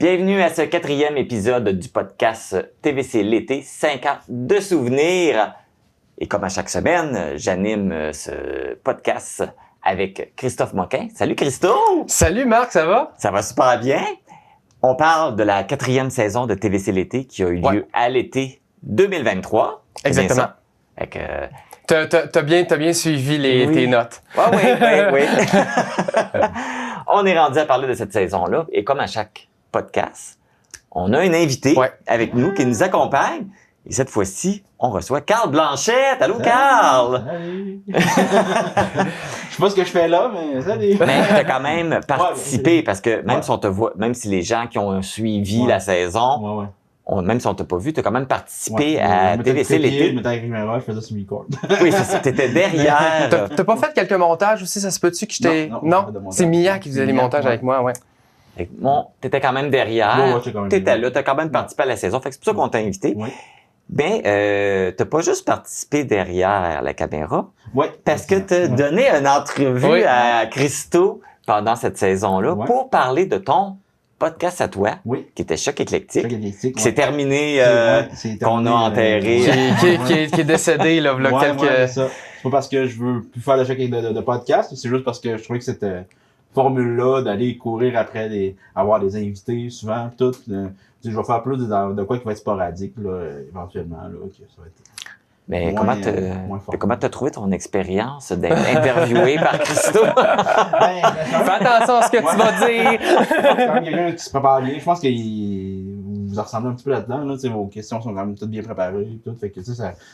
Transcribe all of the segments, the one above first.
Bienvenue à ce 4e épisode du podcast TVC l'été, 5 ans de souvenirs. Et comme à chaque semaine, j'anime ce podcast avec Christophe Moquin. Salut Christo! Salut Marc, ça va? Ça va super bien. On parle de la 4e saison de TVC l'été qui a eu lieu à l'été 2023. Exactement. T'as bien suivi tes notes. Oui. On est rendu à parler de cette saison-là. Et comme à chaque podcast, on a un invité avec nous qui nous accompagne. Et cette fois-ci, on reçoit Carl Blanchette. Allô, Carl! Salut! Je sais pas ce que je fais là, mais salut! Mais t'as quand même participé parce que même si on te voit, même si les gens qui ont suivi la saison, même si on t'a pas vu, t'as quand même participé à TVC l'été. Je mettais la caméra, je faisais sur record. Oui, c'est ça. T'étais derrière. T'as pas fait quelques montages aussi, ça se peut-tu que j'étais... Non? C'est Mia qui faisait les montages avec moi, Bon, t'étais quand même derrière. T'étais là, t'as quand même participé à la saison. Fait que c'est pour ça qu'on t'a invité. Ben, t'as pas juste participé derrière la caméra. Parce que t'as donné une entrevue à Christo pendant cette saison-là pour parler de ton podcast à toi, qui était Choc Éclectique, qui s'est terminé, qu'on a enterré. Qui est décédé, là, quelques... c'est pas parce que je veux plus faire de podcast, c'est juste parce que je trouvais que cette formule-là d'aller courir après avoir des invités souvent, tout, je vais faire plus de quoi qui va être sporadique, là, éventuellement, là, ça va être... Mais comment t'as trouvé ton expérience d'être interviewé par Christo? Fais attention à ce que tu vas dire! C'est quand même quelqu'un qui se prépare bien. Je pense que vous ressemblez un petit peu là-dedans. Là, vos questions sont quand même toutes bien préparées. Tout. Fait que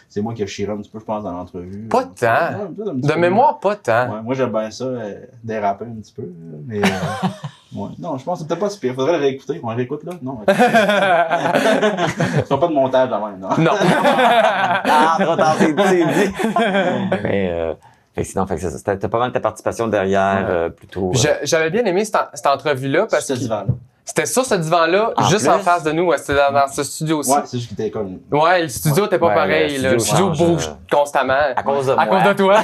c'est moi qui ai chiré un petit peu, je pense, dans l'entrevue. Pas tant. De mémoire, pas tant. Moi, j'aime bien ça, déraper un petit peu. Mais non, je pense que c'est peut-être pas si pire. Faudrait le réécouter. On le réécoute là? Non. Ce sera pas de montage là même, non? Trop tard, c'est dit. Mais sinon, c'était pas mal ta participation derrière, plutôt. J'avais bien aimé cette entrevue-là parce que c'était sur ce divan-là, juste en face de nous. C'était dans ce studio-ci. Ouais, c'est juste qu'il était comme... Ouais, le studio était pas pareil. Le studio bouge constamment. À cause de moi. À cause de toi.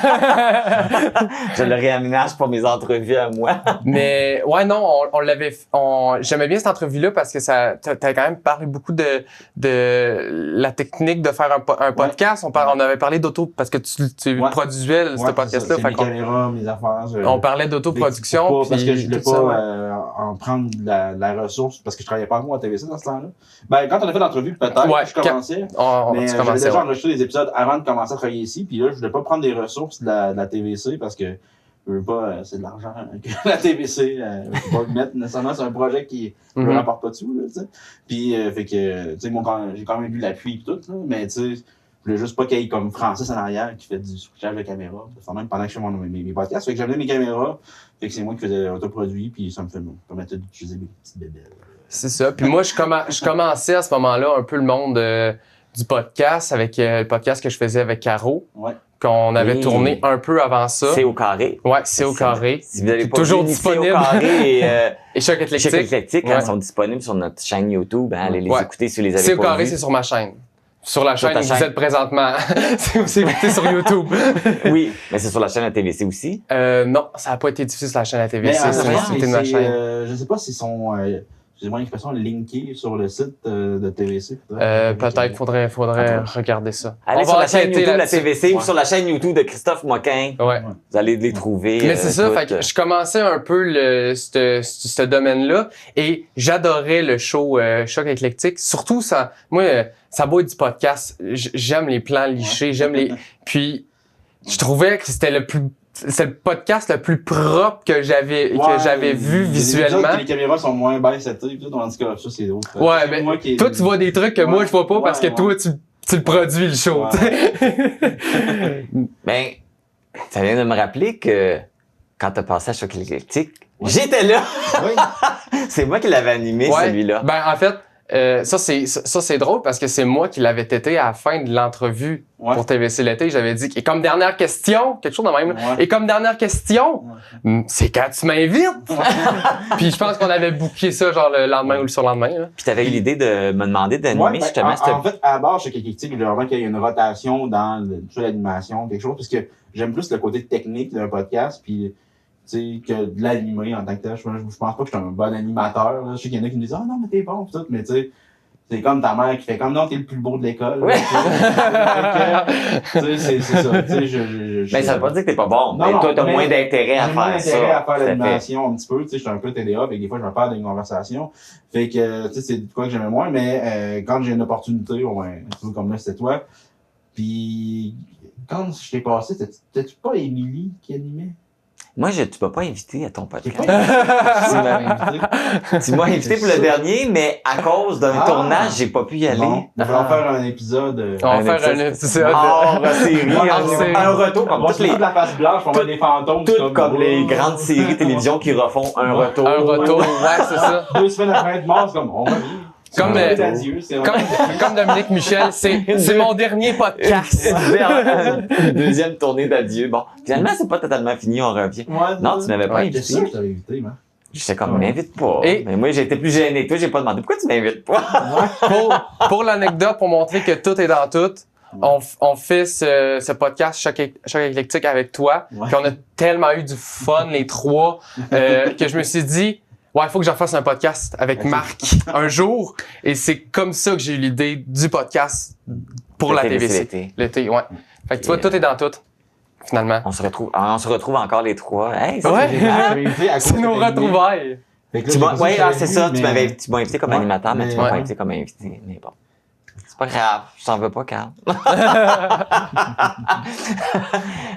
Je le réaménage pour mes entrevues à moi. Mais non, j'aimais bien cette entrevue-là parce que t'as quand même parlé beaucoup de la technique de faire un podcast. On avait parlé d'auto parce que tu produisais ce podcast-là. Mes caméras, mes affaires. On parlait d'autoproduction. Parce que je voulais pas en prendre la ressource parce que je travaillais pas moi à TVC dans ce temps-là. Ben, quand on a fait l'entrevue, peut-être, je commençais. Mais j'avais déjà enregistré des épisodes avant de commencer à travailler ici. Puis là, je voulais pas prendre des ressources de la TVC parce que je veux pas, c'est de l'argent que la TVC, je peux pas le mettre nécessairement sur un projet qui ne rapporte pas de sous, là, tu sais. Puis, fait que, tu sais, j'ai quand même eu l'appui et tout, là, mais tu sais, je voulais juste pas qu'il y ait comme Francis en arrière qui fait du switchage de caméra. Même pendant que je fais mes podcasts. Fait que j'avais mes caméras. Fait que c'est moi qui faisais l'autoproduit, puis ça me permettait d'utiliser mes petites bébelles. C'est ça. Puis moi, je commençais à ce moment-là un peu le monde du podcast avec le podcast que je faisais avec Caro. Qu'on avait tourné un peu avant ça. C'est au carré. Ouais, c'est au carré. Si vous avez pas toujours vu, disponible. C'est au carré et Choc Éclectique. Choc Éclectique, quand ils sont disponibles sur notre chaîne YouTube, allez les écouter si vous les avez pas vus. C'est au carré, c'est sur ma chaîne. Sur la chaîne où vous êtes présentement. Si vous écoutez sur YouTube. Oui, mais c'est sur la chaîne à TVC aussi? Non, ça n'a pas été diffusé sur la chaîne à TVC. C'était ma chaîne. Je sais pas s'ils sont, excusez-moi l'expression, linkés sur le site de TVC. Peut-être, faudrait regarder ça. Allez sur la chaîne YouTube de la TVC ou sur la chaîne YouTube de Christophe Moquin. Vous allez les trouver. Mais c'est ça, fait que je commençais un peu ce domaine-là et j'adorais le show Choc Éclectique. Surtout, ça beau être du podcast. J'aime les plans lichés, Puis, je trouvais que c'était c'est le podcast le plus propre que j'avais vu visuellement. Les caméras sont moins bien settées, tandis que ça, c'est d'autres. Mais toi, tu vois des trucs que moi, je vois pas parce que toi, tu le produis, le show. Ben, ça vient de me rappeler que quand t'as passé à Choc Éclectique, j'étais là! C'est moi qui l'avais animé, celui-là. Ben, en fait, ça c'est drôle parce que c'est moi qui l'avais tété à la fin de l'entrevue pour TVC l'été. J'avais dit, et comme dernière question, quelque chose de même, et comme dernière question, c'est quand tu m'invites. Puis je pense qu'on avait booké ça genre le lendemain ou le surlendemain. Là. Puis t'avais eu l'idée de me demander d'animer justement. En fait, à la base, chez Kékétique, je voulais vraiment qu'il y ait une rotation dans l'animation, quelque chose, parce que j'aime plus le côté technique d'un podcast, puis sais, que de l'animer en tant que tel. Je pense pas que je suis un bon animateur, là. Je sais qu'il y en a qui me disent, non, mais t'es bon, pis tout, mais tu sais, c'est comme ta mère qui fait comme non, t'es le plus beau de l'école. Ouais. Tu sais, c'est ça. Tu sais, mais ça veut pas dire que t'es pas bon. Non, mais toi, t'as moins d'intérêt à faire ça. J'ai moins d'intérêt à faire l'animation un petit peu. Tu sais, je suis un peu TDA, fait que des fois, je me perds dans une conversation. Fait que, tu sais, c'est quoi que j'aimais moins, mais quand j'ai une opportunité, comme là, c'était toi. Puis, quand je t'ai passé, t'étais-tu pas Émilie qui animait? Moi, tu m'as pas invité à ton podcast. Tu m'as invité pour le dernier, mais à cause d'un tournage, j'ai pas pu y aller. On va faire un épisode. On va faire un épisode. Un retour comme toutes les... la face blanche, on va des fantômes. Comme les grandes séries télévision qui refont un retour. Un retour, ouais, c'est ça. 2 semaines après être mort, c'est comme, on va vivre. Comme Dominique Michel, c'est mon dernier podcast. Deuxième tournée d'adieu. Bon, finalement, c'est pas totalement fini, on revient. Ouais, non, tu m'avais pas invité. C'est ça que je t'avais invité, man. J'étais comme, m'invite pas. Mais moi, j'ai été plus gêné. Toi, j'ai pas demandé pourquoi tu m'invites pas. Pour l'anecdote, pour montrer que tout est dans tout, on fait ce podcast Choc éclectique avec toi. Puis on a tellement eu du fun, les trois, que je me suis dit, ouais, il faut que j'en fasse un podcast avec Marc un jour. Et c'est comme ça que j'ai eu l'idée du podcast pour la TVC. L'été, ouais. Fait que tu vois, tout est dans tout, finalement. On se retrouve encore les trois. Hey, c'est nos retrouvailles. Oui, c'est ça. Tu m'as invité comme animateur, mais tu m'as pas invité comme invité. Mais bon. C'est pas grave, je t'en veux pas, Carl.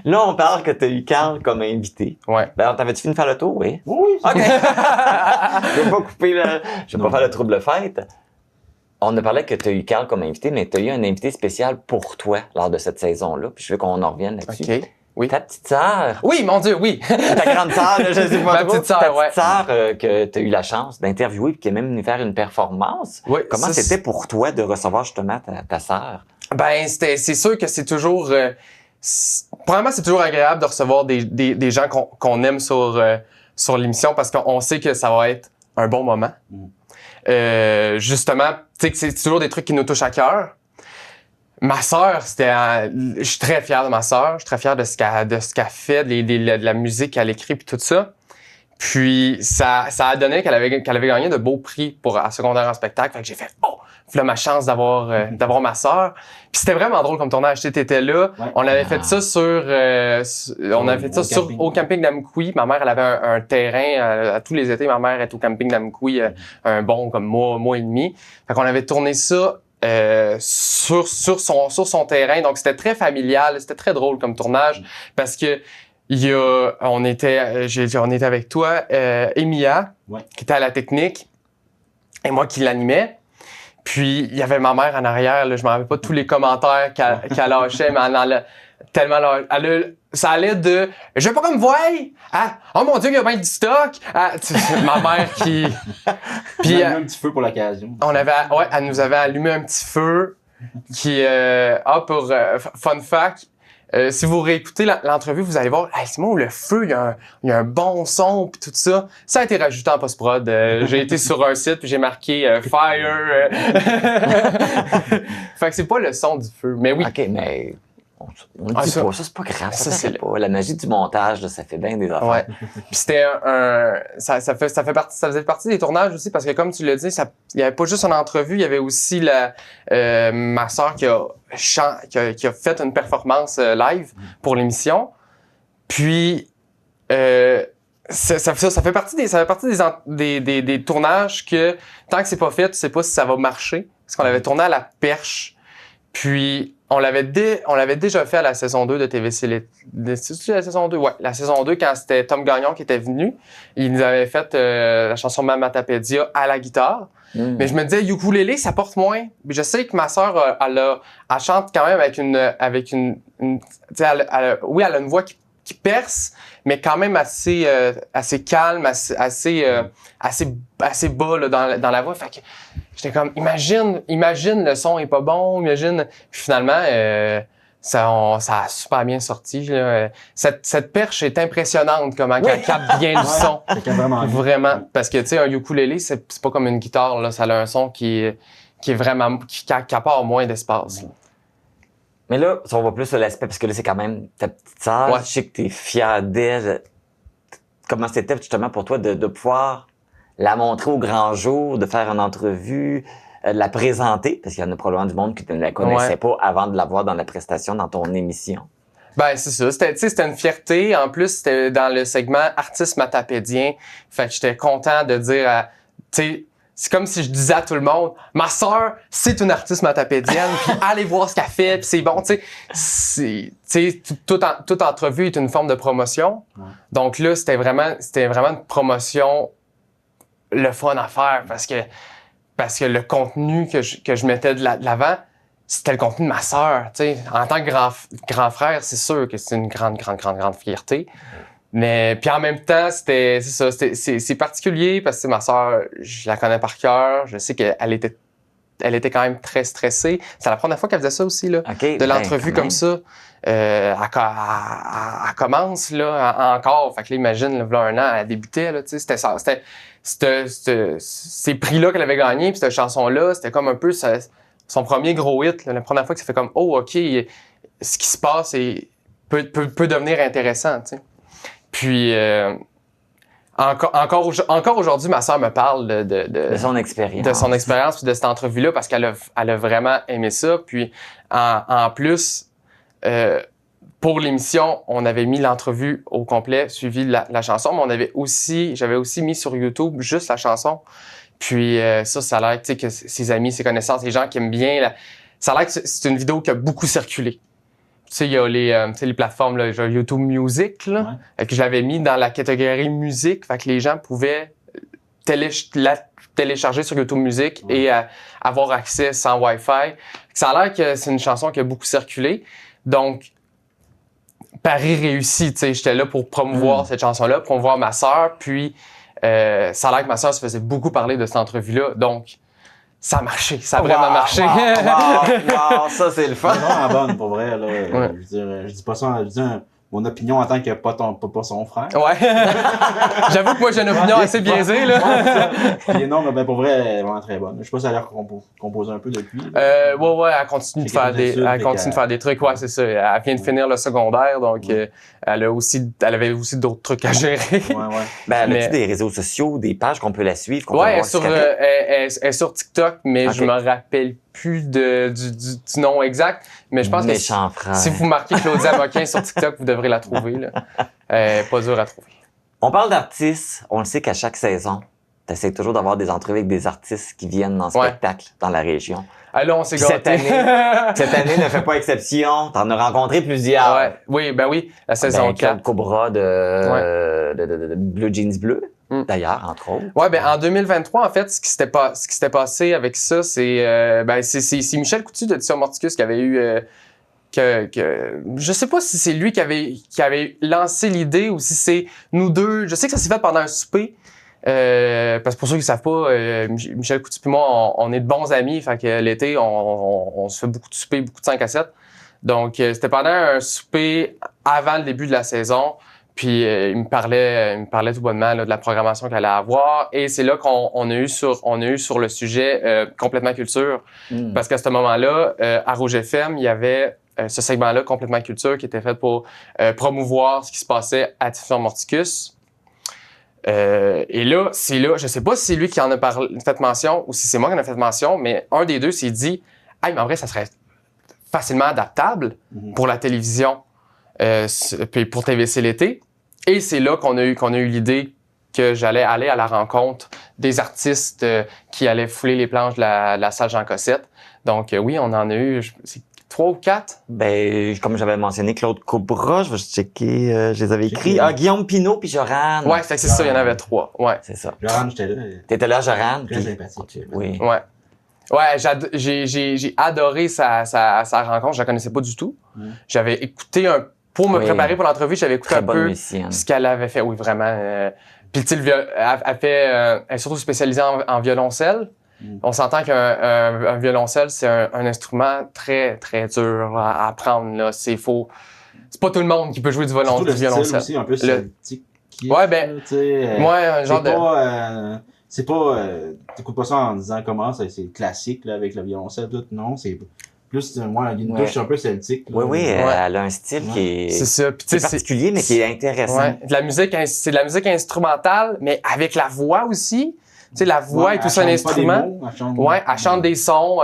Là, on parle que t'as eu Carl comme invité. Ouais. Ben, t'avais-tu fini de faire le tour, oui? Oui. OK. Je vais pas couper je vais pas faire le trouble fête. On a parlé que t'as eu Carl comme invité, mais t'as eu un invité spécial pour toi lors de cette saison-là. Puis je veux qu'on en revienne là-dessus. OK. Oui. Ta petite sœur. Oui, mon Dieu, oui. Ta grande sœur, je sais pas. Ma petite sœur, ta petite sœur que tu as eu la chance d'interviewer et qui est même venue faire une performance. Oui, comment c'était pour toi de recevoir justement ta sœur? Ben, c'est sûr que c'est toujours... Premièrement, c'est toujours agréable de recevoir des gens qu'on aime sur l'émission parce qu'on sait que ça va être un bon moment. Justement, tu sais que c'est toujours des trucs qui nous touchent à cœur. Ma sœur, je suis très fier de ma sœur, je suis très fier de ce qu'elle fait, de la musique qu'elle écrit puis tout ça. Puis ça a donné qu'elle avait gagné de beaux prix à secondaire en spectacle. Fait que j'ai fait voilà ma chance d'avoir ma sœur. Puis c'était vraiment drôle comme tournage. T'étais là, on avait fait ça au camping d'Amkoui. Ma mère, elle avait un terrain à tous les étés. Ma mère est au camping d'Amkoui un bon comme mois et demi. Fait qu'on avait tourné ça sur son terrain. Donc c'était très familial, c'était très drôle comme tournage parce que on était avec toi, Emilia, qui était à la technique, et moi qui l'animais. Puis il y avait ma mère en arrière, là, je me rappelle pas tous les commentaires qu'elle lâchait, mais ça allait de je veux pas comme voie oh mon Dieu, il y a bien du stock ma mère qui puis un petit feu pour l'occasion. Elle nous avait allumé un petit feu qui pour fun fact, si vous réécoutez l'entrevue, vous allez voir, Simon, le feu, il y a un bon son puis tout ça. Ça a été rajouté en post-prod. J'ai été sur un site puis j'ai marqué fire. Fait que c'est pas le son du feu, mais oui. OK, mais on le dit pas, ça c'est pas grave, ça c'est pas la magie du montage, là, ça fait bien des affaires. Ouais. Puis c'était ça faisait partie des tournages aussi parce que comme tu l'as dit, il y avait pas juste une entrevue, il y avait aussi ma sœur qui a fait une performance live pour l'émission. Puis ça fait partie des tournages que tant que c'est pas fait, tu sais pas si ça va marcher parce qu'on avait tourné à la Perche. Puis on l'avait déjà fait à la saison 2 de TVC. C'est la saison 2? Ouais, la saison 2, quand c'était Tom Gagnon qui était venu, il nous avait fait la chanson Mamatapédia à la guitare. Mais je me disais, ukulélé, ça porte moins. Puis je sais que ma sœur, elle chante quand même avec une elle a une voix qui perce, mais quand même assez calme, assez bas là, dans la voix. Fait que j'étais comme, imagine le son est pas bon, imagine. Puis finalement, ça a super bien sorti. Là. Cette perche est impressionnante, comment elle capte bien le son. Vraiment. Parce que tu sais, un ukulélé, c'est pas comme une guitare, là. Ça a un son qui est vraiment, qui accapare moins d'espace. Là. Mais là, si on va plus sur l'aspect, parce que là, c'est quand même ta petite sœur. Ouais. Je sais que t'es fière d'elle. comment c'était justement pour toi de pouvoir la montrer au grand jour, de faire une entrevue, de la présenter, parce qu'il y en a probablement du monde qui ne la connaissait pas avant de la voir dans la prestation, dans ton émission. Ben, c'est ça. C'était une fierté. En plus, c'était dans le segment artiste matapédien. Fait que j'étais content de dire tu sais, c'est comme si je disais à tout le monde, ma sœur, c'est une artiste matapédienne, puis allez voir ce qu'elle fait, puis c'est bon, tu sais, toute entrevue est une forme de promotion. Ouais. Donc là, c'était vraiment une promotion le fun à faire parce que le contenu que je mettais de l'avant, c'était le contenu de ma sœur, tu sais. En tant que grand frère, c'est sûr que c'est une grande fierté. Mais puis en même temps, c'est particulier parce que ma sœur, je la connais par cœur, je sais qu'elle était quand même très stressée. C'est la première fois qu'elle faisait ça aussi là, de l'entrevue comme ça. Elle commence là encore, fait que là, imagine là, un an, elle débutait là, tu sais, c'était ça, ces prix-là qu'elle avait gagnés, puis cette chanson-là, c'était comme un peu son premier gros hit, là, la première fois que ça fait comme ok, ce qui se passe peut devenir intéressant, tu sais. Puis encore aujourd'hui, ma sœur me parle de son expérience. De son expérience puis de cette entrevue-là parce qu'elle a vraiment aimé ça. Puis en plus, pour l'émission, on avait mis l'entrevue au complet, suivi de la chanson, mais j'avais aussi mis sur YouTube juste la chanson. Puis ça a l'air, tu sais, que ses amis, ses connaissances, les gens qui aiment bien, ça a l'air que c'est une vidéo qui a beaucoup circulé. Tu sais, il y a les plateformes, là, genre YouTube Music, là, que je l'avais mis dans la catégorie musique, fait que les gens pouvaient la télécharger sur YouTube Music et avoir accès sans Wi-Fi. Ça a l'air que c'est une chanson qui a beaucoup circulé. Donc, pari réussi, tu sais, j'étais là pour promouvoir cette chanson-là, promouvoir ma sœur, puis ça a l'air que ma sœur se faisait beaucoup parler de cette entrevue-là, donc ça a marché, ça a vraiment marché. Wow, ça c'est le fun. C'est vraiment bonne pour vrai, là. Ouais. Je dis pas ça, je dis mon opinion en tant que pas son frère. Ouais. J'avoue que moi j'ai une opinion assez biaisée, là. Puis non, ben pour vrai, elle est vraiment très bonne. Je sais pas si elle a l'air composé un peu depuis. Ouais, elle continue de faire des trucs. Ouais, c'est ça. Elle vient de finir le secondaire, donc elle avait aussi d'autres trucs à gérer. Ouais. Ben, elle a-tu des réseaux sociaux, des pages qu'on peut la suivre? Ouais, elle est sur TikTok, mais je me rappelle plus du nom exact. Mais je pense que si vous marquez Claudia Moquin sur TikTok, vous devrez la trouver, là. Pas dur à trouver. On parle d'artistes. On le sait qu'à chaque saison, tu essaies toujours d'avoir des entrevues avec des artistes qui viennent en spectacle dans la région. Ah là, on s'est gâtés. Cette année ne fait pas exception. T'en as rencontré plusieurs. Ouais. Oui, la saison 4. Cobra de Blue Jeans Bleu, d'ailleurs, entre autres. Ouais, en 2023, en fait, ce qui s'était passé avec ça, c'est Michel Coutu d'Édition Morticus qui avait eu... je sais pas si c'est lui qui avait lancé l'idée ou si c'est nous deux. Je sais que ça s'est fait pendant un souper. Parce que pour ceux qui ne savent pas, Michel Coutu et moi, on est de bons amis. Fait que l'été, on se fait beaucoup de soupers, beaucoup de 5 à 7. Donc, c'était pendant un souper avant le début de la saison. Puis, il me parlait tout bonnement là, de la programmation qu'elle allait avoir. Et c'est là qu'on a eu sur le sujet Complètement Culture. Parce qu'à ce moment-là, à Rouge FM, il y avait ce segment-là, Complètement Culture, qui était fait pour promouvoir ce qui se passait à Diffusion Morticus. Et là, je sais pas si c'est lui qui en a fait mention ou si c'est moi qui en a fait mention, mais un des deux s'est dit « Hey, mais en vrai, ça serait facilement adaptable pour la télévision, puis pour TVC l'été. » Et c'est là qu'on a eu l'idée que j'allais aller à la rencontre des artistes qui allaient fouler les planches de la salle Jean Cossette. Donc oui, on en a eu... 3 ou 4? Ben, comme j'avais mentionné Claude Cobra, je vais checker, je les avais écrits. Guillaume Pinault puis Joran. Ouais, c'est ça, il y en avait 3. Ouais. C'est ça. Joran, j'étais là. T'étais là, Joran? Très sympathique. Oui. Ouais. Ouais, j'ai adoré sa rencontre. Je la connaissais pas du tout. J'avais écouté pour me préparer pour l'entrevue, j'avais écouté un peu ce qu'elle avait fait. Oui, vraiment. Puis tu sais, elle est surtout spécialisée en violoncelle. On s'entend qu'un violoncelle, c'est un instrument très, très dur à apprendre, là. C'est pas tout le monde qui peut jouer du violoncelle. C'est aussi un peu celtique. Un genre de... t'écoutes pas ça en disant comment c'est classique, là, avec le violoncelle, tout. Non, c'est Plus, moi, une touche un peu celtique. Oui, elle a un style qui est particulier, mais qui est intéressant. Ouais. C'est de la musique instrumentale, mais avec la voix aussi. Tu sais, la voix est aussi un instrument. Elle chante des sons.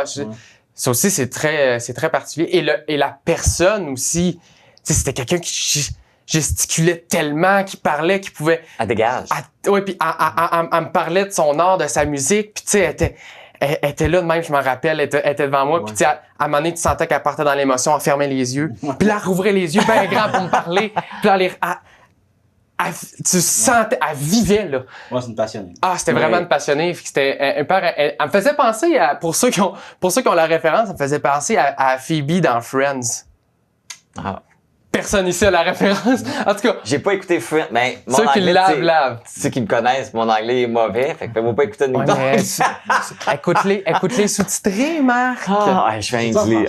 Ça aussi, c'est très particulier. Et la personne aussi, tu sais, c'était quelqu'un qui gesticulait tellement, qui parlait, qui pouvait... Elle dégage. Oui, puis elle me parlait de son art, de sa musique, puis tu sais, elle était là de même, je me rappelle, elle était devant moi, puis tu sais, à un moment donné, tu sentais qu'elle partait dans l'émotion, elle fermait les yeux, puis là, elle rouvrait les yeux bien grands pour me parler, puis là, tu sentais, elle vivait, là. Ouais, c'est une passionnée. Ah, c'était vraiment une passionnée. Elle me faisait penser pour ceux qui ont la référence, elle me faisait penser à Phoebe dans Friends. Ah. Personne ici a la référence. En tout cas. J'ai pas écouté Friends, mais mon ceux anglais, qui lavent. Ceux qui me connaissent, mon anglais est mauvais, fait que fais-moi pas écouter de musique. Écoute-les sous-titrés, Marc. Ah, je fais anglais.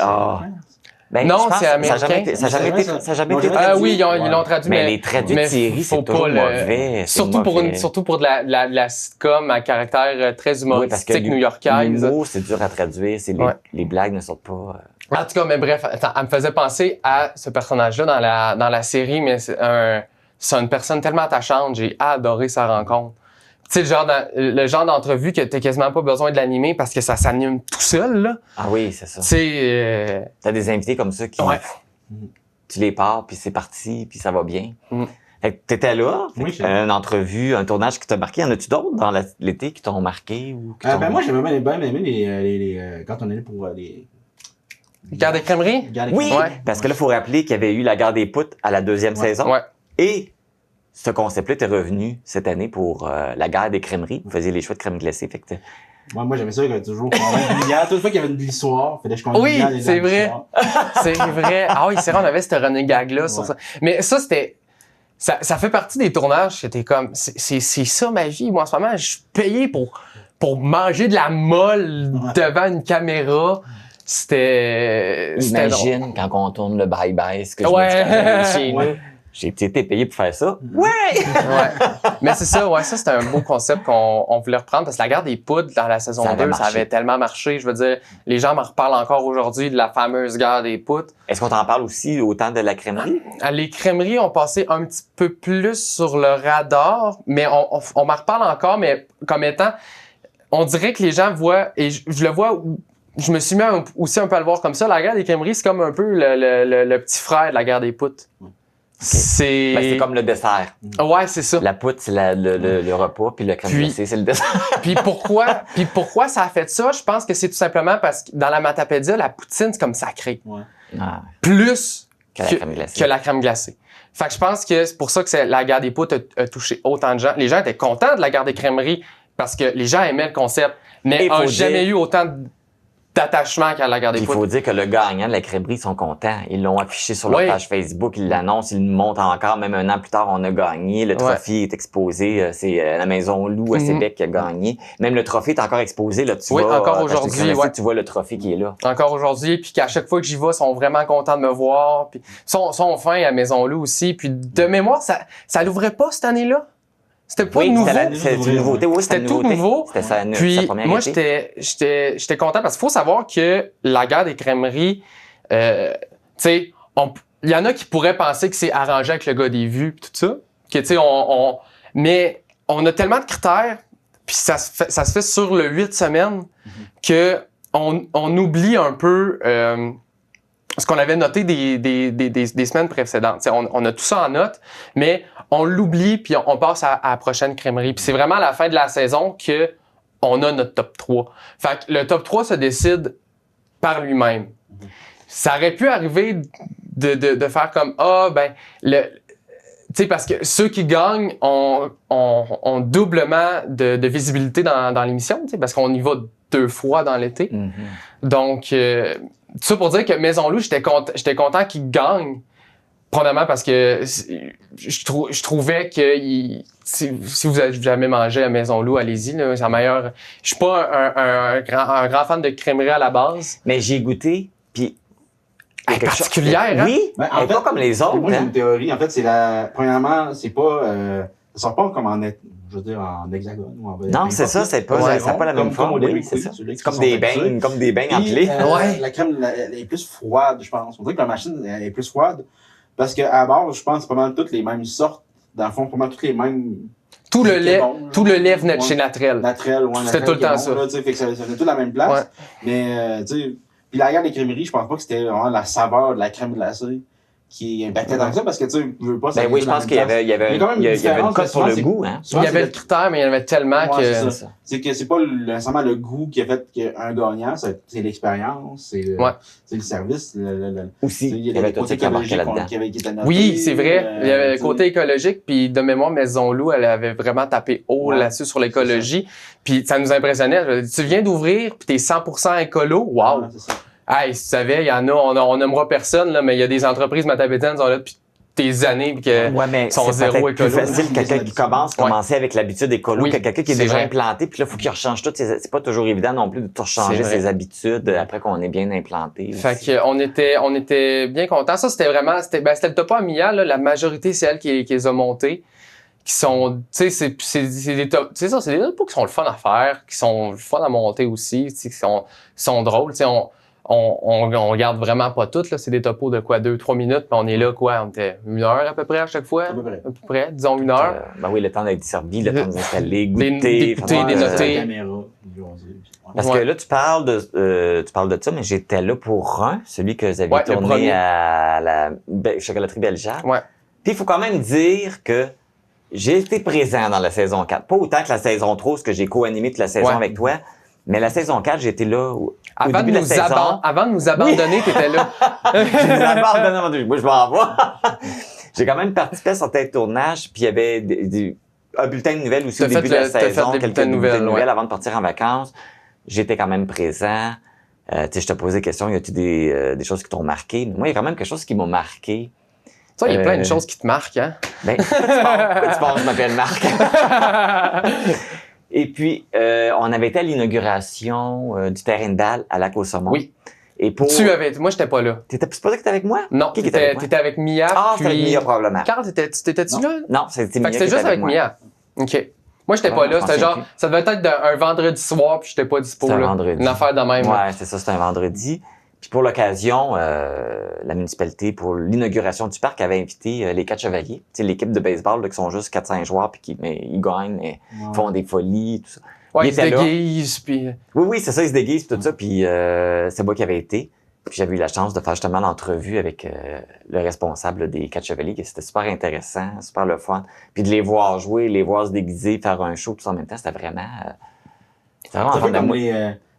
Ben, non, c'est américain. Ça n'a jamais été traduit. Oui, ils l'ont traduit, mais les traduits de séries, c'est toujours mauvais. Surtout pour de la sitcom à caractère très humoristique new-yorkaise. L'humour, c'est dur à traduire. Les blagues ne sortent pas. En tout cas, mais bref, elle me faisait penser à ce personnage-là dans la série, mais c'est une personne tellement attachante. J'ai adoré sa rencontre. Tu sais, le genre d'entrevue que t'as quasiment pas besoin de l'animer parce que ça s'anime tout seul, là. Ah oui, c'est ça. Tu sais... T'as des invités comme ça qui... Ouais. Tu les pars, puis c'est parti, puis ça va bien. Fait que t'étais là, une entrevue, un tournage qui t'a marqué. Y en a-tu d'autres dans l'été qui t'ont marqué? Ou moi, j'avais bien aimé les quand on est allé pour les... Guerre des crèmeries? Oui, parce que là, il faut rappeler qu'il y avait eu la guerre des poutres à la 2e saison. Ouais. Et ce concept-là était revenu cette année pour la guerre des crèmeries. Vous faisiez les choix de crème glacée. Fait que moi, j'aimais ça, il y avait toujours une bière. Toute fois qu'il y avait une histoire, fallait que je oui, c'est vrai. C'est vrai. Ah oui, c'est vrai, on avait ce running gag-là sur ça. Mais ça, c'était... Ça fait partie des tournages. C'était comme... C'est ça ma vie. Moi, en ce moment, je suis payé pour manger de la molle devant une caméra. Imagine quand on tourne le bye-bye, ce que je me dis chez nous. J'ai été payé pour faire ça. Ouais! Mais c'est ça, ça c'était un beau concept qu'on voulait reprendre parce que la guerre des poudres dans la saison 2, ça avait tellement marché. Je veux dire, les gens m'en reparlent encore aujourd'hui de la fameuse guerre des poudres. Est-ce qu'on t'en parle aussi autant de la crèmerie? Les crèmeries ont passé un petit peu plus sur le radar, mais on m'en reparle encore, mais comme étant, on dirait que les gens voient, et je le vois, je me suis mis aussi un peu à le voir comme ça, la guerre des crèmeries, c'est comme un peu le petit frère de la guerre des poutres. Okay. C'est comme le dessert. Ouais, c'est ça. La poutre, c'est le repas, puis le crème glacée, c'est le dessert. puis pourquoi ça a fait ça? Je pense que c'est tout simplement parce que dans la Matapédia, la poutine, c'est comme sacré. Ouais. Plus que la crème glacée. Fait que je pense que c'est pour ça que la guerre des poutres a touché autant de gens. Les gens étaient contents de la guerre des crèmeries parce que les gens aimaient le concept, mais n'ont jamais eu autant d'attachement qu'à la guerre des poutres. Il faut dire que le gagnant de la crèmerie, ils sont contents. Ils l'ont affiché sur leur page Facebook, ils l'annoncent, ils le montrent encore. Même un an plus tard, on a gagné. Le trophée est exposé. C'est la Maison Loup à Sébec qui a gagné. Même le trophée est encore exposé. Là, tu vois, encore aujourd'hui. Tu vois le trophée qui est là. Encore aujourd'hui. Puis qu'à chaque fois que j'y vais, ils sont vraiment contents de me voir. Puis sont fins à Maison Loup aussi. Puis de mémoire, ça l'ouvrait pas cette année-là. C'était pas nouveau. C'était une nouveauté. Oui, c'était tout nouveau. C'était sa première moi, j'étais content parce qu'il faut savoir que la guerre des crèmeries, tu sais, il y en a qui pourraient penser que c'est arrangé avec le gars des vues pis tout ça. Que, tu sais, mais on a tellement de critères puis ça se fait sur le 8 semaines que on oublie un peu, ce qu'on avait noté des semaines précédentes. T'sais, on a tout ça en note, mais on l'oublie puis on passe à la prochaine crèmerie. Puis c'est vraiment à la fin de la saison que on a notre top 3. Fait que le top 3 se décide par lui-même. Ça aurait pu arriver de faire comme tu sais, parce que ceux qui gagnent ont doublement de visibilité dans l'émission, tu sais, parce qu'on y va 2 fois dans l'été. Donc tout ça pour dire que Maison Loup, j'étais content qu'ils gagnent. Premièrement parce que je trouvais que si vous avez jamais mangé à Maison Loup, allez-y, là, c'est la meilleure. Je suis pas un grand fan de crèmerie à la base. Mais j'ai goûté, puis elle est particulière, hein? Oui, elle est pas comme les autres. Moi, j'ai une théorie. En fait, premièrement, c'est pas... ça sort pas comme en... Je je veux dire, en hexagone ou en... Non, c'est ça, c'est pas, ça n'a pas la même forme. Oui, c'est ça. C'est comme des beignes en clé. La crème, elle est plus froide, je pense. On dirait que la machine, elle est plus froide. Parce qu'à base, je pense que c'est pas mal toutes les mêmes sortes. Dans le fond, pas mal toutes les mêmes... Tout le lait venait de chez Natrel. Natrel, ouais. C'était tout le temps ça. Là, fait que ça venait tout la même place. Mais, tu sais, puis l'arrière des crèmeries, je pense pas que c'était vraiment la saveur de la crème glacée qui impactait dans ça, parce que, tu sais, je veux pas... Ben oui, je pense qu'il y avait une cote sur le goût, hein. Il y avait le critère, mais il y en avait tellement que... C'est que c'est pas nécessairement le goût qui a fait qu'un gagnant, c'est l'expérience, c'est le service. Aussi, il y avait tout ça qui embarquait là-dedans. Oui, c'est vrai. Il y avait le côté écologique, puis de mémoire, Maison Loup, elle avait vraiment tapé haut là-dessus sur l'écologie. Puis ça nous impressionnait. Tu viens d'ouvrir, puis t'es 100% écolo. Wow! Hey, si tu savais, il y en a, on nommera personne, là, mais il y a des entreprises métropolitaines qui sont là depuis des années puis sont zéro écolo. C'est plus facile quelqu'un qui commencer avec l'habitude écolo que quelqu'un qui est déjà implanté, puis là, il faut qu'il rechange tout. C'est pas toujours évident non plus de tout changer ses habitudes après qu'on est bien implanté. Fait qu'on était bien contents. Ça, c'était vraiment, c'était le topo Amiya, là, la majorité, c'est elle qui les a montés. Qui sont, tu sais, c'est des topos qui sont le fun à faire, qui sont le fun à monter aussi, qui sont drôles, tu sais, on regarde vraiment pas toutes, là. C'est des topos de quoi, 2-3 minutes, puis on est là, quoi, on était 1 heure à peu près à chaque fois? À peu près, disons 1 heure. Ben oui, le temps d'être servi, le temps d'installer, goûter, dénoter. Parce que là, tu parles de ça, mais j'étais là pour celui que vous aviez tourné à la chocolaterie Bellejac. Ouais. Puis il faut quand même dire que j'ai été présent dans la saison 4. Pas autant que la saison 3, parce que j'ai co-animé toute la saison avec toi. Mais la saison 4, j'étais là avant de nous abandonner, t'étais là. Je nous abandonné. Moi, je m'en vais. J'ai quand même participé à certains tournages, puis il y avait un bulletin de nouvelles aussi au début de la saison, quelques bulletins de nouvelles avant de partir en vacances. J'étais quand même présent. Tu sais, je te posais des questions, y a-t-il des choses qui t'ont marqué? Mais moi, il y a quand même quelque chose qui m'a marqué. Ça, il y a plein de choses qui te marquent, hein? Ben, pourquoi tu penses que je m'appelle Marc? Et puis, on avait été à l'inauguration du terrain de balle à Lac-aux-Saumons. Oui. Et moi, j'étais pas là. T'étais supposé que t'étais avec moi? Non, t'étais avec Mia. C'était avec Mia, probablement. Carl, t'étais-tu là? Non, c'était Mia. C'était juste avec Mia. OK. Moi, j'étais pas là. C'était genre, ça devait être un vendredi soir, puis j'étais pas dispo là. Vendredi. Une affaire de même. Ouais, c'est ça, c'était un vendredi. Puis pour l'occasion, la municipalité, pour l'inauguration du parc, avait invité les 4 chevaliers. Tu sais, l'équipe de baseball, là, qui sont juste 4-5 joueurs, puis ils gagnent, mais font des folies, tout ça. Ouais, ils se déguisent, puis... Oui, c'est ça, ils se déguisent, tout ça, puis c'est moi qui avais été. Puis j'avais eu la chance de faire justement l'entrevue avec le responsable des 4 chevaliers, que c'était super intéressant, super le fun. Puis de les voir jouer, les voir se déguiser, faire un show, tout ça en même temps, c'était vraiment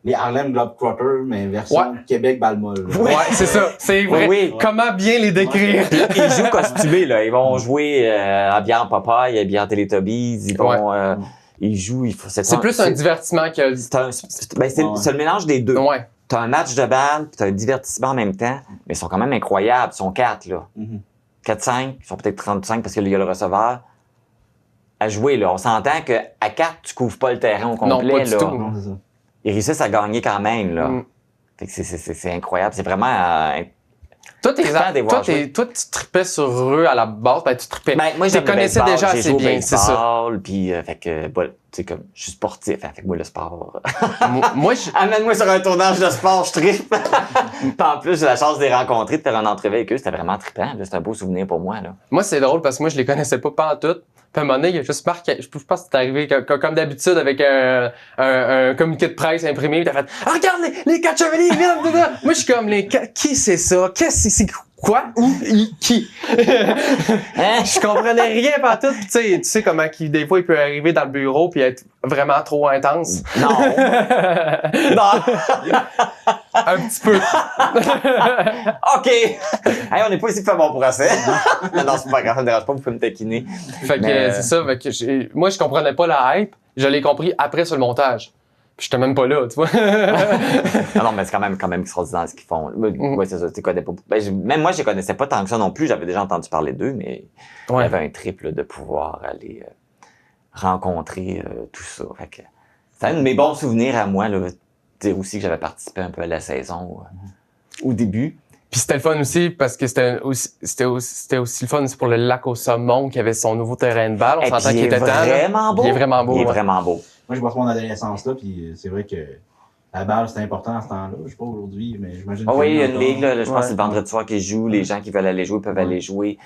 les Harlem Globetrotters, mais version Québec-Balmol. Ouais, c'est ça. C'est vrai. Oui. Comment bien les décrire? Ils jouent costumés, là. Ils vont jouer habillés en Popeye, habillés en Teletubbies. Ils vont... ils jouent... C'est plus un divertissement que... C'est le mélange des deux. Ouais. T'as un match de balle, puis t'as un divertissement en même temps, mais ils sont quand même incroyables. Ils sont 4, là. 4-5, ils sont peut-être 35 parce qu'il y a le receveur. À jouer, là. On s'entend qu'à 4, tu couvres pas le terrain au complet, non, pas du là. tout. Non, c'est ça. Ils réussissent à gagner quand même, là. Fait que c'est incroyable. C'est vraiment... Toi, tu tripais sur eux à la base. Ben, tu tripais. Ben, moi, je connaissais déjà assez bien, c'est ça. Puis, fait que, tu sais, comme, je suis sportif. Fait que moi, le sport. Amène-moi sur un tournage de sport, je trippe. En plus, j'ai la chance de les rencontrer, de faire un entrevue avec eux. C'était vraiment trippant. C'était un beau souvenir pour moi, là. Moi, c'est drôle parce que moi, je les connaissais pas en tout. Puis à un moment donné, il y a juste marqué, je pense que c'est arrivé comme d'habitude avec un communiqué de presse imprimé, t'as fait « Ah, regarde, les 4 chevaliers, ils viennent! » Moi, je suis comme, qui c'est ça? C'est quoi? Où? Qui? Je comprenais rien par tout. Tu sais comment des fois, il peut arriver dans le bureau puis être vraiment trop intense. Non! Non! Un petit peu. OK! Hey, on n'est pas ici pour faire mon procès. Non, c'est pas grave, ça me dérange pas, vous pouvez me taquiner. Fait que c'est ça. Fait que moi, je comprenais pas la hype. Je l'ai compris après sur le montage. Puis j'étais même pas là, tu vois. Non, mais c'est quand même extraordinaire ce qu'ils font. Ouais, c'est ça, tu connais pas. Même moi, je les connaissais pas tant que ça non plus. J'avais déjà entendu parler d'eux, mais il y avait un trip là, de pouvoir aller rencontrer tout ça. Fait que c'est un de mes bons souvenirs à moi, là. Dire aussi que j'avais participé un peu à la saison au début. Puis c'était le fun aussi parce que c'était aussi le fun aussi pour le lac au saumon qui avait son nouveau terrain de balle. On s'entend qu'il était vraiment beau. Il est vraiment beau. Il est vraiment beau. Moi, je passe mon adolescence là, puis c'est vrai que la balle, c'est important à ce temps-là. Je sais pas aujourd'hui, mais j'imagine. Oui, il y a une ligue, là, je pense que c'est le vendredi soir qu'ils jouent. Les gens qui veulent aller jouer peuvent aller jouer.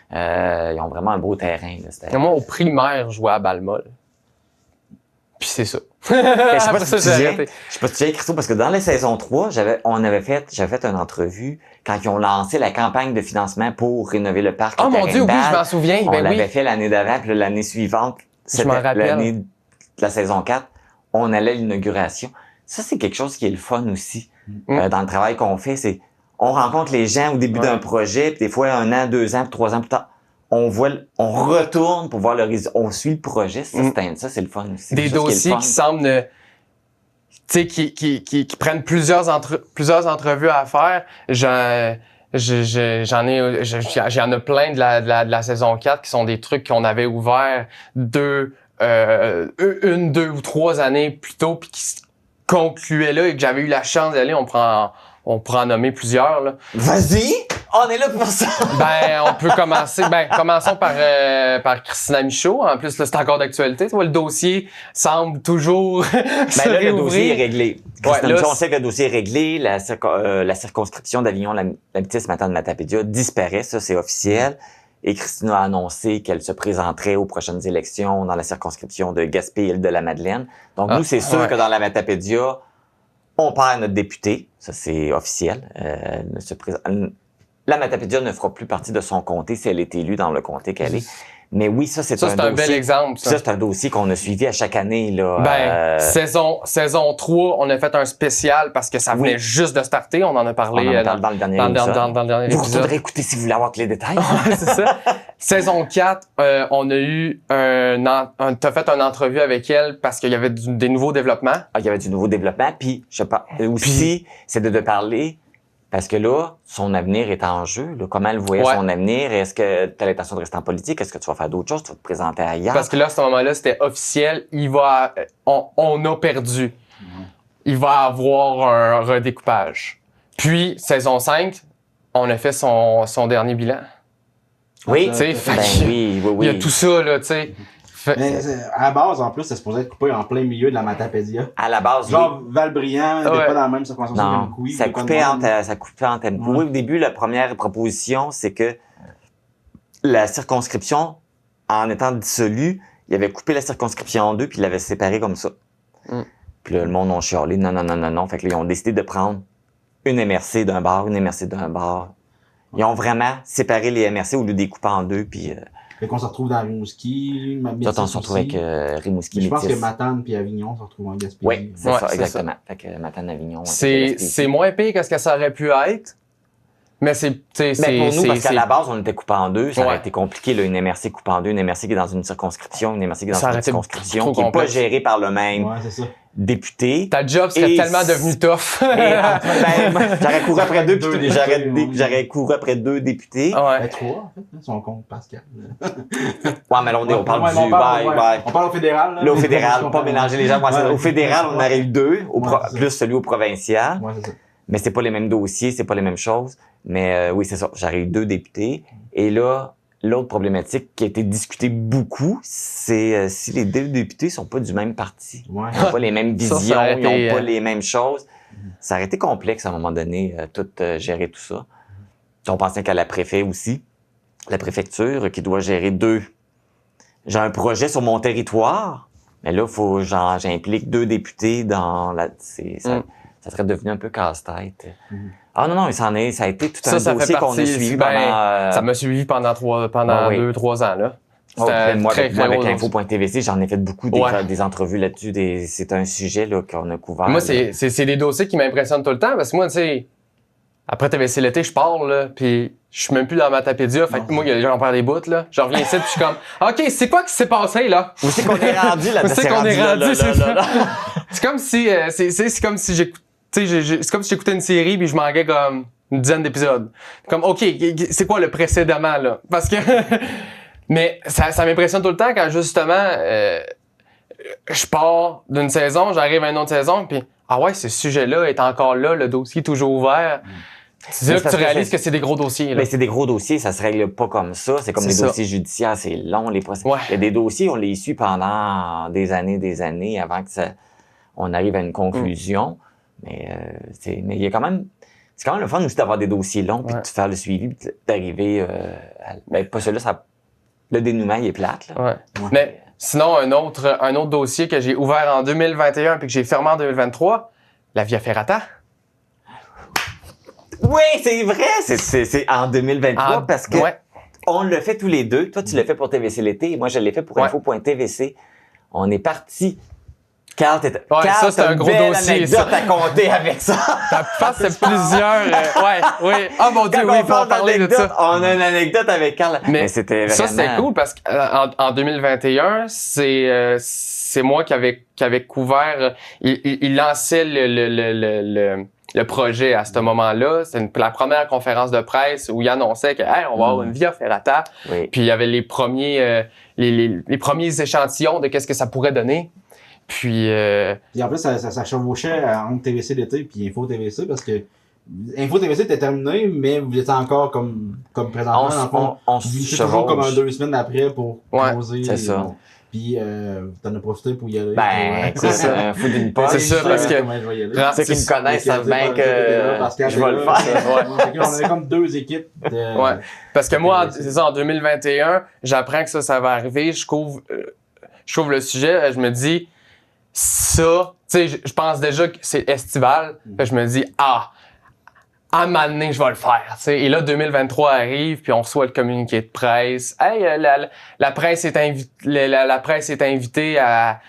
Ils ont vraiment un beau terrain. Là, moi, au primaire, je jouais à balle molle. Puis c'est ça. Je sais pas si tu viens, Christo, parce que dans la saison 3, j'avais fait une entrevue quand ils ont lancé la campagne de financement pour rénover le parc. Oh mon Dieu, oui, je m'en souviens. On l'avait fait l'année d'avant, puis l'année suivante, c'était l'année de la saison 4, on allait à l'inauguration. Ça, c'est quelque chose qui est le fun aussi. Dans le travail qu'on fait, c'est on rencontre les gens au début d'un projet, puis des fois 1 an, 2 ans, puis 3 ans plus tard. On retourne pour voir le résultat. On suit le projet. Ça, c'est le fun aussi. Des dossiers qui semblent, tu sais, qui prennent plusieurs entrevues à faire. J'en ai plein de la saison 4 qui sont des trucs qu'on avait ouverts 2 ou 3 années plus tôt puis qui se concluaient là et que j'avais eu la chance d'aller. On pourra en nommer plusieurs, là. Vas-y! On est là pour ça! On peut commencer. Commençons par Christina Michaud. En plus, là, c'est encore d'actualité. Tu vois, le dossier semble toujours là, le dossier est réglé. Christina Michaud, on sait que le dossier est réglé. La circonscription d'Avignon-Matapédia disparaît. Ça, c'est officiel. Et Christina a annoncé qu'elle se présenterait aux prochaines élections dans la circonscription de Gaspé-Île-de-la-Madeleine. Donc, nous, c'est sûr que dans la Matapédia, on perd notre député. Ça, c'est officiel. La Matapédia ne fera plus partie de son comté si elle est élue dans le comté qu'elle est. Mais oui, ça, c'est un bel exemple. Ça, c'est un dossier qu'on a suivi à chaque année, là. Saison 3, on a fait un spécial parce que ça venait juste de starter. On en a parlé dans le dernier épisode. Vous retournerez écouter si vous voulez avoir tous les détails. C'est ça. Saison 4, on a eu t'as fait une entrevue avec elle parce qu'il y avait des nouveaux développements. Il y avait du nouveau développement. Puis, je sais pas, aussi, c'est de parler. Parce que là, son avenir est en jeu. Là. Comment elle voyait son avenir? Est-ce que tu as l'intention de rester en politique? Est-ce que tu vas faire d'autres choses? Tu vas te présenter ailleurs? Parce que là, à ce moment-là, c'était officiel. On a perdu. Il va avoir un redécoupage. Puis, saison 5, on a fait son dernier bilan. Oui, oui. Il y a tout ça, là, tu sais. Mais à la base, en plus, c'est supposé être coupé en plein milieu de la Matapédia. À la base, genre, Valbriand n'était pas dans la même circonstance que Amkoui. Ça coupait entre Amkoui. Oui, au début, la première proposition, c'est que la circonscription, en étant dissolue, il avait coupé la circonscription en deux puis il l'avait séparée comme ça. Puis là, le monde a chialé. Non. Fait que là, ils ont décidé de prendre une MRC d'un bord, une MRC d'un bord. Ils ont vraiment séparé les MRC au lieu de les couper en deux puis... Fait qu'on se retrouve dans Rimouski, Métis. On se retrouve avec Rimouski, je pense que Matane puis Avignon se retrouvent en Gaspésie. Oui, c'est ça, exactement. Fait que Matane, Avignon. C'est moins pire que ce que ça aurait pu être. Mais c'est pour nous, parce qu'à la base, on était coupé en deux. Ça aurait été compliqué, là, une MRC coupée en deux, une MRC qui est dans une circonscription, une MRC qui est dans une circonscription qui n'est pas gérée par le même député. Ta job serait tellement devenu tough. J'aurais couru après j'aurais couru après 2 députés. 3, en fait, si on compte Pascal. Mais là, on parle du... On parle au fédéral. Là, au fédéral, pas mélanger les gens. Au fédéral, on aurait eu 2, plus celui au provincial. Mais c'est pas les mêmes dossiers, c'est pas les mêmes choses. Mais oui, c'est ça. J'aurais eu 2 députés. Et là, l'autre problématique qui a été discutée beaucoup, c'est si les 2 députés sont pas du même parti. Ils n'ont pas les mêmes visions, ils n'ont pas les mêmes choses. Ça aurait été complexe à un moment donné, gérer tout ça. On pensait qu'à la préfet aussi, la préfecture, qui doit gérer 2. J'ai un projet sur mon territoire, mais là, faut j'implique 2 députés dans la... Ça serait devenu un peu casse-tête. Non, ça a été tout un dossier qu'on a suivi pendant... Ça m'a suivi pendant 2-3 ans, là. Moi, avec Info.tvc, j'en ai fait beaucoup des entrevues là-dessus. C'est un sujet là, qu'on a couvert. Moi, c'est des dossiers qui m'impressionnent tout le temps, parce que moi, tu sais, après TVC l'été, je pars, là, puis je suis même plus dans Matapédia. Fait que moi, j'en perds des bouts, là. Je reviens ici, puis je suis comme, OK, c'est quoi qui s'est passé, là? Où c'est qu'on est rendu, là? C'est comme si, c'est comme si j'écoute. Tu sais, c'est comme si j'écoutais une série puis je manquais comme une dizaine d'épisodes. Comme, OK, c'est quoi le précédemment, là? Parce que... Mais ça m'impressionne tout le temps quand, justement, je pars d'une saison, j'arrive à une autre saison, puis ce sujet-là est encore là, le dossier est toujours ouvert. C'est là que tu réalises que c'est des gros dossiers. Ben, c'est des gros dossiers, ça se règle pas comme ça. C'est comme les dossiers judiciaires, c'est long, les procès. Il y a des dossiers, on les suit pendant des années avant que on arrive à une conclusion. Mais il y a quand même... C'est quand même le fun aussi d'avoir des dossiers longs, puis de faire le suivi, puis d'arriver... pas celui-là, le dénouement, il est plate. Là. Mais sinon, un autre dossier que j'ai ouvert en 2021 puis que j'ai fermé en 2023, la Via Ferrata. Oui, c'est vrai! C'est en 2023 parce que on le fait tous les deux. Toi, tu l'as fait pour TVC l'été et moi, je l'ai fait pour info.tvc. On est parti... Carl, ça, c'est un gros dossier. Anecdote à compter avec ça. Ta face, c'est plusieurs. Oui. Ah, mon Dieu, oui, faut en parler de ça. On a une anecdote avec Carl. Mais c'était vraiment... Ça, c'était cool parce qu'en 2021, c'est moi qui avait couvert. Il lançait le projet à ce moment-là. C'était la première conférence de presse où il annonçait que, on va avoir une Via Ferrata. Oui. Puis il y avait les premiers échantillons de qu'est-ce que ça pourrait donner. Puis en plus, ça chevauchait entre TVC l'été puis Info TVC parce que Info TVC était terminé, mais vous étiez encore comme présentement. On se toujours comme 2 semaines après pour poser. C'est ça. Puis t'en as profité pour y aller. C'est ça. Faut d'une part. C'est ça, parce que ceux qui me connaissent savent bien que je vais le faire. On avait comme 2 équipes. Parce que moi, c'est ça, en 2021, j'apprends que ça va arriver, je couvre le sujet, je me dis... Ça, tu sais, je pense déjà que c'est estival. Je me dis, à un moment donné, je vais le faire. T'sais. Et là, 2023 arrive, puis on reçoit le communiqué de presse. Hey, la presse est invitée à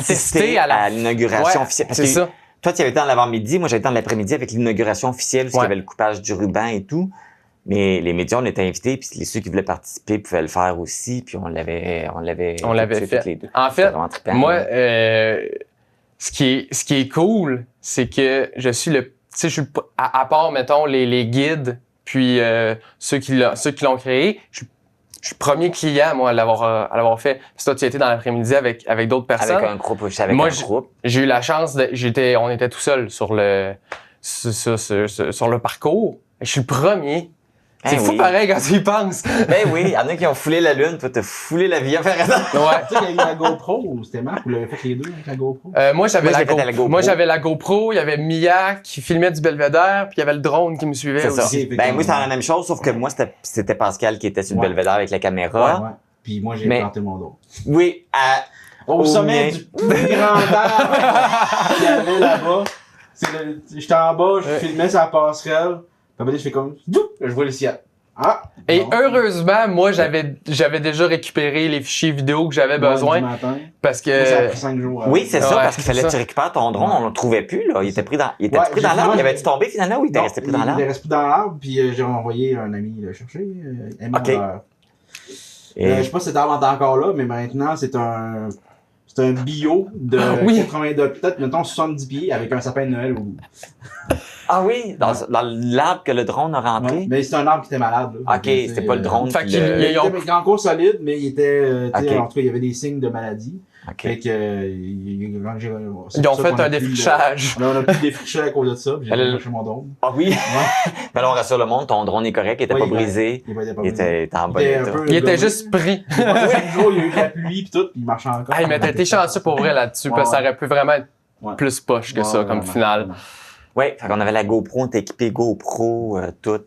tester à l'inauguration officielle. Parce que ça. Toi, tu avais été dans l'avant-midi, moi j'avais été dans l'après-midi avec l'inauguration officielle, où il y avait le coupage du ruban et tout. Mais les médias, on était invités, puis ceux qui voulaient participer pouvaient le faire aussi, puis on l'avait fait. Les deux. En fait, moi, ce qui est cool, c'est que je suis à part, mettons, les guides, puis ceux qui l'ont créé, je suis premier client, moi, à l'avoir fait. Puis toi, tu étais dans l'après-midi avec d'autres personnes. Avec un groupe, un groupe. J'ai eu la chance on était tout seul sur le parcours. Je suis le premier. C'est fou pareil quand tu y penses. Ben oui, il y en a qui ont foulé la lune, toi t'as foulé la Via Ferrata. Tu sais, il y a eu la GoPro, ou c'était Marc, vous l'avez fait les deux avec la GoPro? Moi j'avais la GoPro, il y avait Mia qui filmait du Belvédère, puis il y avait le drone qui me suivait aussi. Ben moi c'était la même chose, sauf que moi c'était Pascal qui était sur le Belvédère avec la caméra. Ouais. Puis moi j'ai planté mon dos. Oui, au sommet du plus grand arbre qu'il y avait là-bas. J'étais en bas, je filmais sa passerelle. Puis je fais comme, je vois le ciel. Et heureusement, moi, j'avais déjà récupéré les fichiers vidéo que j'avais besoin. Parce que. Ça a pris 5 jours. Oui, c'est ça, parce qu'il fallait que tu récupères ton drone, on le trouvait plus, là. Il était pris dans l'arbre. Il avait-tu tombé finalement ou il était resté pris dans l'arbre? Il était resté dans l'arbre, puis j'ai envoyé un ami le chercher. OK. Je sais pas si cet arbre est encore là, mais maintenant, c'est un bio de 82, peut-être, mettons, 70 pieds avec un sapin de Noël. Ah oui, dans l'arbre que le drone a rentré? Ouais, mais c'est un arbre qui était malade. Là. OK, c'était pas le drone. Il était encore solide, mais il était, en tout cas, il y avait des signes de maladie. Okay. Fait que, ils ont fait un défrichage. On a pu défricher à cause de ça, puis j'ai défriché mon drone. Ah oui? Mais là, on rassure le monde, ton drone est correct, il était pas brisé. Il était en bon état. Il était juste pris. Il y a eu de la pluie pis tout, puis il marchait encore. Mais t'as été chanceux pour vrai là-dessus, parce que ça aurait pu vraiment être plus poche que ça, comme final. Oui, fait qu'on avait la GoPro, on était équipé GoPro, tout.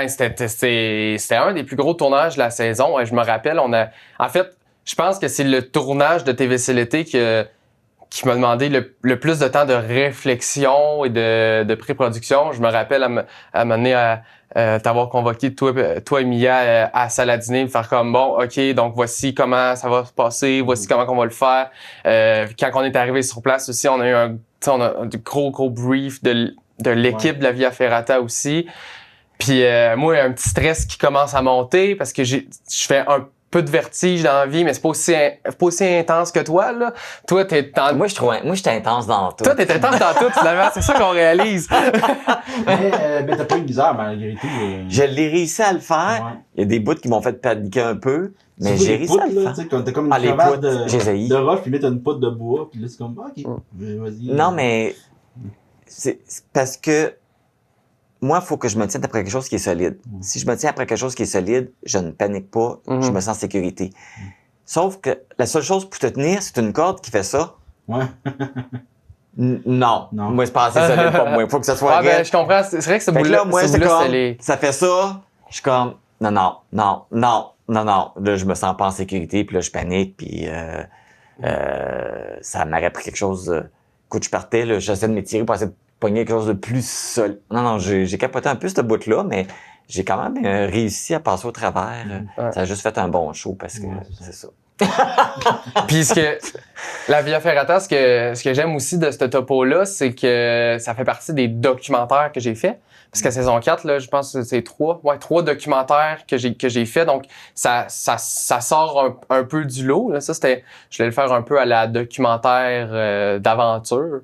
C'était un des plus gros tournages de la saison. Je me rappelle, en fait, je pense que c'est le tournage de TVC l'été qui m'a demandé le plus de temps de réflexion et de pré-production. Je me rappelle à m'amener t'avoir convoqué toi et Mia à Saladiner, faire comme bon, ok, donc voici comment ça va se passer, voici comment on va le faire. Quand on est arrivé sur place aussi, on a eu un gros brief de l'équipe de la Via Ferrata aussi. Puis moi, il y a un petit stress qui commence à monter parce que je fais un peu de vertige dans la vie, mais c'est pas aussi intense que toi, là. Toi, Moi, j'étais intense dans tout. Toi, t'es intense dans tout, finalement. C'est ça qu'on réalise. mais t'as pas eu de misère, malgré tout. Je l'ai réussi à le faire. Ouais. Il y a des bouts qui m'ont fait paniquer un peu, mais j'ai réussi à le faire. T'as comme une crevasse de roche, puis t'as une poutre de bois, puis là, c'est comme, OK, vas-y. Non, mais c'est parce que moi, il faut que je me tienne après quelque chose qui est solide. Si je me tiens après quelque chose qui est solide, je ne panique pas, je me sens en sécurité. Sauf que la seule chose pour te tenir, c'est une corde qui fait ça. Ouais. Non. Moi, c'est pas assez solide pour moi. Il faut que ça soit ben, je comprends. C'est vrai que ce bout-là, ça fait ça. Je suis comme, non. Là, je me sens pas en sécurité, puis là, je panique, puis ça m'aurait pris quelque chose. Quand je partais, là, j'essaie de m'étirer pour essayer de pogner quelque chose de plus solide. Non, j'ai capoté un peu ce bout-là, mais j'ai quand même réussi à passer au travers. Ça a juste fait un bon show parce que c'est ça. Puis la Via Ferrata, ce que j'aime aussi de ce topo-là, c'est que ça fait partie des documentaires que j'ai fait. Parce qu'à saison 4, là, je pense que c'est 3 documentaires que j'ai fait. Donc, ça sort un peu du lot. Là. Ça, je voulais le faire un peu à la documentaire d'aventure.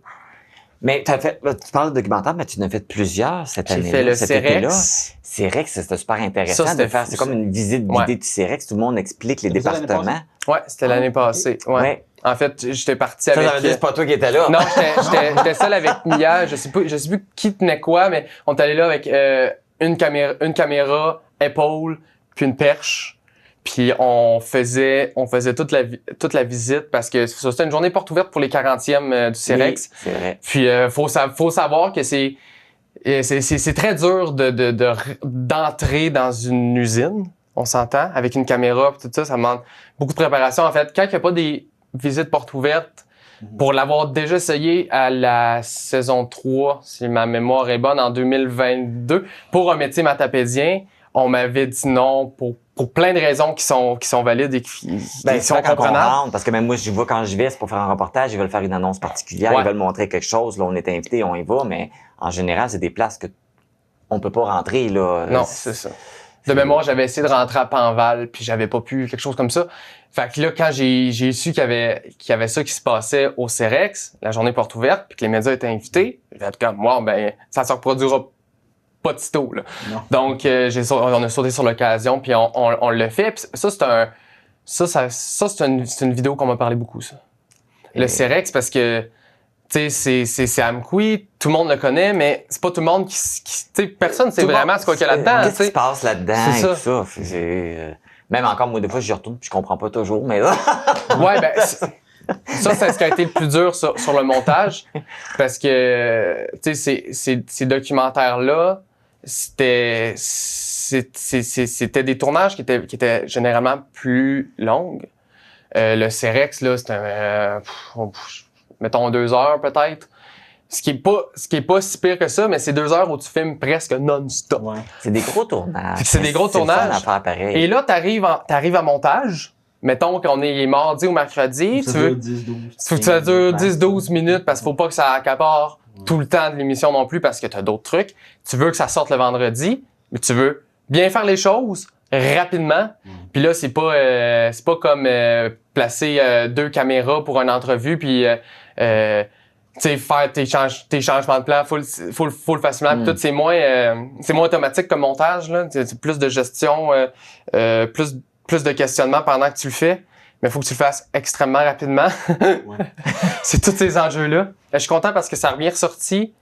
Mais tu parles de documentaire, mais tu en as fait plusieurs cette année-là. J'ai fait le CEREX. CEREX, c'était super intéressant de faire. C'est comme une visite guidée du CEREX. Tout le monde explique les départements. Ouais, c'était l'année passée. Ouais. En fait, j'étais parti avec... Ça veut dire c'est pas toi qui étais là. Non, j'étais seul avec Mia. Je sais plus qui tenait quoi, mais on est allé là avec une caméra, épaule, puis une perche. Puis on faisait toute la visite parce que c'était une journée porte ouverte pour les 40e du CEREX. Oui, c'est vrai. Puis faut savoir que c'est très dur d'entrer dans une usine, on s'entend, avec une caméra pis tout ça, ça demande beaucoup de préparation. En fait, quand il n'y a pas des visites porte ouvertes, pour l'avoir déjà essayé à la saison 3, si ma mémoire est bonne, en 2022, pour un métier matapédien, on m'avait dit non pour plein de raisons qui sont valides et qui sont comprenables. Parce que même moi, quand j'y vais, c'est pour faire un reportage, ils veulent faire une annonce particulière, ils veulent montrer quelque chose. Là, on est invité, on y va, mais en général, c'est des places que on peut pas rentrer, là. Non, c'est ça. De mémoire, j'avais essayé de rentrer à Panval, puis j'avais pas pu, quelque chose comme ça. Fait que là, quand j'ai su qu'il y avait ça qui se passait au CEREX, la journée porte ouverte, puis que les médias étaient invités, j'ai fait comme, moi, ça se reproduira pas de tôt, là. Donc, on a sauté sur l'occasion, puis on l'a fait. Puis c'est une vidéo qu'on m'a parlé beaucoup, ça. Le CEREX, parce que, tu sais, c'est Amqui, tout le monde le connaît, mais c'est pas tout le monde tu sais, personne sait vraiment ce qu'il y a là-dedans. Qu'est-ce qui se passe là-dedans et tout ça? Même encore, moi, des fois, j'y retourne puis je comprends pas toujours, mais là... Ouais, ça, c'est ce qui a été le plus dur sur le montage, parce que, tu sais, ces documentaires-là, c'était des tournages qui étaient généralement plus longs. Le CEREX, là, c'était, mettons 2 heures peut-être. Ce qui est pas si pire que ça, mais c'est 2 heures où tu filmes presque non-stop. Ouais. C'est des gros tournages. C'est des gros tournages. Le fun à faire pareil. Et là, t'arrives à montage. Mettons qu'on est mardi ou mercredi. Ça dure 10-12. Ça dure 10-12 minutes parce qu'il faut pas que ça accapare tout le temps de l'émission non plus parce que t'as d'autres trucs. Tu veux que ça sorte le vendredi, mais tu veux bien faire les choses rapidement. Puis là, c'est pas comme placer 2 caméras pour une entrevue puis tu sais, faire tes changements de plan full facilement. Puis tout, c'est moins automatique comme montage, là. C'est plus de gestion, plus de questionnement pendant que tu le fais. Mais il faut que tu le fasses extrêmement rapidement. C'est tous ces enjeux-là. Je suis content parce que ça a bien ressorti.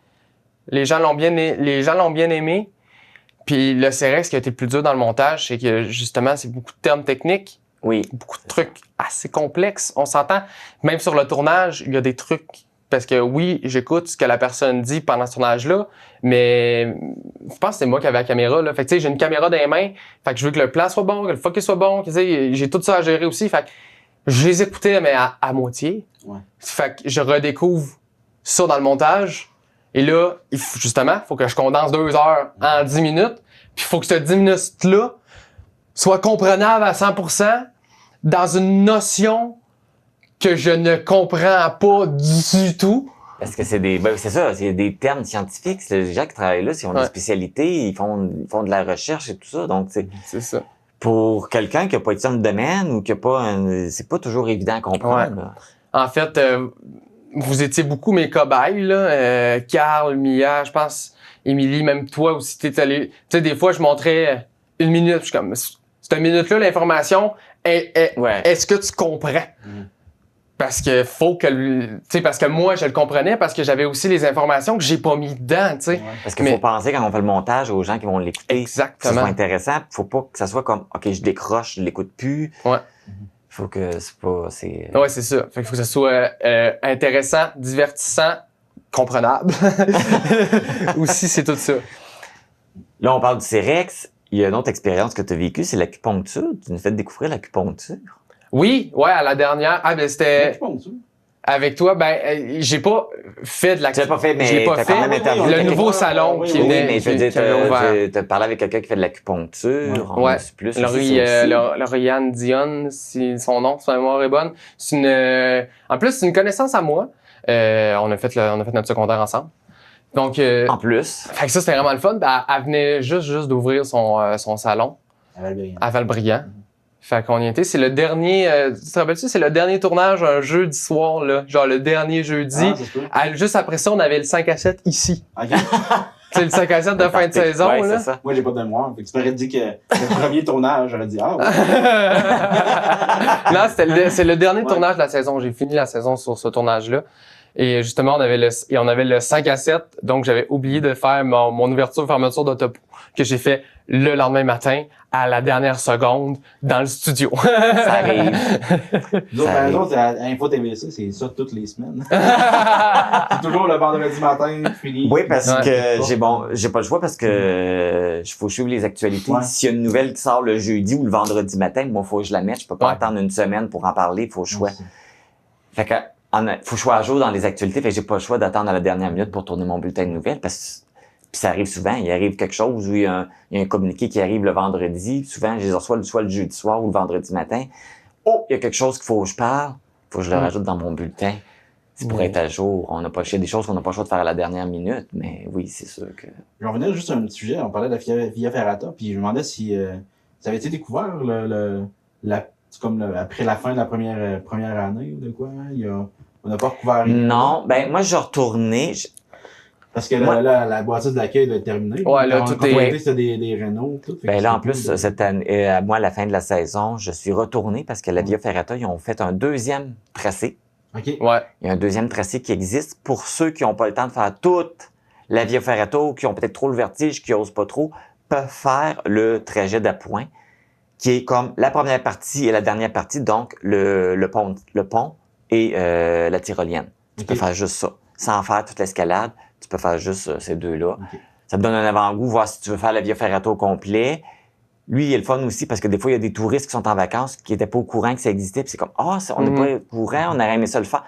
Les gens l'ont bien aimé. Puis le CEREX, ce qui a été le plus dur dans le montage, c'est que justement, c'est beaucoup de termes techniques. Oui. Beaucoup de trucs assez complexes. On s'entend. Même sur le tournage, il y a des trucs. Parce que oui, j'écoute ce que la personne dit pendant ce tournage-là, mais je pense que c'est moi qui avais la caméra, là. Fait que tu sais, j'ai une caméra dans les mains, fait que je veux que le plan soit bon, que le focus soit bon, tu sais, j'ai tout ça à gérer aussi, fait que je les écoutais, mais à moitié. Ouais. Fait que je redécouvre ça dans le montage, et là, justement, faut que je condense 2 heures en 10 minutes, puis il faut que ce 10 minutes-là soit comprenable à 100% dans une notion que je ne comprends pas du tout. Parce que c'est des termes scientifiques. Les gens qui travaillent là, s'ils ont des spécialités, ils font de la recherche et tout ça. Donc, c'est ça. Pour quelqu'un qui a pas été dans le domaine ou qui a pas c'est pas toujours évident à comprendre. Ouais. En fait, vous étiez beaucoup mes cobayes, là. Carl, Mia, je pense, Émilie, même toi aussi, t'es allé. Tu sais, des fois, je montrais 1 minute, je suis comme, cette minute-là, l'information, est-ce que tu comprends? parce que faut que, tu sais, parce que moi, je le comprenais, parce que j'avais aussi les informations que j'ai pas mis dedans, tu sais. Ouais. Parce qu'il faut penser quand on fait le montage aux gens qui vont l'écouter. Exactement. Que ce soit intéressant. Faut pas que ça soit comme, OK, je décroche, je l'écoute plus. Ouais. Faut que c'est... Ouais, c'est ça. Fait qu'il faut que ça soit intéressant, divertissant, comprenable. Aussi, c'est tout ça. Là, on parle du Cerex. Il y a une autre expérience que tu as vécue, c'est l'acupuncture. Tu nous fais découvrir l'acupuncture. Oui, ouais, à la dernière. Ah, ben c'était... L'acupuncture? Avec toi, ben, j'ai pas fait de l'acupuncture. Tu l'as pas fait, mais je l'ai pas t'as fait. quand même interviewé Le nouveau salon qui venait. Oui, mais je veux dire, t'as parlé avec quelqu'un qui fait de l'acupuncture. Ouais. Lauriane Dionne, si son nom, si ma mémoire est bonne. C'est une, en plus, c'est une connaissance à moi. On a fait notre secondaire ensemble. Donc, en plus. Fait que ça, c'était vraiment le fun. Elle venait juste d'ouvrir son salon. À Valbriand. Fait qu'on y était. C'est le dernier, tu te rappelles-tu, c'est le dernier tournage un jeudi soir, là. Genre le dernier jeudi. Juste après ça, on avait le 5 à 7 ici. Okay. C'est le 5 à 7 de fin de saison, ouais, là. C'est ça. Moi, j'ai pas de mémoire. Fait que tu m'aurais dit que le premier tournage, j'aurais dit, ah ouais. Non, c'est le dernier tournage de la saison. J'ai fini la saison sur ce tournage-là. Et justement, on avait le 5 à 7. Donc, j'avais oublié de faire mon ouverture-fermeture d'autopo que j'ai fait le lendemain matin à la dernière seconde dans le studio. Ça arrive. Nous autres, à Info TVC, c'est ça toutes les semaines. C'est toujours le vendredi matin, fini. Oui, parce que j'ai pas le choix parce que faut suivre les actualités. Ouais. S'il y a une nouvelle qui sort le jeudi ou le vendredi matin, moi, faut que je la mette. Je peux pas attendre une semaine pour en parler. Faut que je sois. Fait que, faut que je sois à jour dans les actualités. Fait que j'ai pas le choix d'attendre à la dernière minute pour tourner mon bulletin de nouvelles parce que puis ça arrive souvent. Il arrive quelque chose où il y a un communiqué qui arrive le vendredi. Souvent, je les reçois soit le jeudi soir ou le vendredi matin. Oh, il y a quelque chose qu'il faut que je parle. Faut que je le rajoute dans mon bulletin. C'est pour être à jour. On n'a pas le choix des choses qu'on n'a pas le choix de faire à la dernière minute. Mais oui, c'est sûr que... Je vais revenir juste sur un petit sujet. On parlait de la Via Ferrata. Puis je me demandais si ça avait été découvert après la fin de la première année ou de quoi. On n'a pas recouvert. Non. Ben, moi, je retournais... Parce que la boîtier d'accueil doit être terminée. Ouais, là, tout est... C'était des Renault, tout. Ben là, en plus, cette année, moi, à la fin de la saison, je suis retourné parce que la Via Ferrata, ils ont fait un deuxième tracé. OK. Ouais. Il y a un deuxième tracé qui existe pour ceux qui n'ont pas le temps de faire toute la Via Ferrata ou qui ont peut-être trop le vertige, qui n'osent pas trop, peuvent faire le trajet d'appoint, qui est comme la première partie et la dernière partie, donc le pont et la tyrolienne. Tu peux faire juste ça, sans faire toute l'escalade. Tu peux faire juste ces deux-là. Okay. Ça te donne un avant-goût, voir si tu veux faire la Via Ferrata au complet. Lui, il est le fun aussi parce que des fois, il y a des touristes qui sont en vacances qui n'étaient pas au courant que ça existait. Puis c'est comme, on n'est pas au courant, on aurait aimé ça le faire.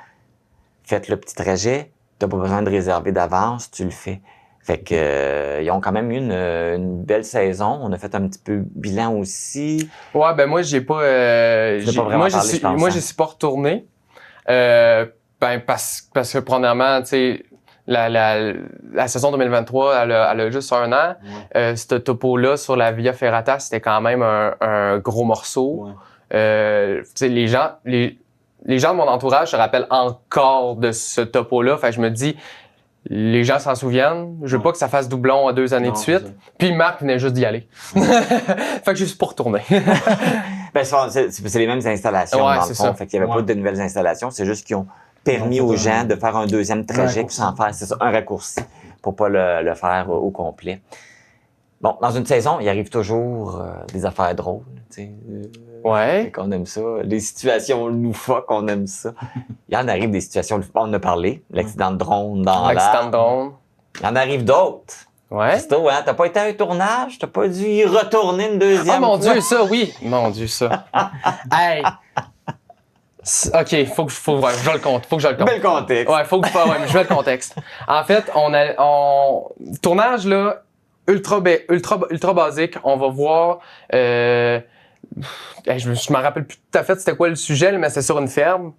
Faites le petit trajet, tu n'as pas besoin de réserver d'avance, tu le fais. Fait que ils ont quand même eu une belle saison. On a fait un petit peu bilan aussi. Ouais, ben moi, j'ai pas... moi, je suis pas retourné. Parce que premièrement, tu sais... La saison 2023, elle a juste un an. Ouais. Ce topo-là sur la Via Ferrata, c'était quand même un gros morceau. Ouais. Les gens de mon entourage se rappellent encore de ce topo-là. Fait que je me dis, les gens s'en souviennent. Je veux pas que ça fasse doublon à 2 années de suite. Puis Marc venait juste d'y aller. Fait que je suis pas retourné. Ben, c'est les mêmes installations dans le fond. Ça. Fait qu'il y avait pas de nouvelles installations. C'est juste qu'ils ont permis aux gens de faire un deuxième trajet sans faire, c'est ça, un raccourci pour pas le faire au complet. Bon, dans une saison, il arrive toujours des affaires drôles, tu sais. Qu'on aime ça. Les situations loufoques, on aime ça. Il y en arrive des situations loufoques. On en a parlé. L'accident de drone dans l'air. L'accident de drone. Il y en arrive d'autres. Ouais. Christo, hein, t'as pas été à un tournage? T'as pas dû y retourner une deuxième fois? Oh mon Dieu, ça, oui! Mon Dieu, ça. Hey! OK, faut que je le compte. Faut que je le compte. Bel contexte. Ouais, mais je mets le contexte. En fait, tournage, là, ultra basique. On va voir, je me rappelle plus tout à fait c'était quoi le sujet, mais c'est sur une ferme.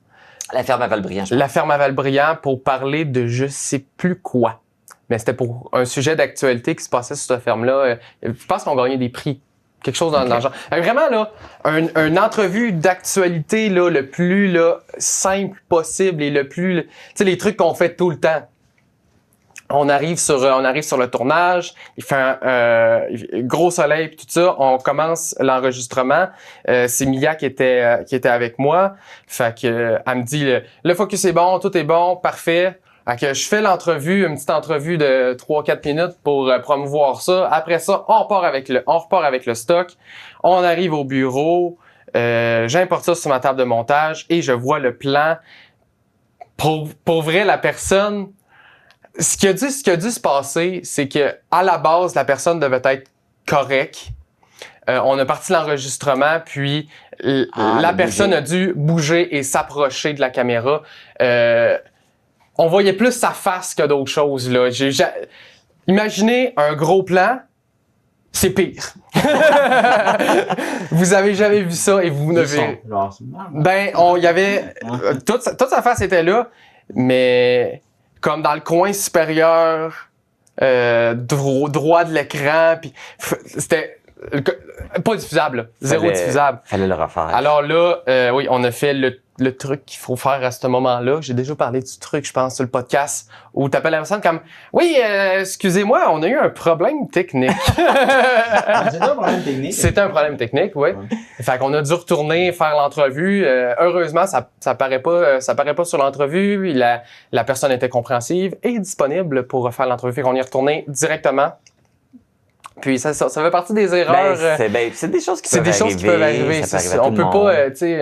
La ferme à Valbriand, je pense. La ferme à Valbriand pour parler de je sais plus quoi. Mais c'était pour un sujet d'actualité qui se passait sur cette ferme-là. Je pense qu'on gagnait des prix. Quelque chose dans le genre. Vraiment, là, une entrevue d'actualité, là, le plus, là, simple possible et le plus, tu sais, les trucs qu'on fait tout le temps. On arrive sur le tournage, il fait un gros soleil puis tout ça, on commence l'enregistrement. C'est Mia qui était avec moi. Fait que elle me dit le focus est bon, tout est bon, parfait. Fait que je fais l'entrevue, une petite entrevue de 3-4 minutes pour promouvoir ça. Après ça, on repart avec le stock. On arrive au bureau, j'importe ça sur ma table de montage et je vois le plan. Pour vrai, la personne, ce qui a dû se passer, c'est que à la base, la personne devait être correcte. On a parti l'enregistrement, puis la personne a dû bouger et s'approcher de la caméra. On voyait plus sa face que d'autres choses, là. Imaginez un gros plan, c'est pire. Vous avez jamais vu ça et vous n'avez... Ben, il y avait... toute sa face était là, mais comme dans le coin supérieur, droit de l'écran, puis c'était... Pas diffusable, là. Zéro diffusable. Fallait le refaire. Alors là, oui, on a fait le truc qu'il faut faire à ce moment-là. J'ai déjà parlé du truc, je pense, sur le podcast, où t'appelles la personne comme « Oui, excusez-moi, on a eu un problème technique. » C'était un problème technique. C'était un problème technique, oui. Ouais. Fait qu'on a dû retourner faire l'entrevue. Heureusement, ça paraît pas sur l'entrevue. La personne était compréhensive et disponible pour refaire l'entrevue. Fait qu'on y est retourné directement. Puis ça fait partie des erreurs. C'est des choses qui peuvent arriver. On peut pas, tu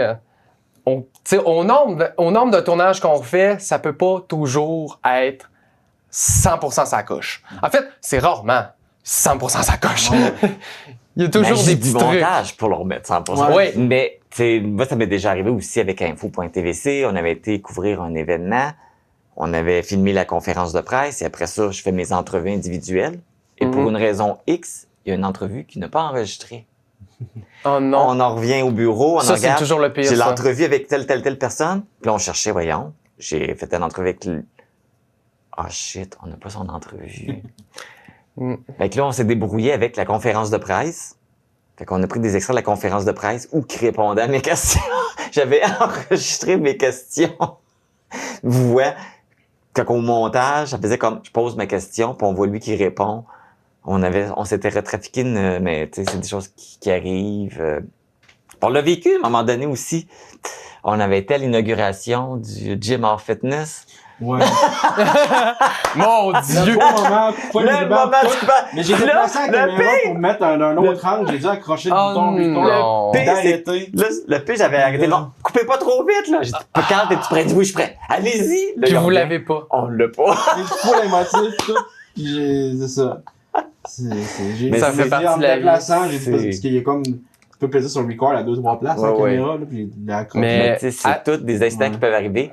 sais, au nombre de tournages qu'on fait, ça peut pas toujours être 100% sa coche. En fait, c'est rarement 100% sa coche. Il y a toujours des petits montage pour le remettre 100%. Ouais. Mais moi, ça m'est déjà arrivé aussi avec info.tvc. On avait été couvrir un événement. On avait filmé la conférence de presse et après ça, je fais mes entrevues individuelles. Et pour une raison X, il y a une entrevue qui n'a pas enregistré. Oh non. On en revient au bureau, on ça, regarde. C'est toujours le pire. J'ai l'entrevue avec telle personne. Puis là, on cherchait, voyons. J'ai fait une entrevue avec Ah shit, on n'a pas son entrevue. Fait que là, on s'est débrouillé avec la conférence de presse. Fait qu'on a pris des extraits de la conférence de presse où qui répondait à mes questions. J'avais enregistré mes questions. Vous voyez, quand au montage, ça faisait comme je pose ma question, puis on voit lui qui répond. On s'était retrafiqué, mais tu sais, c'est des choses qui arrivent. On l'a vécu à un moment donné aussi. On avait été à l'inauguration du Gym Or Fitness. Ouais. Mon Dieu! Le moment mais j'ai déplacé la caméra pour mettre un autre angle. J'ai dû accrocher le bouton d'arrêter. Le pire, j'avais arrêté. Non, coupez pas trop vite, là. J'ai dit, quand es-tu prêt? Oui, je suis prêt. Allez-y. Puis vous l'avez pas. On l'a pas. J'ai trop l'émotif, tout. Puis c'est ça. Mais ça fait partie de la vie. J'ai dit, parce qu'il y a comme... Tu peux plaisir sur le record à 2-3 places, la caméra, là, puis mais tu sais, c'est tous des incidents qui peuvent arriver.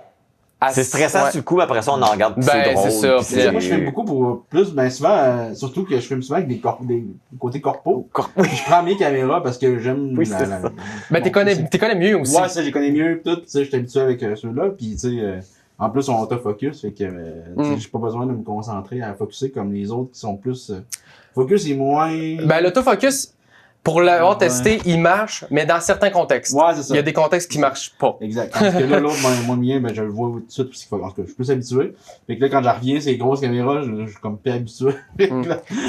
C'est stressant sur le coup, après ça, on en regarde, c'est drôle. C'est ça. Moi, je filme beaucoup pour plus, souvent, surtout que je filme souvent avec des côtés corpos. Je prends mes caméras parce que j'aime Ben, t'es connais mieux aussi. Ouais, ça, je connais mieux, tout, tu sais, je suis habitué avec ceux-là, puis tu sais, en plus, on autofocus, fait que, j'ai pas besoin de me concentrer à focuser comme les autres qui sont plus, focus est moins... Ben, l'autofocus, pour l'avoir testé, il marche, mais dans certains contextes. Ouais, c'est ça. Il y a des contextes qui marchent pas. Exact. Parce que là, l'autre, moi, le mien, ben, je le vois tout de suite, parce qu'il faut, en tout cas, je suis plus habitué. Fait que là, quand j'en reviens, ces grosses caméras, je suis comme plus habitué.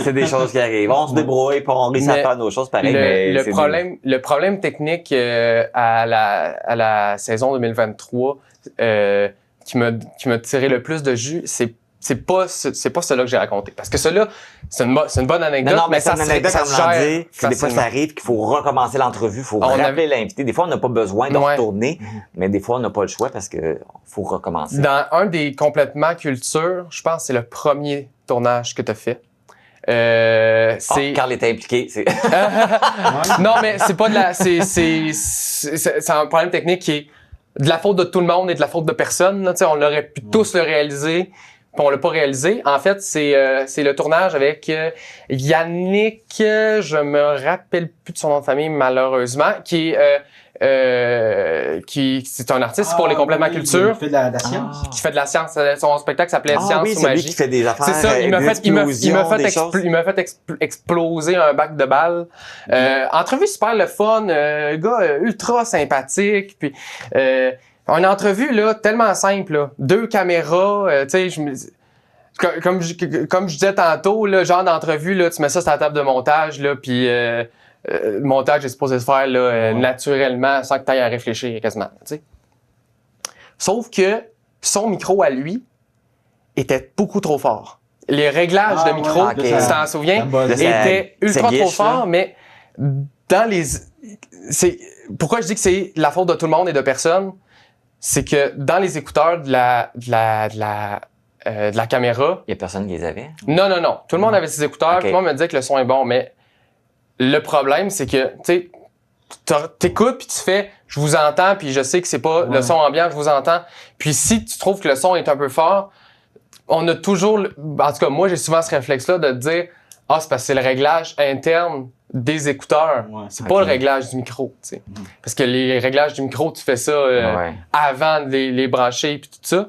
C'est des choses qui arrivent. On se débrouille, puis on réussit à faire nos choses pareil. Le problème technique, à la saison 2023, qui m'a tiré le plus de jus, c'est pas cela que j'ai raconté. Parce que cela, c'est une bonne anecdote. Non, mais c'est une anecdote, comme on l'a dit. Des fois, ça arrive qu'il faut recommencer l'entrevue, il faut rappeler l'invité. Des fois, on n'a pas besoin de retourner, mais des fois, on n'a pas le choix parce que faut recommencer. Dans un des complètement culture, je pense que c'est le premier tournage que tu as fait. Carl était impliqué. Non, mais c'est pas de la... C'est un problème technique qui est de la faute de tout le monde et de la faute de personne. Là, on l'aurait pu tous le réaliser. Puis on l'a pas réalisé. En fait, c'est le tournage avec Yannick, je me rappelle plus de son nom de famille malheureusement, qui c'est un artiste pour les compléments culture. Qui fait de la science. Qui fait de la science. Son spectacle s'appelait Science ou Magie. Lui qui fait des affaires. C'est ça. Il m'a fait exploser un bac de balles. Entrevue super le fun, gars ultra sympathique. Puis une entrevue là tellement simple, là. 2 caméras, tu sais, comme je disais tantôt, là, genre d'entrevue, là, tu mets ça sur la table de montage, là, puis le montage est supposé se faire là, naturellement, sans que tu ailles à réfléchir quasiment. T'sais. Sauf que son micro à lui était beaucoup trop fort. Les réglages de micro, si tu t'en souviens, étaient ultra trop forts, mais dans les... Pourquoi je dis que c'est la faute de tout le monde et de personne, c'est que dans les écouteurs de la caméra... Il y a personne qui les avait? Non. Tout le monde avait ses écouteurs, tout le monde me disait que le son est bon, mais le problème, c'est que, tu sais, t'écoutes puis tu fais « je vous entends » puis je sais que c'est pas le son ambiant, je vous entends. Puis si tu trouves que le son est un peu fort, on a toujours... En tout cas, moi, j'ai souvent ce réflexe-là de te dire « ah, c'est parce que c'est le réglage interne des écouteurs. C'est pas le réglage du micro, tu sais. Parce que les réglages du micro, tu fais ça avant de les brancher puis tout ça.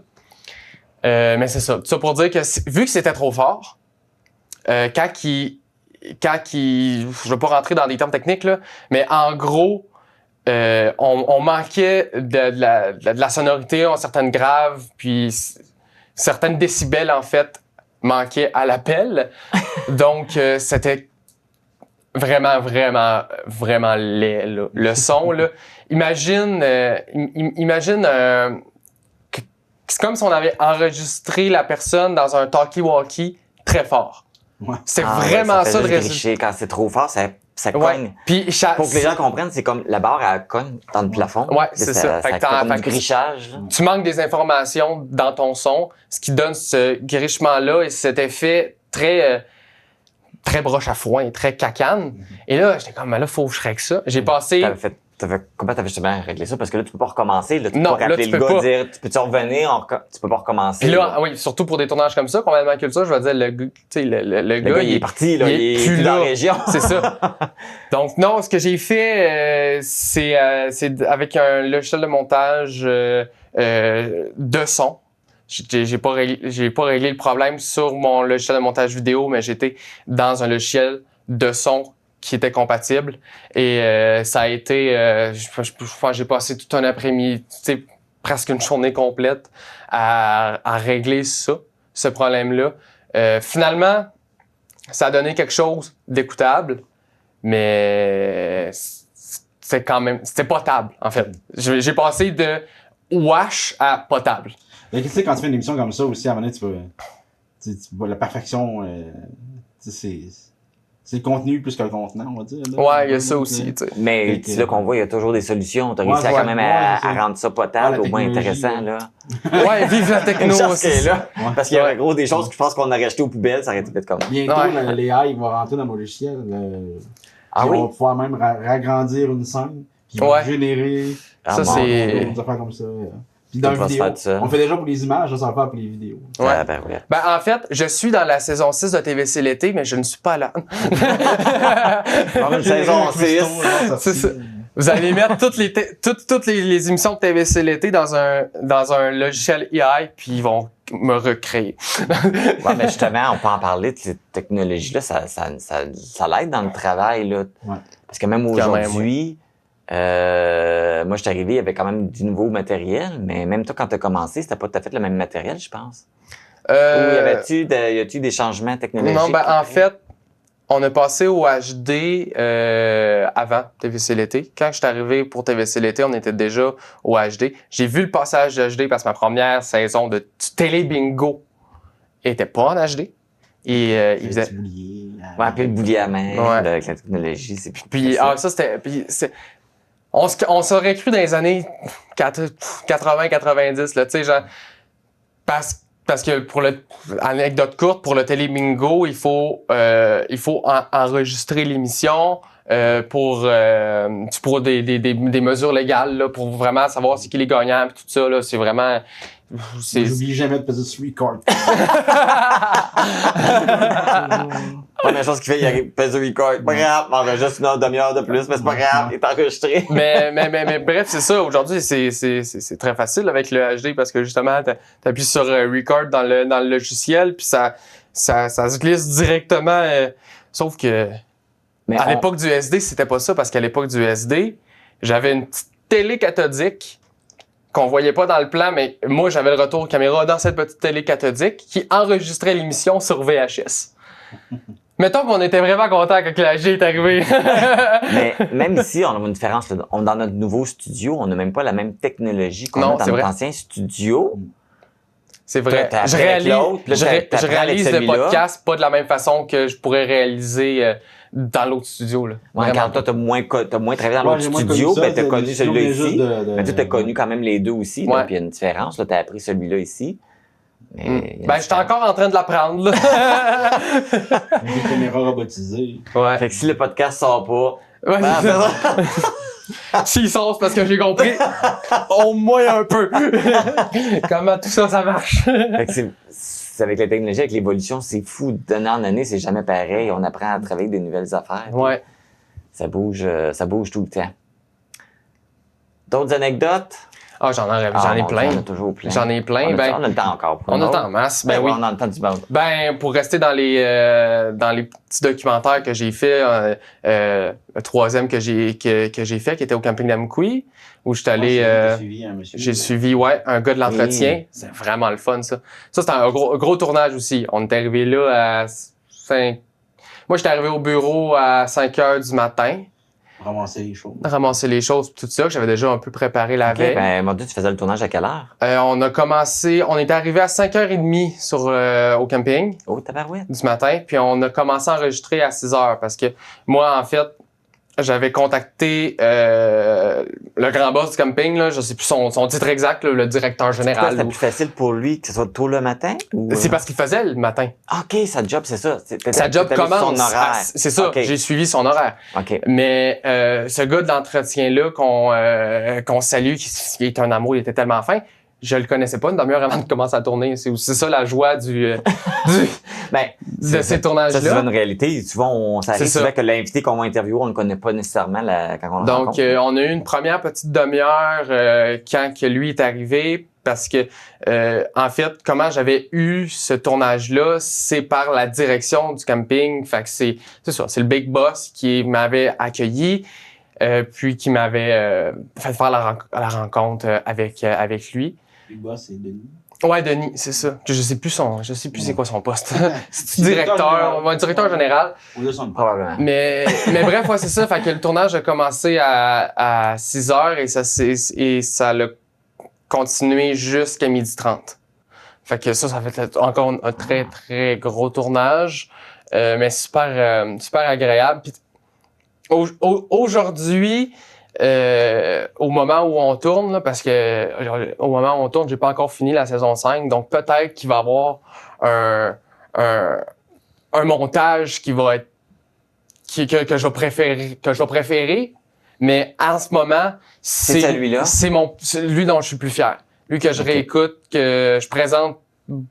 Mais c'est ça. Tout ça pour dire que vu que c'était trop fort, quand je veux pas rentrer dans des termes techniques, là, mais en gros, on manquait de la sonorité, certaines graves, puis certaines décibels, en fait, manquaient à l'appel. Donc, c'était vraiment laid, là. Le son, là. Imagine, c'est comme si on avait enregistré la personne dans un talkie-walkie très fort. C'est vraiment ça de résultat. Quand c'est trop fort, ça cogne. Puis, pour que les gens comprennent, c'est comme la barre, elle cogne dans le plafond. Ouais, c'est ça. Fait comme du grichage. Tu manques des informations dans ton son, ce qui donne ce grichement-là et cet effet très broche à foin, très cacane. Et là, j'étais comme, là, faut que je règle ça. J'ai passé... Comment t'avais justement réglé ça? Parce que là, tu peux pas recommencer. Là, tu peux pas rappeler le gars, dire, peux-tu revenir? Tu peux pas recommencer. Puis là, oui, surtout pour des tournages comme ça, complètement culture, je vais dire, le gars, il est parti, là, il est plus dans la région. C'est ça. Donc, non, ce que j'ai fait, c'est avec un logiciel de montage de son. J'ai pas réglé le problème sur mon logiciel de montage vidéo, mais j'étais dans un logiciel de son qui était compatible. Et ça a été... j'ai passé tout un après-midi, presque une journée complète à régler ce problème-là. Finalement, ça a donné quelque chose d'écoutable, mais c'était potable, en fait. J'ai passé de wash à potable. Mais tu sais, quand tu fais une émission comme ça aussi, à un moment donné, tu vois la perfection, c'est le contenu plus que le contenant, on va dire. Là. Ouais, il y a ça aussi, tu sais. Mais c'est là qu'on voit, il y a toujours des solutions. T'as réussi quand même à rendre ça potable, au moins intéressant, là. Ouais, vive la techno aussi. Là. Parce qu'il y a gros des choses que je pense qu'on aurait achetées aux poubelles, ça aurait été fait comme ça. Bientôt, l'AI va rentrer dans mon logiciel. On va pouvoir même ragrandir une scène. Puis on va générer ça, c'est des affaires comme ça. Puis dans la vidéo, on fait déjà pour les images, ça va faire pour les vidéos. Ouais. Ben, en fait, je suis dans la saison 6 de TVC l'été, mais je ne suis pas là. Une saison 6. C'est ça. Vous allez mettre toutes les émissions de TVC l'été dans un logiciel AI, puis ils vont me recréer. Ouais, mais justement, on peut en parler de ces technologies-là, ça l'aide dans le travail, là. Ouais. Parce que même aujourd'hui, moi, je suis arrivé, il y avait quand même du nouveau matériel, mais même toi, quand tu as commencé, c'était pas tout à fait le même matériel, je pense. Ou y a-t-il des changements technologiques? Non, ben en fait, on a passé au HD avant TVC l'été. Quand je suis arrivé pour TVC l'été, on était déjà au HD. J'ai vu le passage de HD parce que ma première saison de Télé Bingo était pas en HD. Et il faisait... Ouais, puis le boulier à main, avec la technologie, c'est plus... Puis, ça, c'était... On s'aurait cru dans les années 80-90, là, tu sais, genre, parce que pour anecdote courte, pour le Télé-Bingo, il faut enregistrer l'émission pour des mesures légales, là, pour vraiment savoir c'est qui les gagnants, pis tout ça, là, c'est vraiment... J'oublie jamais de peser sur record. Première chose qu'il fait, il arrive, pèse record. Pas grave, on enregistre une demi-heure de plus, mais c'est pas grave, il est enregistré. mais bref, c'est ça. Aujourd'hui, c'est très facile avec le HD parce que justement, t'appuies sur record dans le logiciel, puis ça se glisse directement. Sauf que à l'époque du SD, c'était pas ça parce qu'à l'époque du SD, j'avais une petite télé cathodique qu'on voyait pas dans le plan, mais moi, j'avais le retour caméra dans cette petite télé cathodique qui enregistrait l'émission sur VHS. Mettons qu'on était vraiment content quand la G est arrivée. Mais même ici, on a une différence. Dans notre nouveau studio, on n'a même pas la même technologie qu'on a dans notre ancien studio. C'est vrai. Je réalise le podcast pas de la même façon que je pourrais réaliser dans l'autre studio. Là. Ouais, quand toi, t'as moins travaillé dans l'autre studio, ben t'as connu celui-là ici. Mais tu as connu quand même les deux aussi. Puis il y a une différence. Là, t'as appris celui-là ici. Ben, j'étais encore en train de l'apprendre, là. Des caméras robotisées. Ouais. Fait que si le podcast sort pas. Ouais, s'il sort, c'est parce que j'ai compris. Au moins un peu. Comment tout ça marche. Fait que c'est avec la technologie, avec l'évolution, c'est fou. D'année en année, c'est jamais pareil. On apprend à travailler des nouvelles affaires. Ouais. Ça bouge tout le temps. D'autres anecdotes? Ah, j'en ai plein. J'en ai toujours plein. J'en ai plein. On a le temps encore. On a le temps en masse. Ben oui. On a le temps du bord. Ben, pour rester dans les petits documentaires que j'ai fait, le troisième que j'ai fait, qui était au camping d'Amqui, où je suis allé, j'ai suivi, un gars de l'entretien. Oui. C'est vraiment le fun, ça. Ça, c'était un gros tournage aussi. On est arrivé là à 5... Moi, j'étais arrivé au bureau à 5h du matin. Ramasser les choses, tout ça, que j'avais déjà un peu préparé la veille. Ben, mon Dieu, tu faisais le tournage à quelle heure? On est arrivé à 5h30 au camping. Oh, tabarouette. Du matin, puis on a commencé à enregistrer à 6h parce que moi, en fait, j'avais contacté le grand boss du camping, là, je sais plus son titre exact, là, le directeur général. C'était plus facile pour lui que ce soit tôt le matin? C'est parce qu'il faisait le matin. OK, sa job, c'est ça. Sa job commence. Son horaire. C'est ça, okay. J'ai suivi son horaire. Okay. Mais ce gars de l'entretien-là qu'on salue, qui est un amour, il était tellement fin, je le connaissais pas une demi-heure avant de commencer à tourner. C'est ça la joie de ces tournages-là. Ça, c'est une réalité. Souvent, ça arrive souvent que l'invité qu'on va interviewer, on le connaît pas nécessairement quand on le rencontre. Donc, on a eu une première petite demi-heure quand que lui est arrivé, parce que, en fait, comment j'avais eu ce tournage-là, c'est par la direction du camping. Fait que c'est ça, c'est le Big Boss qui m'avait accueilli. Puis qui m'avait fait faire la rencontre avec lui. Le boss, c'est Denis. Ouais, Denis, c'est ça. Je sais plus c'est quoi son poste. C'est directeur général. Probablement. Mais bref, ouais, c'est ça. Fait que le tournage a commencé à 6h et ça l'a continué jusqu'à 12h30. Fait que ça fait encore un très, très gros tournage. Mais super agréable. Puis, aujourd'hui, au moment où on tourne, là, parce que au moment où on tourne, j'ai pas encore fini la saison 5, donc peut-être qu'il va y avoir un montage qui va être que je vais préférer, mais en ce moment, c'est celui-là. C'est lui dont je suis plus fier. Lui que je réécoute, que je présente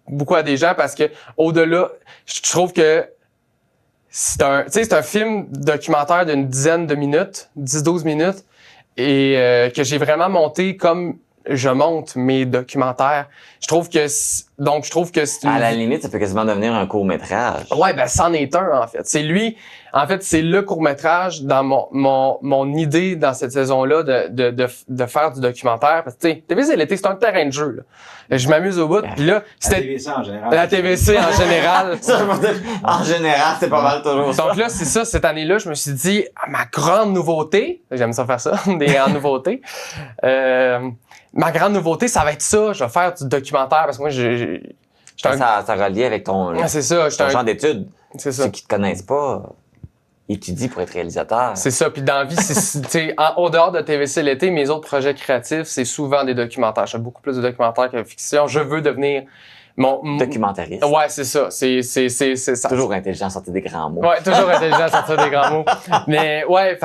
beaucoup à des gens parce que au-delà, je trouve que c'est un film documentaire d'une dizaine de minutes, 10-12 minutes, et que j'ai vraiment monté comme je monte mes documentaires. Je trouve que c'est à la limite, ça peut quasiment devenir un court-métrage. Ouais, ben c'en est un en fait. C'est le court-métrage dans mon idée dans cette saison-là de faire du documentaire. Parce que tu sais, TVC l'été, c'est un terrain de jeu. Là. Je m'amuse au bout. Puis là, c'était la TVC en général. La TVC en général. En général, c'est pas mal toujours ça. Donc là, c'est ça. Cette année-là, je me suis dit, ma grande nouveauté, j'aime ça faire ça, des grandes nouveautés. Ma grande nouveauté, ça va être ça. Je vais faire du documentaire parce que moi, ça relie avec ton genre d'études. C'est ça. Ceux qui te connaissent pas étudient pour être réalisateur. C'est ça. Puis dans la vie, au dehors de TVC l'été, mes autres projets créatifs, c'est souvent des documentaires. Je fais beaucoup plus de documentaires que de fiction. Je veux devenir documentariste. Ouais, c'est ça. C'est ça. Toujours intelligent à sortir des grands mots. Ouais, toujours intelligent à sortir des grands mots. Mais ouais,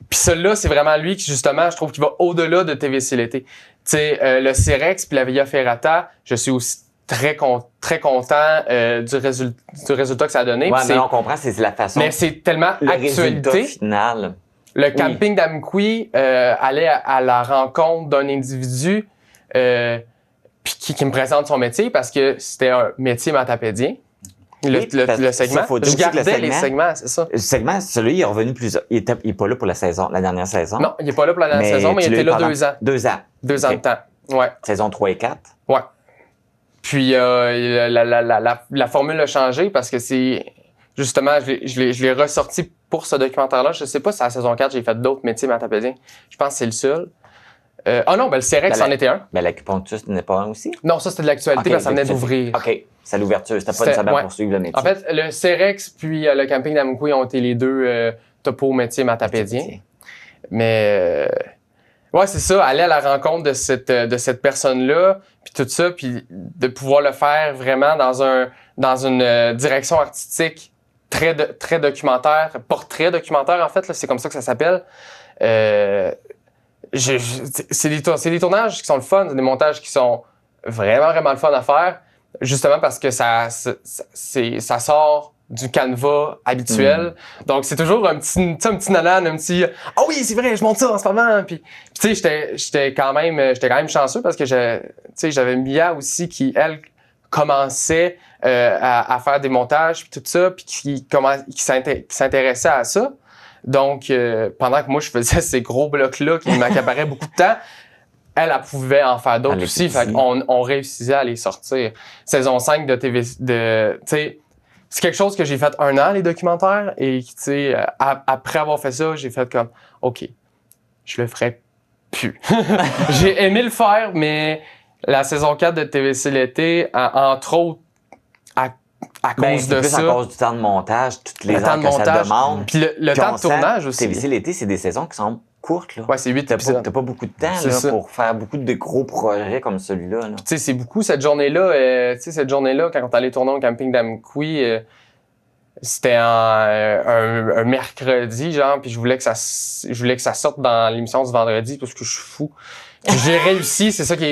puis celui-là, c'est vraiment lui qui, justement, je trouve qu'il va au-delà de TVC l'été. Tu sais, le Cerex puis la Via Ferrata, je suis aussi très content du résultat que ça a donné. Ouais, mais on comprend, c'est la façon. Mais c'est tellement le actualité. Résultat final. Le camping d'Amqui allait à la rencontre d'un individu puis qui me présente son métier parce que c'était un métier matapédien. Le segment. Je gardais les segments, c'est ça. Le segment, celui-là, il est revenu il est pas là pour la dernière saison. Non, il est pas là pour la dernière saison, mais il était là 2 ans. 2 ans. 2 ans de temps. Ouais. Saison 3 et 4. Ouais. Puis la formule a changé parce que c'est justement, je l'ai ressorti pour ce documentaire-là. Je sais pas si à la saison 4, j'ai fait d'autres métiers matapédiens. Je pense que c'est le seul. Le CEREX en était un. Mais l'acupuncture, ce n'est pas un aussi? Non, ça c'était de l'actualité, mais ça venait d'ouvrir. OK, c'est l'ouverture, c'était pas nécessairement pour suivre le métier. En fait, le CEREX puis le camping d'Amkoui ont été les deux topo métiers matapédiens. Mais ouais, c'est ça, aller à la rencontre de cette personne-là, puis tout ça, puis de pouvoir le faire vraiment dans une direction artistique très documentaire, portrait documentaire en fait, là, c'est comme ça que ça s'appelle. C'est des tournages qui sont le fun, c'est des montages qui sont vraiment le fun à faire, justement parce que ça sort du canevas habituel. Donc, c'est toujours un petit nanan, un petit « Ah oui, c'est vrai, je monte ça en ce moment! » Puis tu sais, j'étais quand même chanceux parce que j'avais Mia aussi qui, elle, commençait à faire des montages puis tout ça, puis qui s'intéressait à ça. Donc, pendant que moi, je faisais ces gros blocs-là qui m'accaparaient beaucoup de temps, elle pouvait en faire d'autres aussi. Fait qu'on réussissait à les sortir. Saison 5 de TV... tu sais, c'est quelque chose que j'ai fait 1 an, les documentaires. Et, tu sais, après avoir fait ça, j'ai fait comme, OK, je le ferai plus. J'ai aimé le faire, mais la saison 4 de TVC l'été, entre autres, à cause de ça. À cause du temps de montage, toutes les heures que ça demande. Puis le temps de tournage aussi. TVC l'été, c'est des saisons qui sont courtes, là. Ouais, c'est 8 épisodes. T'as pas beaucoup de temps, là, pour faire beaucoup de gros projets comme celui-là, là. Tu sais, c'est beaucoup cette journée-là. Quand on est allé tourner au camping d'Amkoui, c'était un mercredi, genre, puis je voulais que ça sorte dans l'émission du vendredi parce que je suis fou. J'ai réussi, c'est ça qui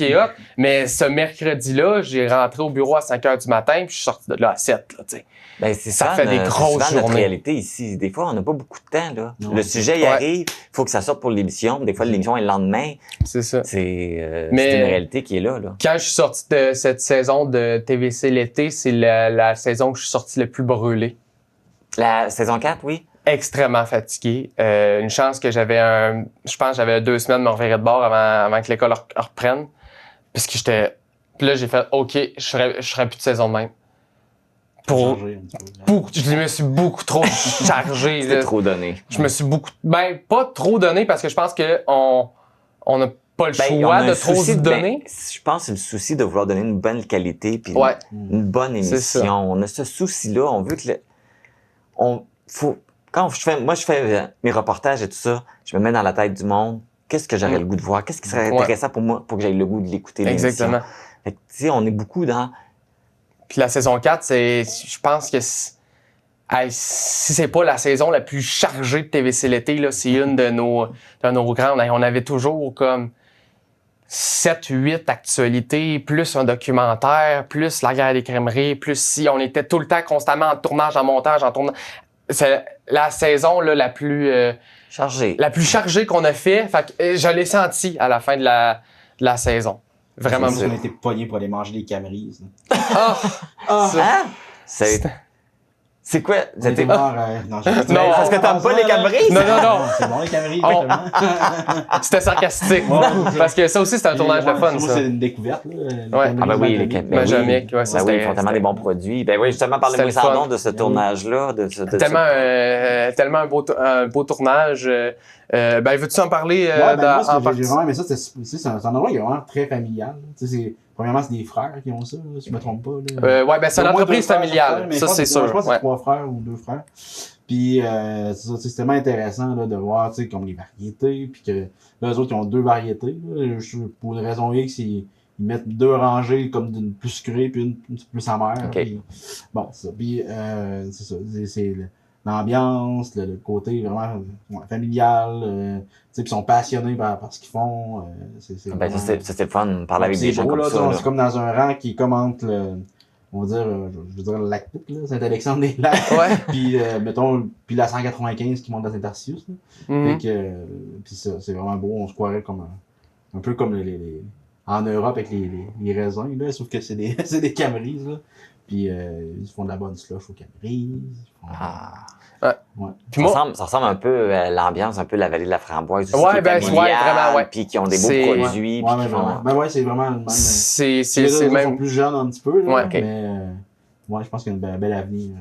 est hot. Mais ce mercredi-là, j'ai rentré au bureau à 5h du matin, puis je suis sorti de là à 7, là, tu sais. Ben, ça fait des grosses journées. Notre réalité ici, des fois, on n'a pas beaucoup de temps, là. Non. Le sujet, il arrive, il faut que ça sorte pour l'émission. Des fois, l'émission est le lendemain. C'est ça. C'est une réalité qui est là. Quand je suis sorti de cette saison de TVC l'été, c'est la saison où je suis sorti le plus brûlé. La saison 4, oui? Extrêmement fatigué. Une chance que je pense que j'avais 2 semaines de me revirer de bord avant que l'école reprenne. Puis là, j'ai fait, OK, je serais plus de saison de même. Je me suis beaucoup trop chargé. C'était trop donné. Je me suis pas trop donné parce que je pense qu'on n'a pas le choix de trop se donner. Je pense que c'est le souci de vouloir donner une bonne qualité puis une bonne émission. On a ce souci-là. On veut que quand je fais mes reportages et tout ça, je me mets dans la tête du monde. Qu'est-ce que j'aurais le goût de voir? Qu'est-ce qui serait intéressant pour moi pour que j'aie le goût de l'écouter? Exactement. Fait que, tu sais, on est beaucoup dans... Puis la saison 4, je pense que si c'est pas la saison la plus chargée de TVC l'été, là, c'est une de nos grandes. On avait toujours comme 7-8 actualités, plus un documentaire, plus la guerre des crèmeries, plus si on était tout le temps constamment en tournage, en montage, en tournage. C'est la saison là, la plus chargée qu'on a fait. Fait que je l'ai senti à la fin de la saison. Vraiment. On a été pognés pour aller manger des camerises. C'est quoi? C'était mort. Non, parce que t'aimes pas les camerises? Non. C'est bon, les camerises. C'était sarcastique. Parce que ça aussi, c'est un tournage de fun, ça. C'est une découverte, là. Ouais. Ah, ben oui, les camerises. Benjamin, ils font tellement des bons produits. Ben oui, justement, parlez-moi sans nom de ce tournage-là. Tellement un beau tournage. Ben, veux-tu en parler? Moi, ce que j'ai vraiment aimé ça, c'est un endroit qui est vraiment très familial. Premièrement, c'est des frères qui ont ça, si je me trompe pas. C'est une entreprise familiale. Ça, c'est sûr. Je pense que c'est 3 frères ou 2 frères. Puis, c'est tellement intéressant là, de voir comme les variétés. Puis que là, eux autres, ils ont 2 variétés. Là. Pour une raison X, ils mettent 2 rangées comme d'une plus sucrée puis une petit peu plus amère. Okay. Puis, bon, c'est ça. Puis, c'est ça. C'est l'ambiance, le côté vraiment familial. Ils sont passionnés par ce qu'ils font. C'est le fun de parler avec des gens comme ça. C'est comme dans un rang qui commente on va dire, je veux dire le lac Pic, là, Saint-Alexandre-des-Lacs. Ouais. Puis, puis la 195 qui monte dans Saint-Tarsius. Fait que, puis ça, c'est vraiment beau. On se croirait comme un peu comme en Europe avec les raisins, là, sauf que c'est des camerises, là. Puis ils font de la bonne slush au Camerise. Ouais. Puis ça ressemble un peu à l'ambiance, un peu la vallée de la Framboise. Aussi, vraiment, ouais. Puis qui ont des beaux produits. C'est vraiment le même. C'est les même. sont plus jeunes un petit peu, là, mais je pense qu'il y a un bel avenir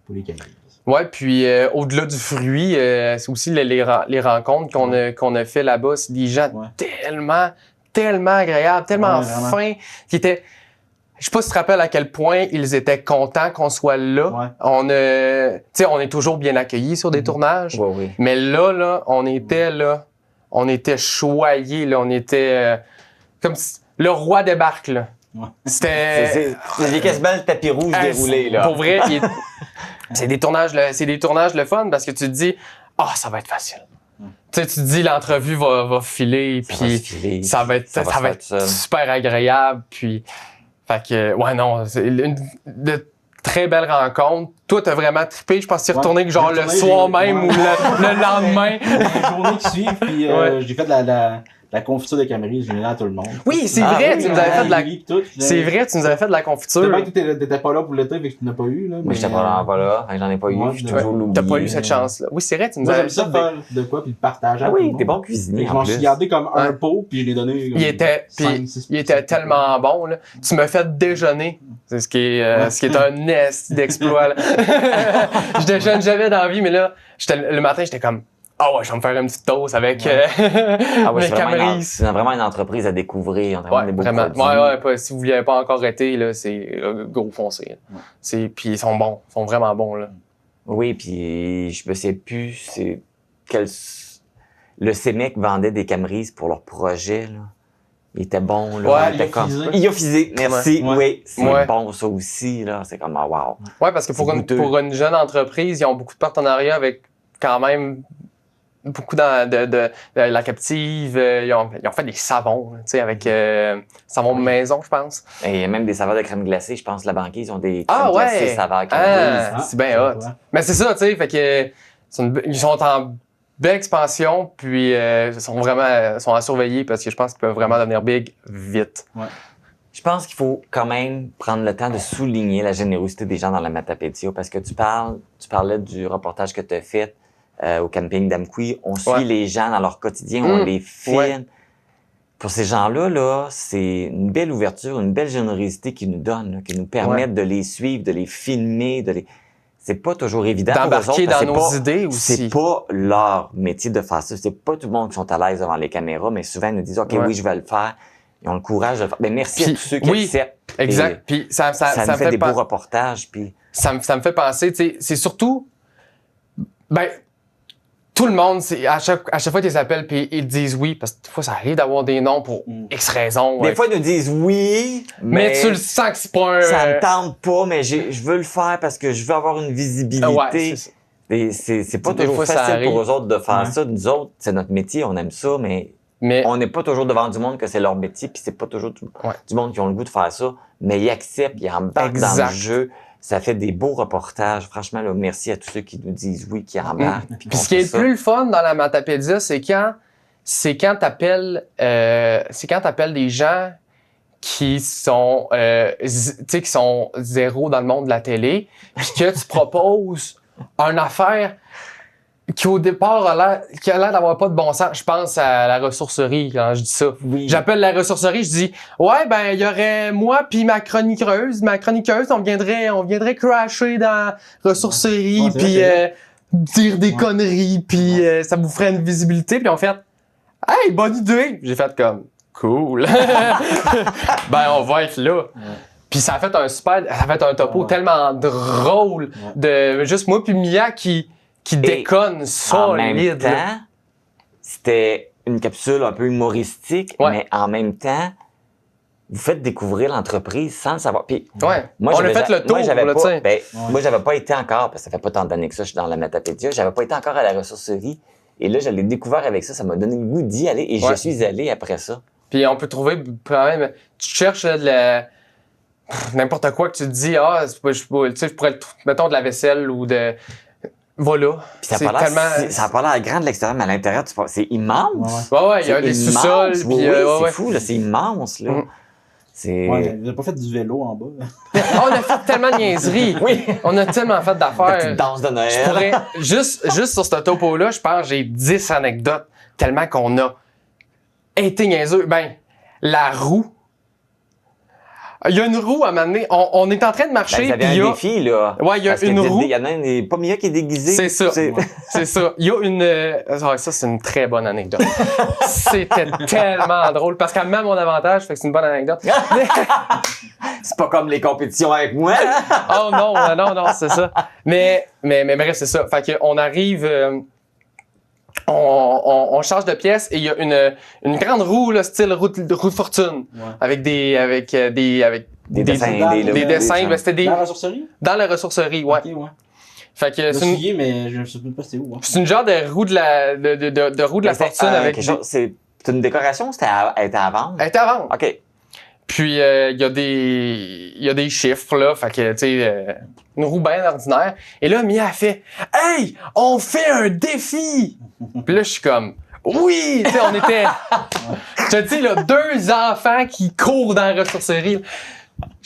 pour les Camerise. Ouais, puis au-delà du fruit, c'est aussi les rencontres qu'on a fait là-bas. C'est des gens tellement agréables, tellement fins, qui étaient... Je sais pas si tu te rappelles à quel point ils étaient contents qu'on soit là. Ouais. On est toujours bien accueillis sur des tournages. Oui. Mais là, on était choyés, là. On était comme si le roi débarque, là. Ouais. C'était quasiment le tapis rouge déroulé, là. Pour vrai, c'est des tournages le fun parce que tu te dis, ça va être facile. Tu sais, tu te dis l'entrevue va filer, puis ça va être super agréable, puis fait que c'est de très belles rencontres. Toi, t'as vraiment trippé. Je pense que tu es retourné genre le soir même ou le lendemain. La journée qui suit, puis j'ai fait la confiture de Camerise, j'ai donné à tout le monde. Oui, c'est vrai, tu nous avais fait de la... C'est vrai, tu nous avais fait de la confiture. C'est vrai que t'étais pas là pour l'été, fait que tu n'as pas eu, là. Mais j'étais pas là, j'en ai pas eu, je suis toujours l'oublié. T'as pas eu cette chance-là. Oui, c'est vrai, tu nous avais fait faire de quoi, puis le partager. Ah oui, t'es bon cuisinier. Je m'en suis gardé comme un pot, puis je l'ai donné. Il était tellement bon, là. Tu m'as fait déjeuner. C'est ce qui est un nest d'exploit, Je déjeune jamais dans la vie, mais là, le matin, j'étais comme, je vais me faire une petite toast avec mes Camerise. C'est vraiment une entreprise à découvrir. Vraiment des beaux produits. Si vous n'y avez pas encore été, là, c'est gros foncé. Puis ils sont bons, ils sont vraiment bons. Là. Oui, puis je me sais plus, le CEMEC vendait des Camerises pour leur projet. Là. Il était bon. Là. Il a fisé, merci. Oui, c'est bon ça aussi. Là. C'est comme, wow. Oui, parce que pour une jeune entreprise, ils ont beaucoup de partenariats avec quand même... beaucoup de la captive, ils ont fait des savons, tu sais, avec savon maison, je pense. Et il y a même des saveurs de crème glacée, je pense, la banquise, ils ont des crèmes glacées saveurs crème c'est bien hot. Mais c'est ça, tu sais, fait que ils sont en belle expansion, puis ils sont à surveiller parce que je pense qu'ils peuvent vraiment devenir big vite. Ouais. Je pense qu'il faut quand même prendre le temps de souligner la générosité des gens dans la Matapédia parce que tu parlais du reportage que tu as fait au camping d'Amqui, on suit les gens dans leur quotidien, on les filme. Ouais. Pour ces gens-là, c'est une belle ouverture, une belle générosité qu'ils nous donnent, là, qui nous permettent de les suivre, de les filmer, C'est pas toujours évident d'embarquer dans nos idées aussi. C'est pas leur métier de faire ça. C'est pas tout le monde qui sont à l'aise devant les caméras, mais souvent ils nous disent « OK, oui, je vais le faire ». Ils ont le courage de le faire. Mais merci à tous ceux qui acceptent. Exact. Puis ça nous fait des beaux reportages. Puis ça me fait penser, tu sais, c'est surtout... tout le monde, à chaque fois qu'ils appellent puis ils disent oui, parce que des fois, ça arrive d'avoir des noms pour X raisons. Des fois, ils nous disent oui, mais tu le sens que c'est pas un... Ça me tente pas, mais je veux le faire parce que je veux avoir une visibilité. C'est pas toujours facile pour eux autres de faire ça. Nous autres, c'est notre métier, on aime ça, mais on n'est pas toujours devant du monde que c'est leur métier, puis c'est pas toujours du monde qui ont le goût de faire ça, mais ils acceptent, ils embarquent dans le jeu. Ça fait des beaux reportages. Franchement, là, merci à tous ceux qui nous disent oui, qui embarquent. Puis ce qui est le plus fun dans la Matapédia, c'est quand t'appelles des gens qui sont qui sont zéro dans le monde de la télé, puis que tu proposes une affaire qui au départ a l'air d'avoir pas de bon sens. Je pense à la ressourcerie quand je dis ça. Oui. J'appelle la ressourcerie, je dis il y aurait moi puis ma chroniqueuse, on viendrait crasher dans la ressourcerie puis dire des conneries puis ça vous ferait une visibilité puis on fait hey, bonne idée. J'ai fait comme cool. On va être là. Ouais. Puis ça a fait un topo tellement drôle de juste moi puis Mia qui déconne solide. En même temps, c'était une capsule un peu humoristique, mais en même temps, vous faites découvrir l'entreprise sans le savoir. Puis, moi, on a fait le tour. Moi, j'avais pas été encore, parce que ça fait pas tant d'années que ça, je suis dans la Matapédia, j'avais pas été encore à la ressourcerie. Et là, je l'ai découvert avec ça donné le goût d'y aller et je suis allé après ça. Puis on peut trouver quand même, tu cherches n'importe quoi que tu te dis, je pourrais mettons de la vaisselle ou de... Voilà. Puis ça a pas l'air grand de l'extérieur, mais à l'intérieur, c'est immense. Il y a des sous-sols. C'est fou, là, c'est immense. Là. Ouais, vous n'avez pas fait du vélo en bas. On a fait tellement de niaiseries. Oui. On a tellement fait d'affaires. Petite danse de Noël. Je pourrais, juste sur ce topo-là, je pense que j'ai 10 anecdotes tellement qu'on a été niaiseux. Ben, la roue. Il y a une roue à un moment donné. On est en train de marcher. Ben, il y a un défi, là. Ouais, il y a une roue. Il y en a pas Mia qui est déguisée. C'est ça. C'est ça. Il y a une. Ça, c'est une très bonne anecdote. C'était tellement drôle parce qu'elle met à mon avantage, fait que c'est une bonne anecdote. C'est pas comme les compétitions avec moi. Oh non, c'est ça. Mais bref, c'est ça. Fait qu'on arrive. On change de pièce et il y a une grande roue, là, style roue de fortune. Ouais. Avec des dessins. Ben, c'était des. Dans la ressourcerie? Dans la ressourcerie, ouais. Okay, ouais. Fait que c'est une... mais je sais pas c'était où. Hein. C'est une genre de roue de roue de la fortune avec. C'est une décoration, elle était à vendre? Elle était à vendre. OK. Puis il y a des chiffres là, fait que tu sais une roue bien ordinaire. Et là Mia a fait "Hey, on fait un défi." Puis là je suis comme "Oui, tu sais on était je te dis là 2 enfants qui courent dans la ressourcerie."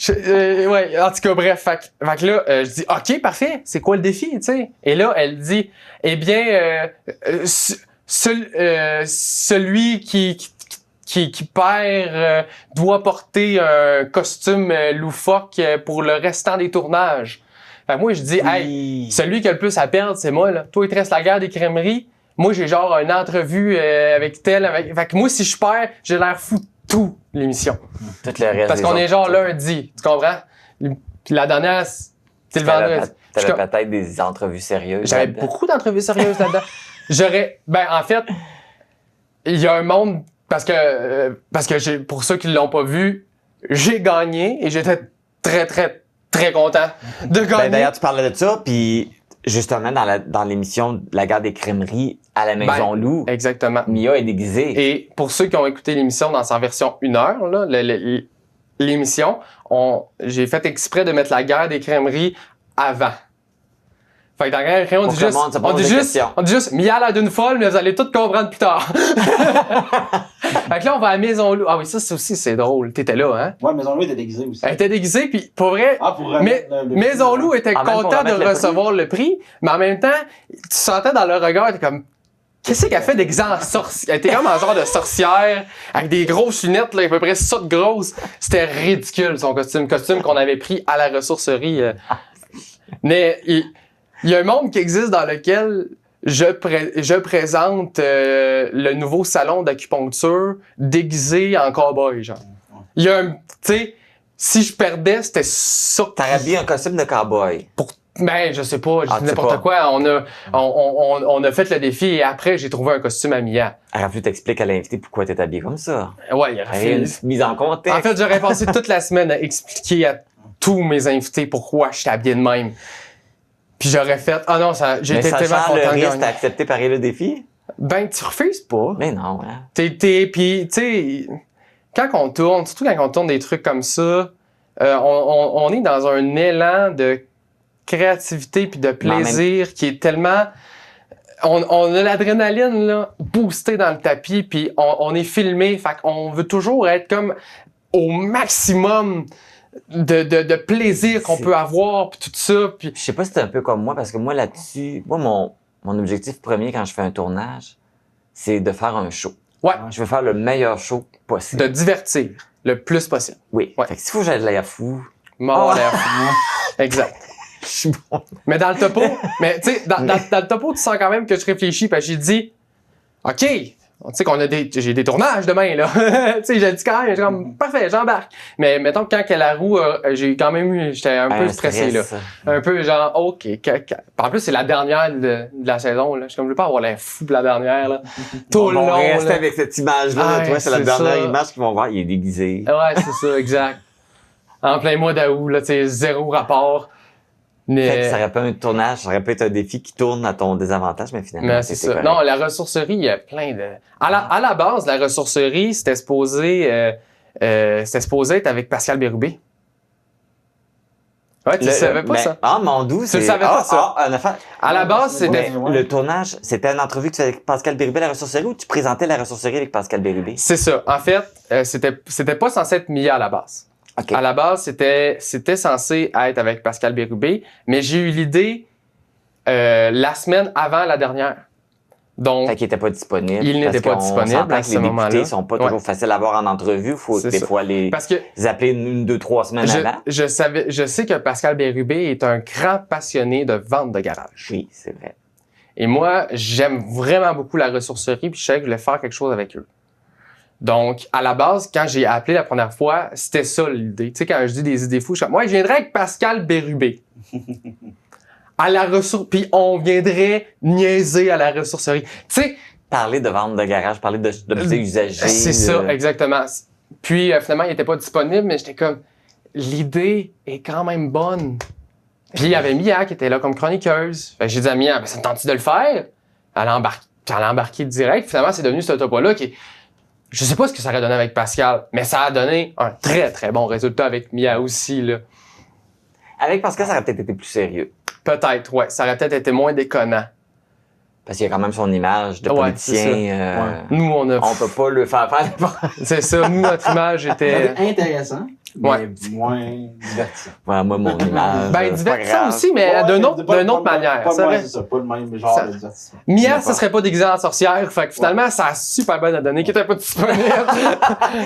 Ouais, en tout cas bref, fait que là je dis "OK, parfait, c'est quoi le défi, tu sais?" Et là elle dit "Eh bien celui qui perd doit porter un costume loufoque pour le restant des tournages." Fait que moi, je dis, hey, celui qui a le plus à perdre, c'est moi, là. Toi, il te reste la guerre des crèmeries. Moi, j'ai genre une entrevue avec tel. Fait que moi, si je perds, j'ai l'air fou de tout l'émission. Tout le reste. Parce qu'on est genre lundi. Tu comprends? Puis la dernière, c'est le vendredi. T'avais peut-être des entrevues sérieuses. J'avais beaucoup d'entrevues sérieuses là-dedans. En fait, il y a un monde. Parce que pour ceux qui l'ont pas vu, j'ai gagné et j'étais très, très, très content de gagner. Ben, d'ailleurs, tu parlais de ça, puis justement, dans l'émission La guerre des crèmeries à la Maison Loup. Exactement. Mia est déguisée. Et pour ceux qui ont écouté l'émission dans sa version 1 heure, là, l'émission, j'ai fait exprès de mettre la guerre des crèmeries avant. Fait que dans la guerre des crèmeries, on dit juste, Mia a l'air d'une folle, mais vous allez tout comprendre plus tard. Fait que là, on va à Maison Loup. Ah oui, ça aussi, c'est drôle. T'étais là, hein? Ouais, Maison Loup était déguisée aussi. Elle était déguisée, puis pour vrai, Maison Loup était content de recevoir le prix, mais en même temps, tu sentais dans le regard, t'es comme, qu'est-ce qu'elle fait déguisée en sorcière? Elle était comme un genre de sorcière, avec des grosses lunettes, là, à peu près ça de grosses. C'était ridicule, son costume qu'on avait pris à la ressourcerie. Mais il y a un monde qui existe dans lequel je présente le nouveau salon d'acupuncture déguisé en cow-boy, genre. Il y a un, tu sais, si je perdais, c'était ça. T'aurais habillé un costume de cow-boy. Ben, je sais pas, je dis n'importe quoi. On a fait le défi et après, j'ai trouvé un costume à Mia. Elle aurait pu t'expliquer à l'invité pourquoi t'es habillé comme ça. Ouais, il aurait fait une mise en contexte. En fait, j'aurais passé toute la semaine à expliquer à tous mes invités pourquoi j'étais habillé de même. Puis j'aurais fait, j'étais tellement content de gagner. Mais t'as accepté pareil le défi? Ben, tu refuses pas. Mais non, hein. Puis, tu sais, quand on tourne, surtout quand on tourne des trucs comme ça, on est dans un élan de créativité puis de plaisir qui est tellement... On a l'adrénaline, là, boostée dans le tapis, puis on est filmé, fait qu'on veut toujours être comme au maximum de plaisir qu'on peut avoir, puis tout ça. Puis... Je sais pas si c'est un peu comme moi, parce que moi, là-dessus, mon objectif premier quand je fais un tournage, c'est de faire un show. Ouais. Je veux faire le meilleur show possible. De divertir le plus possible. Oui. Ouais. Fait que s'il faut que j'aille de l'air fou... L'air fou. Exact. Je suis bon. Mais dans le topo, tu sais, dans le topo, tu sens quand même que je réfléchis, parce que j'ai dit, OK, tu sais qu'on a j'ai des tournages demain, là. Tu sais, j'ai dit quand même, j'ai comme, parfait, j'embarque. Mais mettons que quand la roue, j'ai quand même j'étais un peu stressé, là. Un peu genre, OK. En plus, c'est la dernière de la saison, là. Je suis comme, je veux pas avoir l'air fou de la dernière, là. Tout le long. On reste avec cette image-là. Tu vois, c'est la dernière image qu'ils vont voir, il est déguisé. Ouais, c'est ça, exact. En plein mois d'août, là, tu sais, 0 rapport. Mais... Ça aurait pas un tournage, ça aurait pu être un défi qui tourne à ton désavantage, mais finalement, mais c'est ça. Correct. Non, la ressourcerie, il y a plein de... À la base, la ressourcerie, c'était supposé être avec Pascal Bérubé. Ouais, tu savais pas ça. Ah, Mondou, c'est... Tu savais pas ça. À la base, c'était... Le tournage, c'était une entrevue que tu faisais avec Pascal Bérubé à la ressourcerie ou tu présentais la ressourcerie avec Pascal Bérubé? C'est ça. En fait, c'était pas censé être Mia à la base. Okay. À la base, c'était censé être avec Pascal Bérubé, mais j'ai eu l'idée la semaine avant la dernière. Donc, fait qu'il n'était pas disponible. Il n'était pas disponible à ce moment-là. Les députés sont pas toujours faciles à voir en entrevue. Il faut des fois les appeler 2-3 semaines avant. Je sais que Pascal Bérubé est un grand passionné de vente de garage. Oui, c'est vrai. Et moi, j'aime vraiment beaucoup la ressourcerie, puis je savais que je voulais faire quelque chose avec eux. Donc, à la base, quand j'ai appelé la première fois, c'était ça l'idée. Tu sais, quand je dis des idées fous, je viendrais avec Pascal Bérubé. À la ressource, puis on viendrait niaiser à la ressourcerie. Tu sais, parler de vente de garage, parler d'objets usagés. C'est ça, exactement. Puis finalement, il était pas disponible, mais j'étais comme, l'idée est quand même bonne. Puis il y avait Mia qui était là comme chroniqueuse. Fait que j'ai dit à Mia, ça te tente-tu de le faire? Elle a embarqué direct. Finalement, c'est devenu ce topo-là qui, je sais pas ce que ça aurait donné avec Pascal, mais ça a donné un très très bon résultat avec Mia aussi là. Avec Pascal, ça aurait peut-être été plus sérieux. Peut-être, ouais. Ça aurait peut-être été moins déconnant. Parce qu'il y a quand même son image de politicien. Nous, on peut pas le faire faire. C'est ça. Nous, notre image était... intéressant, mais moins divertissant. Ouais, moi, mon image... divertissant aussi, mais d'une autre manière. C'est ça, pas le même genre de divertissement. Mia, ça serait pas déguisée en sorcière. Fait que finalement, ça a super bien donné qu'il était pas disponible.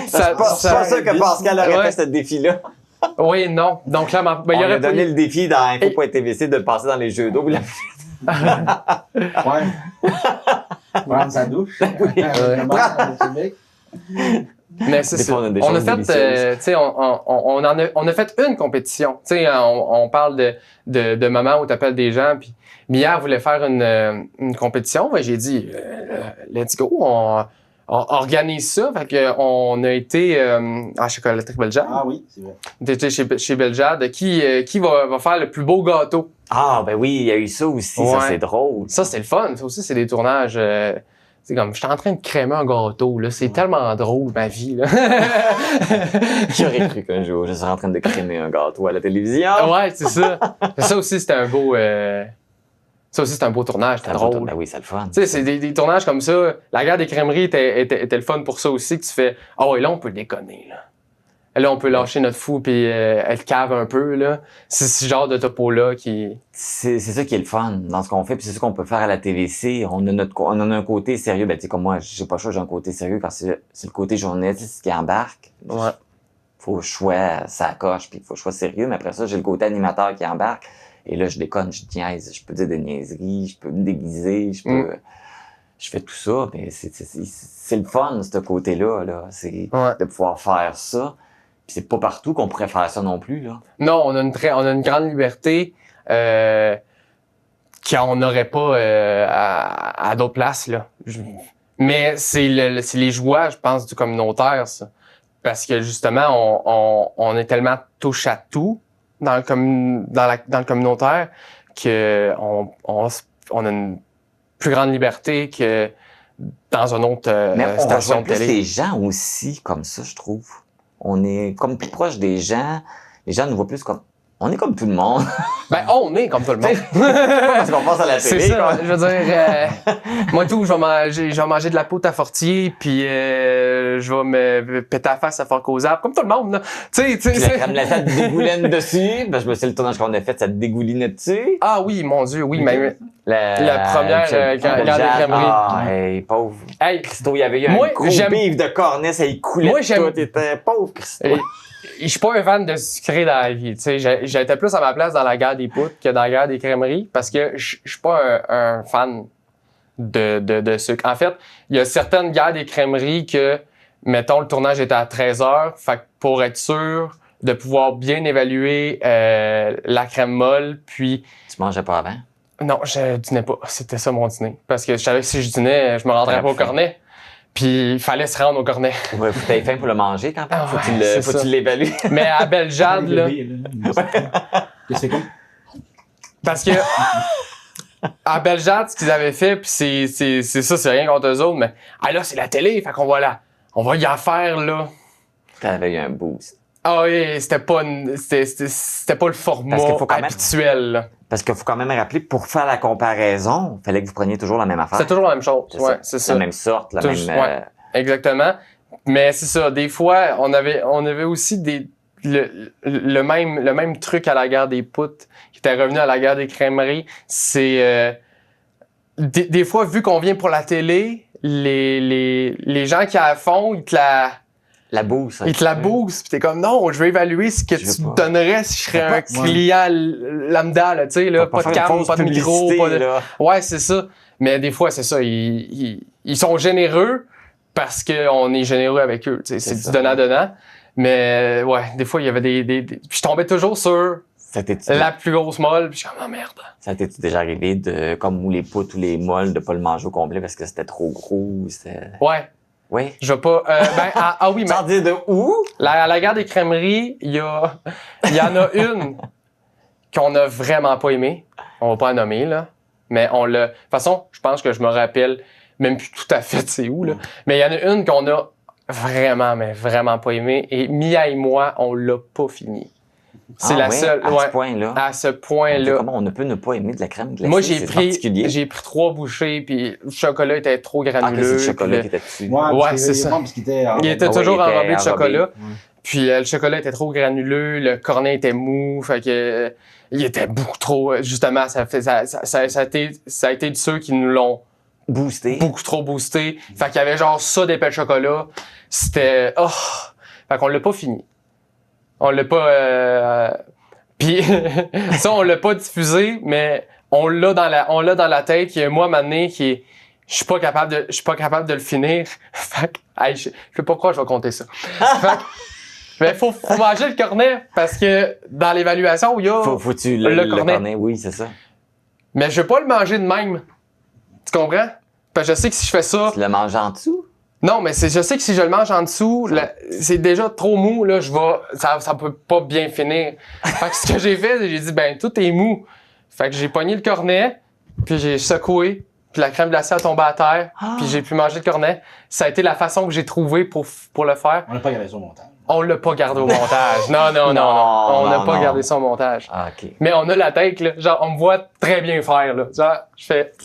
C'est pas ça que Pascal aurait fait ce défi-là. Oui, non. Donc là, il aurait donné le défi dans Info.tvc de le passer dans les jeux d'eau. Ouais. Prendre sa douche. Mais c'est ça. On a fait, tu sais, on a fait une compétition. Tu sais, on parle de moments où tu appelles des gens. Puis Mia voulait faire une compétition. Ben, j'ai dit, let's go. On organise ça. Fait que on a été à Chocolaterie Beljade. Ah oui, c'est vrai. On était chez Beljade. Qui va faire le plus beau gâteau? Ah ben oui, il y a eu ça aussi. Ça, c'est drôle. Ça, c'est le fun. Ça aussi, c'est des tournages... c'est comme, je suis en train de crémer un gâteau, là. C'est tellement drôle, ma vie, là. J'aurais cru qu'un jour, je serais en train de crémer un gâteau à la télévision. Ouais, c'est ça. Ça aussi, c'était un beau... Ça aussi, c'est un beau tournage, c'était drôle. Ben oui, c'est le fun. Tu sais, c'est des tournages comme ça. La guerre des crèmeries était le fun pour ça aussi, que tu fais, et là, on peut déconner, là. Là, on peut lâcher notre fou puis elle cave un peu, là. C'est ce genre de topo-là qui... C'est ça qui est le fun dans ce qu'on fait, puis c'est ça qu'on peut faire à la TVC. On a un côté sérieux. Ben, tu sais, comme moi, j'ai pas le choix, j'ai un côté sérieux quand c'est le côté journaliste qui embarque. Ouais. Faut que je sois ça coche, puis faut que je sois sérieux, mais après ça, j'ai le côté animateur qui embarque. Et là, je déconne, je niaise, je peux dire des niaiseries, je peux me déguiser, je fais tout ça, mais c'est le fun, ce côté-là, là. C'est de pouvoir faire ça. Puis c'est pas partout qu'on pourrait faire ça non plus, là. Non, on a une grande liberté qu'on n'aurait pas à d'autres places, là. Mais c'est les joies, je pense, du communautaire, ça. Parce que justement, on est tellement touche à tout dans le communautaire que on a une plus grande liberté que dans une autre station de télé. Mais on les gens aussi comme ça, je trouve. On est comme plus proche des gens. Les gens nous voient plus comme... On est comme tout le monde. Ben, on est comme tout le monde. Parce qu'on passe à la télé. C'est ça. Je veux dire, moi tout, je vais manger de la poudre à Fortier, puis je vais me péter la face à Fort Causable, comme tout le monde, là. Tu sais. La crème glacée te dégouline dessus. Ben, je me souviens le tournage qu'on a fait, ça te dégoulinait dessus. Ah oui, mon Dieu, oui, mais la première guerre des crèmeries. Ah, hey, pauvre. Hey, Christo, il y avait eu un gros bif de cornet, ça y coulait tout. T'étais pauvre, Christo. Je suis pas un fan de sucré dans la vie. Tu sais, j'étais plus à ma place dans la guerre des poutres que dans la guerre des crèmeries parce que je suis pas un fan de sucre. En fait, il y a certaines guerres des crèmeries que, mettons, le tournage était à 13h. Fait que pour être sûr de pouvoir bien évaluer la crème molle, puis... Tu mangeais pas avant? Non, je dînais pas. C'était ça mon dîner. Parce que je savais que si je dînais, je me rendrais pas au cornet. Puis il fallait se rendre au cornet. Ouais, faut que t'aies faim pour le manger quand même. Faut que tu l'évalues. Mais à Beljade, là... C'est quoi? Parce que à Beljade, ce qu'ils avaient fait, puis c'est ça, c'est rien contre eux autres, mais là, c'est la télé, fait qu'on va y en faire, là. T'avais eu un boost. Ah oui, c'était pas le format habituel. Là. Parce qu'il faut quand même rappeler, pour faire la comparaison, il fallait que vous preniez toujours la même affaire. C'est toujours la même chose, c'est ça. La même sorte, la même... Ouais, exactement. Mais c'est ça, des fois, on avait aussi le même truc à la guerre des poutres qui était revenu à la guerre des crèmeries. C'est des fois, vu qu'on vient pour la télé, les gens qui à fond, ils te la bourse. Ils te la bourse, pis t'es comme, non, je vais évaluer ce que tu me donnerais si je serais un client lambda, là, tu sais, là, pas de cam, pas de micro, pas de... Ouais, c'est ça. Mais des fois, c'est ça, ils sont généreux parce qu'on est généreux avec eux, tu sais, c'est du donnant-donnant. Mais, ouais, des fois, il y avait puis je tombais toujours sur la plus grosse molle, pis je suis comme, oh merde. Ça t'es-tu déjà arrivé de, comme les poutres ou les molles, de pas le manger au complet parce que c'était trop gros, Ouais. Oui. Je vais pas. Oui, mais. Sans dire de où? À la guerre des crèmeries, il y en a une qu'on a vraiment pas aimée. On va pas la nommer, là. Mais de toute façon, je pense que je me rappelle même plus tout à fait c'est où, là. Mais il y en a une qu'on a vraiment pas aimée. Et Mia et moi, on l'a pas fini. C'est la seule. À ce point-là. À ce point-là. Comment on ne peut ne pas aimer de la crème glacée? Moi, j'ai pris 3 bouchées, puis le chocolat était trop granuleux. C'est le chocolat qui était dessus. Ouais, c'est ça. Il était toujours enrobé de chocolat. Puis le chocolat était trop granuleux, le cornet était mou, fait que il était beaucoup trop. Justement, ça a été de ceux qui nous l'ont boosté. Beaucoup trop boosté. Fait qu'il y avait genre ça d'épais de chocolat. C'était fait qu'on l'a pas fini. On l'a pas puis ça on l'a pas diffusé, mais on l'a dans la tête. Il y a un mois maintenant qui je suis pas capable de le finir. Fait que je sais pas pourquoi je vais compter ça. Fait que mais faut manger le cornet parce que dans l'évaluation il y a faut-tu le cornet, oui, c'est ça. Mais je vais pas le manger de même. Tu comprends? Parce que je sais que si je fais ça, tu le manges en dessous. Non, mais je sais que si je le mange en dessous, c'est déjà trop mou, là, ça peut pas bien finir. Fait que ce que j'ai fait, j'ai dit, tout est mou. Fait que j'ai pogné le cornet, puis j'ai secoué, puis la crème glacée a tombé à terre, puis j'ai pu manger le cornet. Ça a été la façon que j'ai trouvé pour le faire. On l'a pas gardé ça au montage. On l'a pas gardé au montage. Non. On n'a pas gardé ça au montage. Ah, OK. Mais on a la tête, là. Genre, on me voit très bien faire, là. Genre,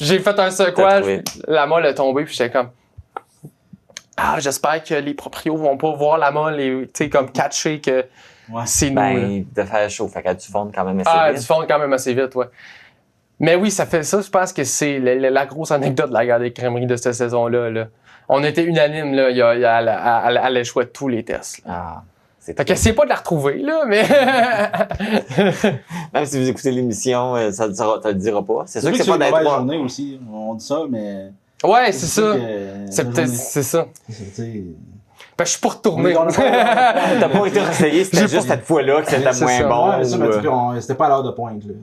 j'ai fait un secouage, la molle est tombée, puis j'étais comme... j'espère que les proprios vont pas voir la molle et, tu sais, comme catcher que c'est nous. De faire chaud. Fait qu'elle a dû fondre quand même assez vite. Elle a dû fondre quand même assez vite, ouais. Mais oui, ça fait ça. Je pense que c'est la grosse anecdote de la guerre des crèmeries de cette saison-là, là. On était unanime, là. Elle échouait tous les tests. Fait qu'essayez pas de la retrouver, là, mais... Même si vous écoutez l'émission, ça te le dira pas. C'est sûr que c'est pas d'être une journée aussi. On dit ça, mais... Ouais, c'est ça. C'est peut-être, c'est ça. Je suis pas retourné. T'as pas été réessayé, c'était juste cette fois-là que c'était moins bon. Ouais, ça, c'était pas à l'heure de pointe, là.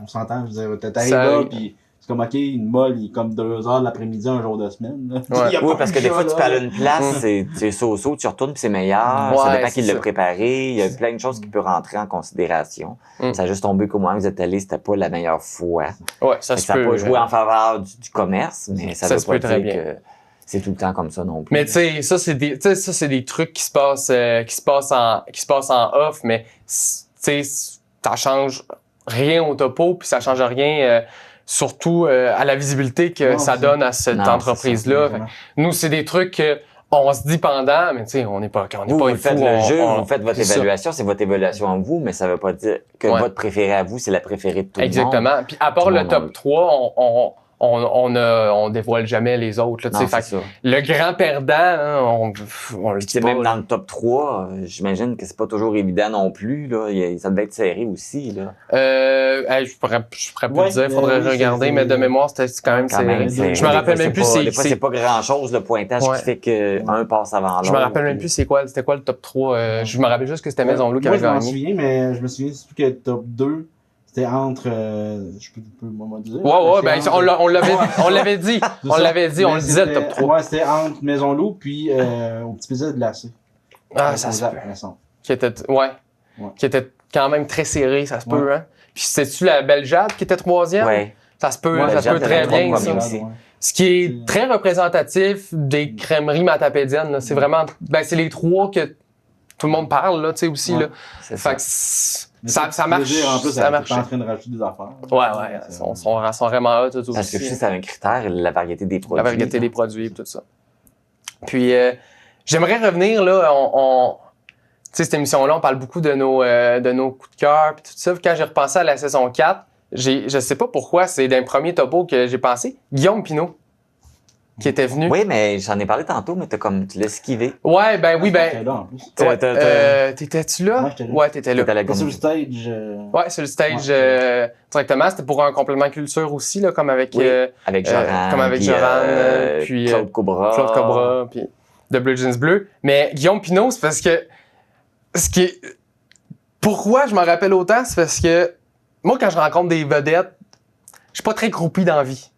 On s'entend, je veux dire, t'arrives là, pis c'est comme, OK, une molle, il est comme 2 heures de l'après-midi, un jour de semaine. Oui, parce que des fois, tu peux aller à une place, c'est so-so, tu retournes, puis c'est meilleur. Ça dépend qui l'a préparé. Il y a plein de choses qui peuvent rentrer en considération. Ça a juste tombé qu'au moment où vous êtes allé, c'était pas la meilleure fois. Ouais, ça n'a pas joué en faveur du commerce, mais ça veut pas dire que c'est tout le temps comme ça non plus. Mais tu sais, ça, c'est des trucs qui se passent en off, mais tu sais, ça change rien au topo, puis ça change rien... surtout à la visibilité que ça donne à cette entreprise-là. Nous, c'est des trucs qu'on se dit pendant, mais tu sais, on n'est pas vous faites le jeu, vous faites votre évaluation, c'est votre évaluation en vous, mais ça veut pas dire que votre préféré à vous, c'est la préférée de tout le monde. Exactement. Puis à part le top 3, on dévoile jamais les autres. Là, fait le grand perdant, on le dit pas. Même dans le top 3, j'imagine que c'est pas toujours évident non plus. Là. Ça devait être serré aussi. Là. Je pourrais plus dire, faudrait regarder, mais de mémoire, c'était quand même serré. Je me rappelle même plus des fois, c'est pas grand-chose le pointage qui fait qu'un passe avant l'autre. Je me rappelle même plus c'était quoi le top 3. Je me rappelle juste que c'était Maison Loup qui avait gagné. Je m'en souviens, mais je me souviens surtout que le top 2, c'était entre, je peux me dire. On l'avait dit. On le disait le top 3. Ouais, c'était entre Maison Loup puis au Petit Plaisir glacé. Ça se peut. Qui était quand même très serré, ça se peut, hein. Puis c'est-tu la Belle Jade qui était 3e? Ouais. Ça se peut, très bien, ça. Ce qui est très représentatif des crèmeries matapédiennes, là. C'est vraiment, c'est les 3 que tout le monde parle, là, tu sais, aussi, là. C'est fait ça. Que ça marche. En plus, ça marche. en train de rajouter des affaires. Ouais. Ils sont vraiment hot, tout aussi. Parce que je sais, c'est un critère, la variété des produits. La variété des produits, tout ça. Puis, j'aimerais revenir, là, tu sais, cette émission-là, on parle beaucoup de nos coups de cœur, puis tout ça. Puis quand j'ai repensé à la saison 4, je sais pas pourquoi, c'est d'un premier topo que j'ai pensé. Guillaume Pinault, qui était venu. Oui, mais j'en ai parlé tantôt, mais tu l'as esquivé. Ouais, ben oui, ben. T'étais-tu là? Moi, j'étais là. Ouais, t'étais là. T'étais sur le stage. Ouais, sur le stage directement. C'était pour un complément culture aussi, là, comme avec. Avec Joran. Comme avec Joran, puis Claude Cobra. Claude Cobra, puis de Bleu Jeans Bleu. Mais Guillaume Pinault, c'est parce que. Pourquoi je m'en rappelle autant, c'est parce que moi, quand je rencontre des vedettes, je suis pas très groupie dans la vie.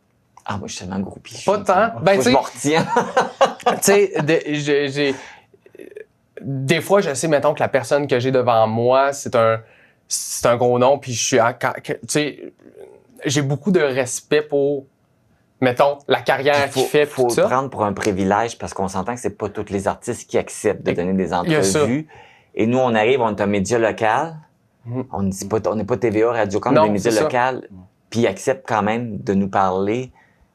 Ah, moi, je suis tellement groupie. Pas tant. Ben, je m'en retiens. Tu sais, des fois, je sais, mettons, que la personne que j'ai devant moi, c'est un gros nom, puis je suis, tu sais, j'ai beaucoup de respect pour, mettons, la carrière qu'il fait. Faut le prendre pour un privilège parce qu'on s'entend que c'est pas tous les artistes qui acceptent de donner des entrevues. Et nous, on arrive, on est un média local. On n'est pas TVA, Radio-Can, on est des médias locaux. Puis ils acceptent quand même de nous parler.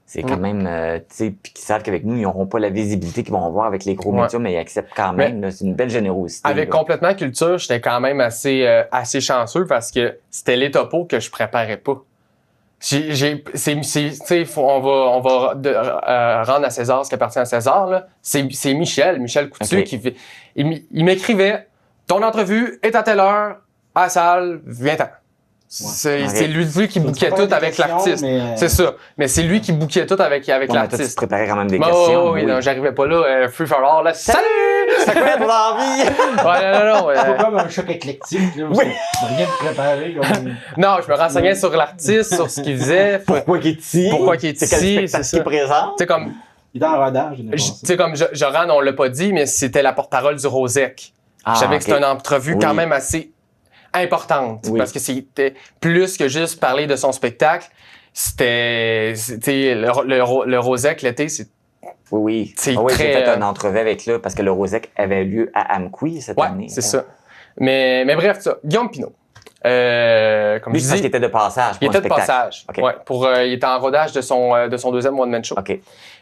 C'est quand même, tu sais, puis qu'ils savent qu'avec nous, ils n'auront pas la visibilité qu'ils vont avoir avec les gros médias, mais ils acceptent quand même. C'est une belle générosité. Avec là. Complètement Culture, j'étais quand même assez chanceux parce que c'était les topos que je préparais pas. Tu sais, on va rendre à César ce qui appartient à César, là. C'est Michel Coutu qui fait. Il m'écrivait, ton entrevue est à telle heure, à la salle, viens-t'en. C'est lui qui bouquait tout avec l'artiste. C'est ça. Mais c'est lui qui bouquait tout avec l'artiste. Tu préparais quand même des questions. Oui, non, j'arrivais pas là. Free for all, là. Salut! C'est quoi ton envie? Ouais, non. C'est comme un choc éclectique, là. Oui. Rien de préparé. Non, je me renseignais sur l'artiste, sur ce qu'il faisait. Pourquoi qu'il est ici? C'est quel spectacle qu'il présente? Tu sais, comme. Il est en rodage. Tu sais, comme Joran, on l'a pas dit, mais c'était la porte-parole du Rosec. Je savais que c'était une entrevue quand même assez importante parce que c'était plus que juste parler de son spectacle. C'était le Rosec l'été, c'est oui. C'est j'ai fait très une entrevue avec là parce que le Rosec avait lieu à Amqui cette année. C'est ça. Mais bref, ça. Guillaume Pinault. Comme lui, je dis, parce qu'il était de passage. Il était de passage. Okay. Ouais, il était en rodage de son deuxième one-man show. OK.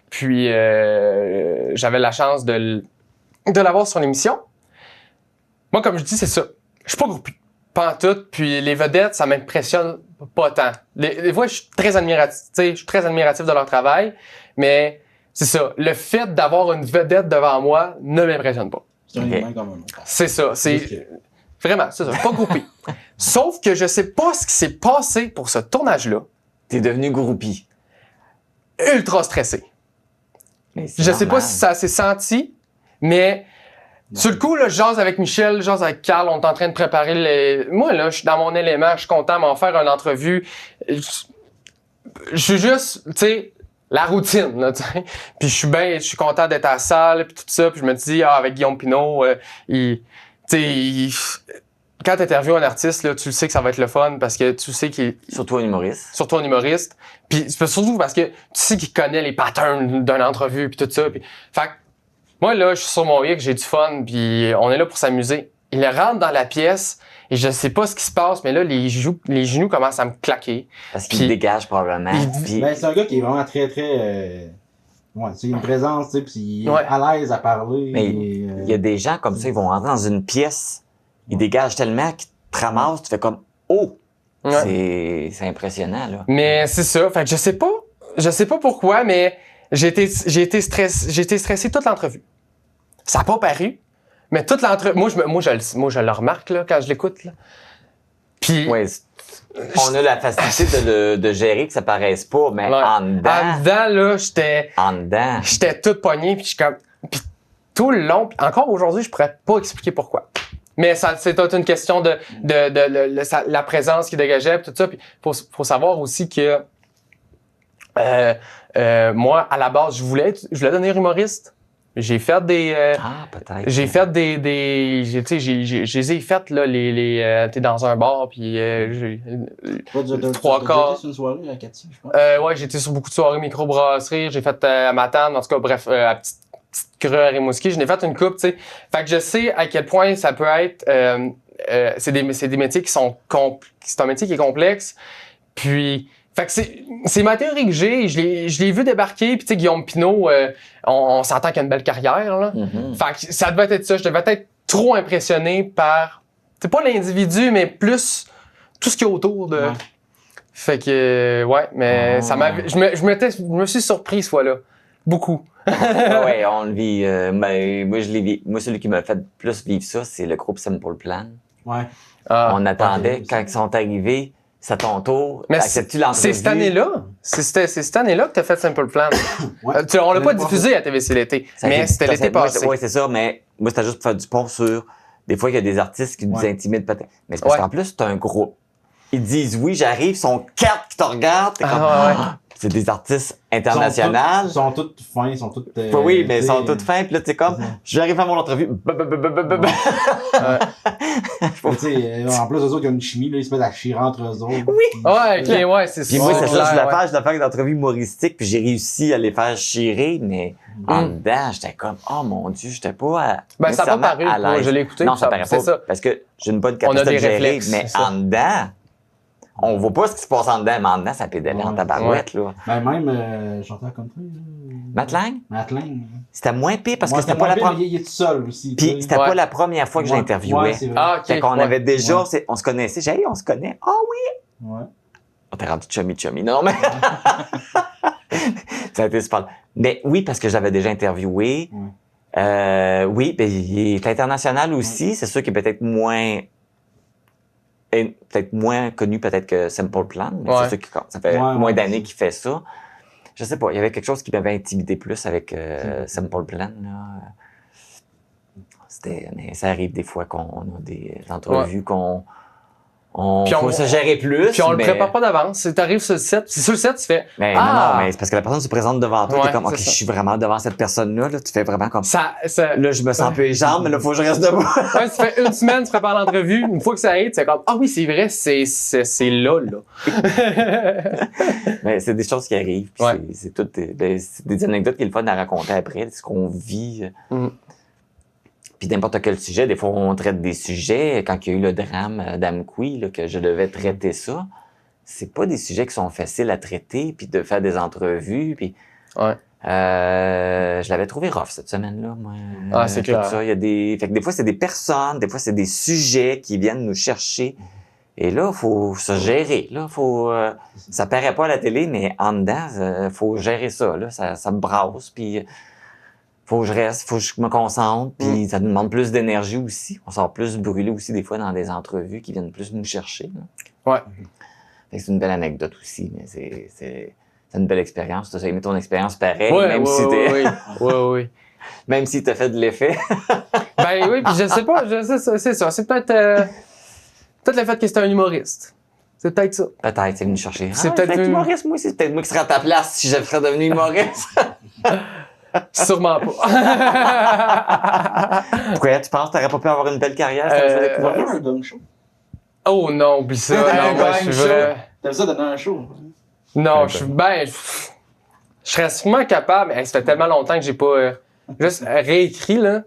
Puis j'avais la chance de l'avoir sur l'émission. Moi, comme je dis, c'est ça. Je suis pas groupé. Pas en tout. Puis les vedettes, ça m'impressionne pas tant. Des fois, je suis très admiratif de leur travail, mais c'est ça. Le fait d'avoir une vedette devant moi ne m'impressionne pas. C'est un humain comme un autre. C'est ça. Vraiment, c'est ça. Je suis pas groupé. Sauf que je sais pas ce qui s'est passé pour ce tournage-là. T'es devenu groupie. Ultra stressé. Je sais pas si ça s'est senti, mais sur le coup, là, je jase avec Michel, je jase avec Carl, on est en train de préparer Moi, là, je suis dans mon élément, je suis content de m'en faire une entrevue. Je suis juste, tu sais, la routine, là, tu sais. Puis je suis content d'être à la salle, puis tout ça. Puis je me dis, avec Guillaume Pinault, quand tu interviews un artiste, là, tu sais que ça va être le fun parce que tu sais qu'il... Surtout un humoriste. Surtout un humoriste. Puis surtout parce que tu sais qu'il connaît les patterns d'une entrevue, puis tout ça. Puis, fait que moi, là, je suis sur mon X, j'ai du fun, puis on est là pour s'amuser. Il rentre dans la pièce et je sais pas ce qui se passe, mais là, les genoux commencent à me claquer. Parce qu'il dégage probablement. Ben, c'est un gars qui est vraiment très, très... c'est une présence, tu sais, puis il est à l'aise à parler. Mais il y a des gens comme ça, ils vont rentrer dans une pièce, ils dégagent tellement qu'ils te ramassent, tu fais comme « Oh! » C'est impressionnant, là. Mais c'est ça. Fait que je sais pas pourquoi, mais j'ai été stressé toute l'entrevue. Ça a pas paru, mais toute l'entrevue... Moi, je le remarque, là, quand je l'écoute, là. Puis... Ouais, on a la facilité de gérer que ça paraisse pas, mais en dedans... En dedans, là, j'étais toute pognée, puis puis tout le long, puis encore aujourd'hui, je pourrais pas expliquer pourquoi. Mais c'est une question de la présence qui dégageait, puis tout ça. Puis faut savoir aussi que moi, à la base, je voulais devenir humoriste. J'ai fait des... peut-être. J'ai fait j'ai fait, là, t'es dans un bar, puis j'ai... 3 quarts... J'étais sur une soirée à Cathy, je pense. Ouais, j'étais sur beaucoup de soirées microbrasserie. J'ai fait à Matane, en tout cas, bref, à petite creux à Rimouski. Je n'ai fait une coupe, tu sais. Fait que je sais à quel point ça peut être... c'est des métiers qui sont... C'est un métier qui est complexe. Puis... Fait que c'est ma théorie que j'ai. Je l'ai vu débarquer. Puis tu sais, Guillaume Pinault, on s'entend qu'il a une belle carrière, là. Mm-hmm. Fait que ça devait être ça. Je devais être trop impressionné par... C'est pas l'individu, mais plus tout ce qu'il y a autour de... Ouais. Fait que, ouais, mais ça m'a... Je me suis surpris ce fois-là. Beaucoup. Ouais, on le vit. Moi, je l'ai vu. Moi, celui qui m'a fait plus vivre ça, c'est le groupe Simple Plan. Ouais. On attendait, quand ils sont arrivés, c'est à ton tour. Mais c'est cette année-là. C'est cette année-là que tu as fait Simple Plan. Ouais. On l'a pas diffusé à TVC l'été, mais c'était l'été passé. Oui, c'est ça, mais moi, c'était juste pour faire du pont sur... Des fois, il y a des artistes qui nous intimident peut-être. Mais c'est parce qu'en plus, c'est un groupe. Ils disent oui, j'arrive, ils sont 4 qui te regardent. C'est des artistes internationaux. Ils sont tous fins, ils sont tous... oui, mais ils sont tous fins. Puis là, tu sais, comme, j'arrive à mon entrevue. En plus, eux autres, ils ont une chimie, là, ils se mettent à chier entre eux autres. Oui! Ouais, c'est ça. Puis moi, c'est ça, je voulais faire une entrevue humoristique, puis j'ai réussi à les faire chirer, mais en dedans, j'étais comme, oh mon Dieu, j'étais pas ça n'a pas paru. Moi, je l'ai écouté. Non, ça paraît pas. Ça. Parce que j'ai une bonne capacité de gérer, mais en dedans, on voit pas ce qui se passe en dedans, mais en dedans, ça pédalait en tabarouette, là. Ben, même, chanteur country, Matt Lang? Matt Lang. C'était moins pire parce que c'était pas la première. Il est tout seul aussi. Puis c'était pas la première fois que je l'interviewais. Fait qu'on avait déjà, on se connaissait. J'ai dit, on se connaît. Ah oui! Ouais. On t'est rendu chummy. Non, mais. Ça a été super. Mais oui, parce que j'avais déjà interviewé. Oui, ben, il est international aussi. C'est sûr qu'il est peut-être moins connu peut-être que Simple Plan, mais c'est sûr que ça fait moins d'années qu'il fait ça. Je sais pas, il y avait quelque chose qui m'avait intimidé plus avec Simple Plan. Mais ça arrive des fois qu'on a des entrevues qu'on faut se gérer plus. Puis on le prépare pas d'avance. T'arrives sur le set, c'est sur le set, tu fais. Mais non, mais c'est parce que la personne se présente devant toi, t'es comme, ok, je suis vraiment devant cette personne-là, là, tu fais vraiment comme ça. Là, je me sens un peu les jambes, mais là, faut que je reste debout. Ça fait une semaine, tu prépares l'entrevue, une fois que ça arrive, tu fais comme, ah oui, c'est vrai, c'est là. Mais c'est des choses qui arrivent, puis c'est toutes c'est des anecdotes qui est le fun à raconter après, ce qu'on vit. Puis n'importe quel sujet, des fois on traite des sujets. Quand il y a eu le drame d'Amqui, que je devais traiter ça, c'est pas des sujets qui sont faciles à traiter, puis de faire des entrevues, puis je l'avais trouvé rough cette semaine-là, moi. C'est clair. Ça, il y a fait que des fois c'est des personnes, des fois c'est des sujets qui viennent nous chercher. Et là, faut se gérer. Là, ça paraît pas à la télé, mais en dedans, faut gérer ça. Là, ça me brasse, puis faut que je reste, faut que je me concentre, puis ça nous demande plus d'énergie aussi. On sort plus brûlé aussi des fois dans des entrevues qui viennent plus nous chercher. Là. Ouais. Fait que c'est une belle anecdote aussi, mais c'est une belle expérience. Tu as aimé ton expérience pareil, Oui. Même si t'as fait de l'effet. Ben oui, puis je sais pas, c'est ça. C'est peut-être le fait que c'était un humoriste. C'est peut-être ça. Peut-être, c'est venu chercher. C'est peut-être humoriste, moi aussi. C'est peut-être moi qui serais à ta place si je serais devenu humoriste. Sûrement pas. Pourquoi tu penses que t'aurais pas pu avoir une belle carrière si tu faisais découvrir un gang show? Oh non, oublie ça. Non, moi, je suis vrai. T'aimes ça donner un show? Non, je serais sûrement capable. Ça fait tellement longtemps que j'ai pas juste réécrit là,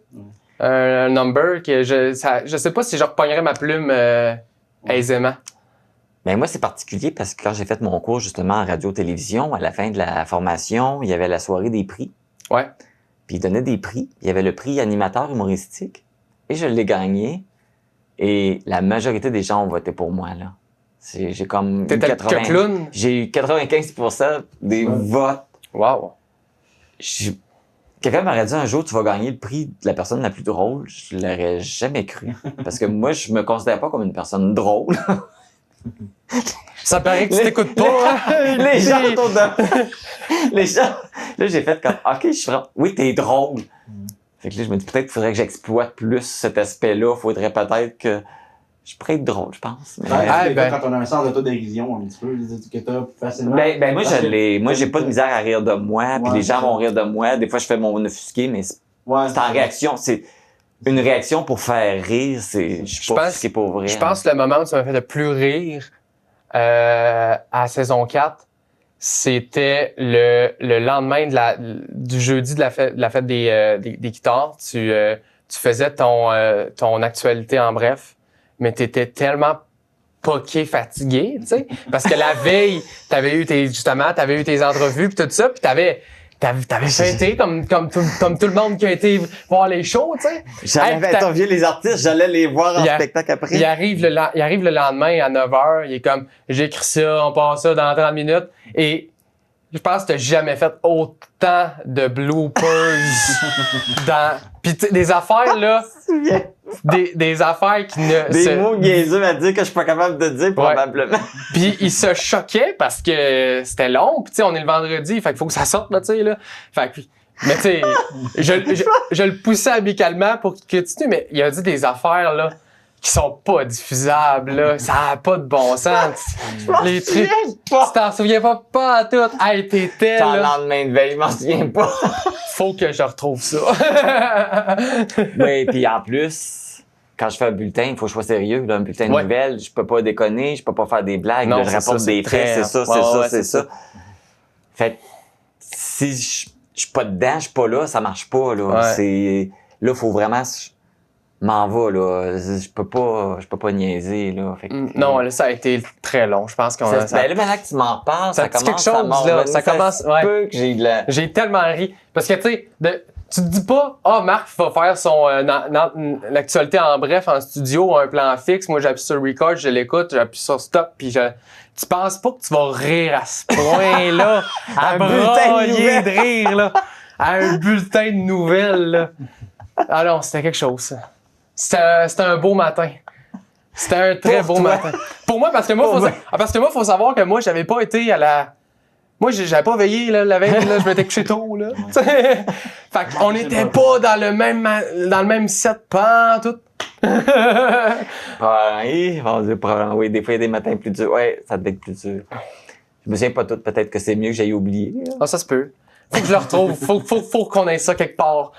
un number que je sais pas si je repognerais ma plume aisément. Ben moi, c'est particulier parce que quand j'ai fait mon cours justement en radio-télévision, à la fin de la formation, il y avait la soirée des prix. Ouais. Puis ils donnaient des prix. Il y avait le prix animateur humoristique et je l'ai gagné. Et la majorité des gens ont voté pour moi, là. J'ai comme eu 80... J'ai eu 95% des votes. Wow. Quelqu'un m'aurait dit un jour, tu vas gagner le prix de la personne la plus drôle. Je l'aurais jamais cru. Parce que moi, je me considère pas comme une personne drôle. Ça paraît que tu t'écoutes pas. Les gens autour de les gens. Là, j'ai fait comme, OK, je suis vraiment... Oui, t'es drôle. Fait que là, je me dis, peut-être qu'il faudrait que j'exploite plus cet aspect-là. Faudrait peut-être que je pourrais être drôle, je pense. Mais... quand on a un sens d'autodérision, un petit peu, que t'as facilement... Ben, moi, moi, j'ai pas de misère à rire de moi, puis les gens vont rire de moi. Des fois, je fais mon offusqué, mais c'est en réaction. C'est une réaction pour faire rire, je suis pas offusqué pour vrai. Je pense que le moment où ça m'a fait le plus rire à saison 4, c'était le lendemain du jeudi de la fête des guitares. Tu faisais ton actualité en bref, mais t'étais tellement poqué fatigué, tu sais, parce que la veille, t'avais eu tes entrevues pis tout ça, pis t'avais fêté comme tout le monde qui a été voir les shows, tu sais. J'allais interviewer les artistes, j'allais les voir en spectacle après. Il arrive le lendemain à 9h, il est comme, j'ai écrit ça, on passe ça dans 30 minutes, et je pense que t'as jamais fait autant de bloopers pis des affaires, là, des affaires qui ne... Des mots niaiseux à dire que je suis pas capable de dire, probablement. Puis il se choquait parce que c'était long, pis tu sais, on est le vendredi, fait qu'il faut que ça sorte, là, tu sais, là. Fait que, mais tu sais, je le poussais amicalement pour qu'il continue, mais il a dit des affaires, là, qui sont pas diffusables, là. Ça a pas de bon sens. Les trucs. Tu t'en souviens pas à tout. Hey, t'étais là. Le lendemain de veille, je m'en souviens pas. Faut que je retrouve ça. Oui, puis en plus, quand je fais un bulletin, il faut que je sois sérieux. Là, un bulletin de nouvelles, je peux pas déconner, je peux pas faire des blagues. Non, là, je rapporte des faits, c'est ça. Fait si je suis pas dedans, je suis pas là, ça marche pas, là. Ouais. Là, faut vraiment... m'en va, là. Je peux pas niaiser, là. Fait que, non, là, ça a été très long. Je pense qu'on a... Ben là, maintenant que tu m'en parles, ça commence quelque chose, là. Ça commence, peu que j'ai de la... J'ai tellement ri. Parce que, tu sais, tu te dis pas, Marc va faire son, l'actualité en bref, en studio, un plan fixe. Moi, j'appuie sur record, je l'écoute, j'appuie sur stop, puis tu penses pas que tu vas rire à ce point-là. à broyer de rire, là. À un bulletin de nouvelles, là. Ah non, c'était quelque chose, ça. C'était un beau matin. C'était un très beau matin. Pour moi, parce que moi, faut savoir que moi, j'avais pas été à la... Moi, j'avais pas veillé, là, la veille, là, je m'étais couché tôt, là. Fait qu'on était pas dans le même set, pas tout. Probablement, oui, des fois, il y a des matins plus durs. Ouais, ça devait être plus dur. Je me souviens pas tout, peut-être que c'est mieux que j'aille oublié. Ah, ça se peut. Faut que je le retrouve. Faut qu'on ait ça quelque part.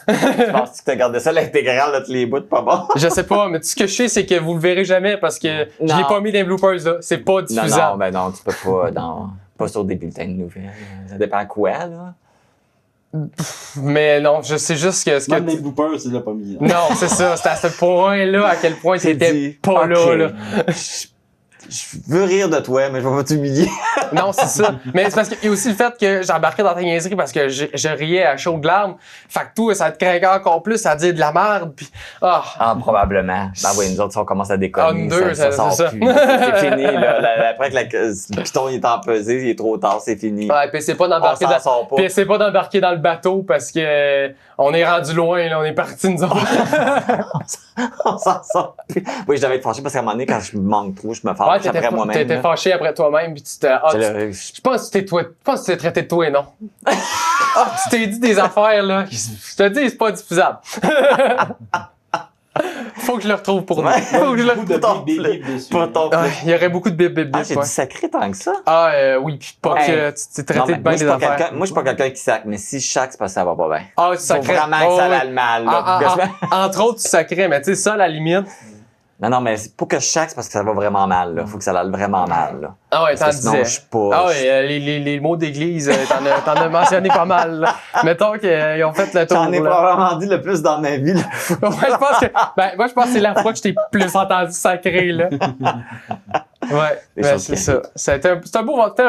Je pense que tu as gardé ça l'intégrale de tous les bouts, pas bon. Je sais pas, mais tout ce que je sais, c'est que vous le verrez jamais parce que je l'ai pas mis dans les bloopers, là. C'est pas diffusable. Non, tu peux pas, pas sur des bulletins de nouvelles. Ça dépend à quoi, là. Mais non, je sais juste que... Même les bloopers, tu l'as pas mis. Là. Non, c'est ça. C'est à ce point-là, à quel point t'étais pas là. Je veux rire de toi, mais je vais pas t'humilier. Non, c'est ça. Mais c'est parce qu'il y a aussi le fait que j'embarquais dans ta niaiserie parce que je riais à chaudes larmes. Fait que tout, ça te craquait encore plus à dire de la merde. Puis, probablement. Ben oui, nous autres, si on commence à déconner, ça sort plus. C'est fini, là. Après que le piton est empesé, il est trop tard, c'est fini. Ouais, puis c'est pas d'embarquer dans le bateau parce que on est rendu loin, là. On est parti, nous autres. On s'en sort plus. Oui, je devais être fâché parce qu'à un moment donné, quand je me manque trop, je me fâche après moi-même. T'étais fâché après toi-même, puis tu t'es... je pense que tu t'es traité de toi et non. Tu t'es dit des affaires, là. Je te dis, c'est pas diffusable. Faut que je le retrouve pour nous. Faut que je le retrouve pour ton il y aurait beaucoup de bip. J'ai du sacré tant que ça. Oui, puis pas que tu t'es traité de bien des affaires. Moi, je suis pas quelqu'un qui sacre, mais si je sacre, c'est parce que ça va pas bien. Tu sacrais. Faut vraiment que ça aille mal. Entre autres, tu sacrais, mais tu sais, ça, à la limite... Non, mais pour que je sacre, c'est parce que ça va vraiment mal, là. Faut que ça aille vraiment mal, là. Ah ouais, t'en disais. Sinon, je suis pas... les mots d'église, t'en as mentionné pas mal, là. Mettons qu'ils ont fait le tour, J'en ai probablement dit le plus dans ma vie, là. Moi, je pense que c'est la fois que je t'ai plus entendu sacrer, là. Ouais, c'est ça. C'était un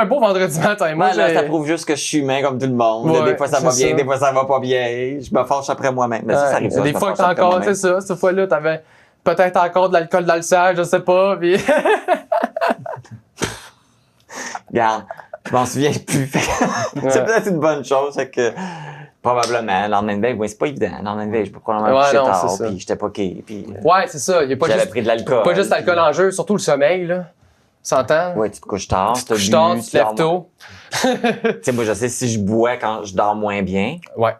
beau vendredi matin. Moi, là, ça prouve juste que je suis humain comme tout le monde. Ouais, des fois, ça va bien, des fois, ça va pas bien. Je me fâche après moi-même. Mais ça arrive. Des fois, t'as encore, c'est ça. Cette fois-là, t'avais peut-être encore de l'alcool dans le sang, je sais pas. Puis... Regarde, je m'en souviens plus. C'est peut-être une bonne chose. C'est que probablement, le lendemain de veille, c'est pas évident. Le lendemain de veille, je peux probablement coucher tard, puis j'étais poqué. Ouais, c'est ça. J'avais pris de l'alcool. Pas juste l'alcool en jeu, surtout le sommeil, là. S'entend? Ouais, tu te couches tard. Tu te couches tard, tu te lèves tôt. Tu sais, moi, je sais si je bois quand je dors moins bien. Ouais.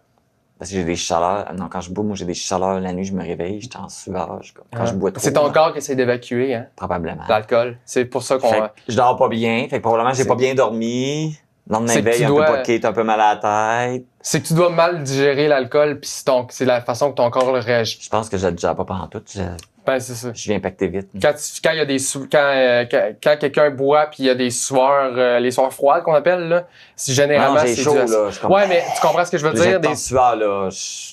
Parce que j'ai des chaleurs. Non, quand je bois, moi, j'ai des chaleurs. La nuit, je me réveille, j'étais en sueur. Quand je bois trop. C'est ton corps qui essaie d'évacuer, hein? Probablement. L'alcool. C'est pour ça qu'on... Je dors pas bien. Fait que probablement, j'ai pas bien dormi. Le lendemain de veille, un peu poqué, t'es un peu mal à la tête. C'est que tu dois mal digérer l'alcool, puis c'est la façon que ton corps réagit. Je pense que je le digère pas pendant tout. Ben, c'est ça. Je viens impacter vite. Quand il y a des quand quelqu'un boit puis il y a des sueurs, les sueurs froides qu'on appelle, là, généralement, c'est chaud, là. Ouais, mais tu comprends ce que je veux dire? Des sueurs, là.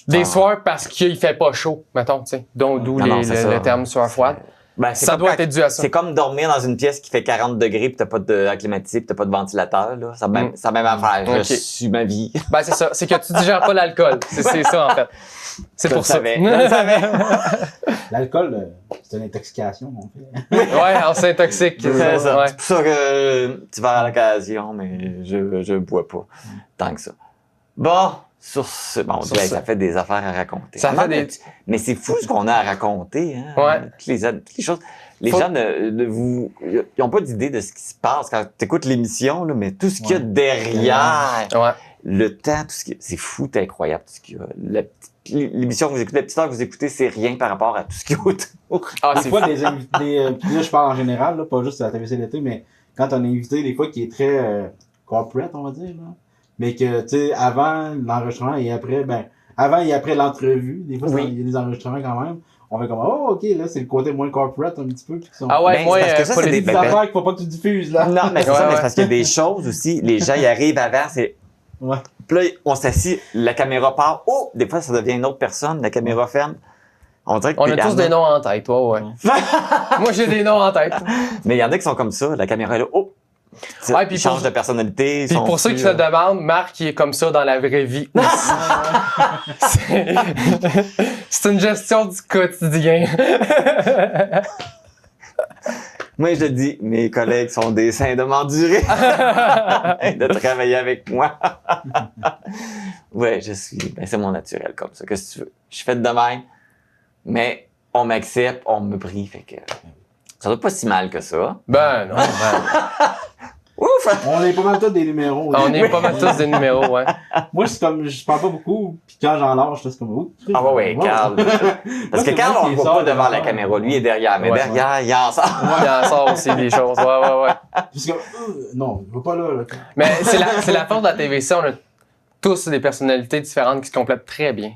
Des sueurs parce qu'il fait pas chaud, mettons, tu sais. D'où le terme sueur froide. Ben, ça doit être dû à ça. C'est comme dormir dans une pièce qui fait 40 degrés pis t'as pas de climatisé pis t'as pas de ventilateur, là. Ça même affaire. Okay. Je suis ma vie. Ben, c'est ça. C'est que tu digères pas l'alcool. C'est ça, en fait. C'est pour ça. L'alcool, c'est une intoxication, on fait. Ouais, on s'intoxique. C'est ça. Ouais. C'est pour ça que tu vas à l'occasion, mais je bois pas tant que ça. Bon. Sur ce, bon, ça fait des affaires à raconter. Mais c'est fou ce qu'on a à raconter, hein. Ouais. Toutes les choses. Les gens ils ont pas d'idée de ce qui se passe quand tu écoutes l'émission, là, mais tout ce qu'il y a derrière, le temps, tout ce qui, c'est fou, c'est incroyable tout ce qu'il y a. L'émission que vous écoutez, la petite heure que vous écoutez, c'est rien par rapport à tout ce qu'il y a autour. Des fois, des invités, puis là, je parle en général, là, pas juste à la TVC l'été, mais quand on a un invité, des fois, qui est très corporate, on va dire, là. Mais que, tu sais, avant l'enregistrement et après, avant et après l'entrevue, des fois, il y a des enregistrements quand même. On fait comme, oh, OK, là, c'est le côté moins corporate un petit peu. Ah ouais, moi, parce que ça, c'est des affaires qu'il faut pas que tu diffuses, là. Non, mais c'est ça, mais c'est parce qu'il y a des choses aussi. Les gens, ils arrivent avant, c'est. Ouais. Puis là, on s'assit, la caméra part. Oh, des fois, ça devient une autre personne, la caméra ferme. On dirait que on a tous des noms en tête, ouais. Moi, j'ai des noms en tête. Mais il y en a qui sont comme ça, la caméra est là. Oh! Ouais, puis ils changent de personnalité. Puis pour ceux qui se demandent, Marc, il est comme ça dans la vraie vie. C'est une gestion du quotidien. Moi, je le dis, mes collègues sont des saints de m'endurer, de travailler avec moi. Ouais, c'est mon naturel comme ça. Qu'est-ce que tu veux? Je suis fait de même, mais on m'accepte, on me prie, fait que ça doit pas si mal que ça. Ben non. Ouf! On est pas mal tous des numéros. On est pas mal tous des numéros, ouais. Moi, c'est comme, je parle pas beaucoup, puis quand j'en lâche, c'est comme, ouh. Ah ouais, Carl. Parce que Carl, on le voit pas devant la caméra. Lui, il est derrière. Mais derrière, il en sort. Il en sort aussi des choses. Ouais. Parce que, non, je vais pas là. Mais c'est la force de la TVC. On a tous des personnalités différentes qui se complètent très bien.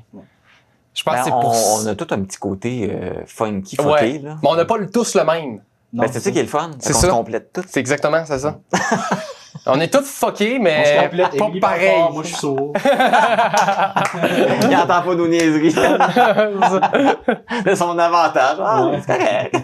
Je pense que c'est pour ça. On a tout un petit côté funky, fucké, là. Mais on n'a pas tous le même. Ben, c'est ça qui est le fun. C'est ça. On se complète tout. C'est exactement, c'est ça. On est tous fuckés, mais pas pareil. Moi, je suis sourd. Il n'entend pas nos niaiseries. C'est son avantage. C'est correct.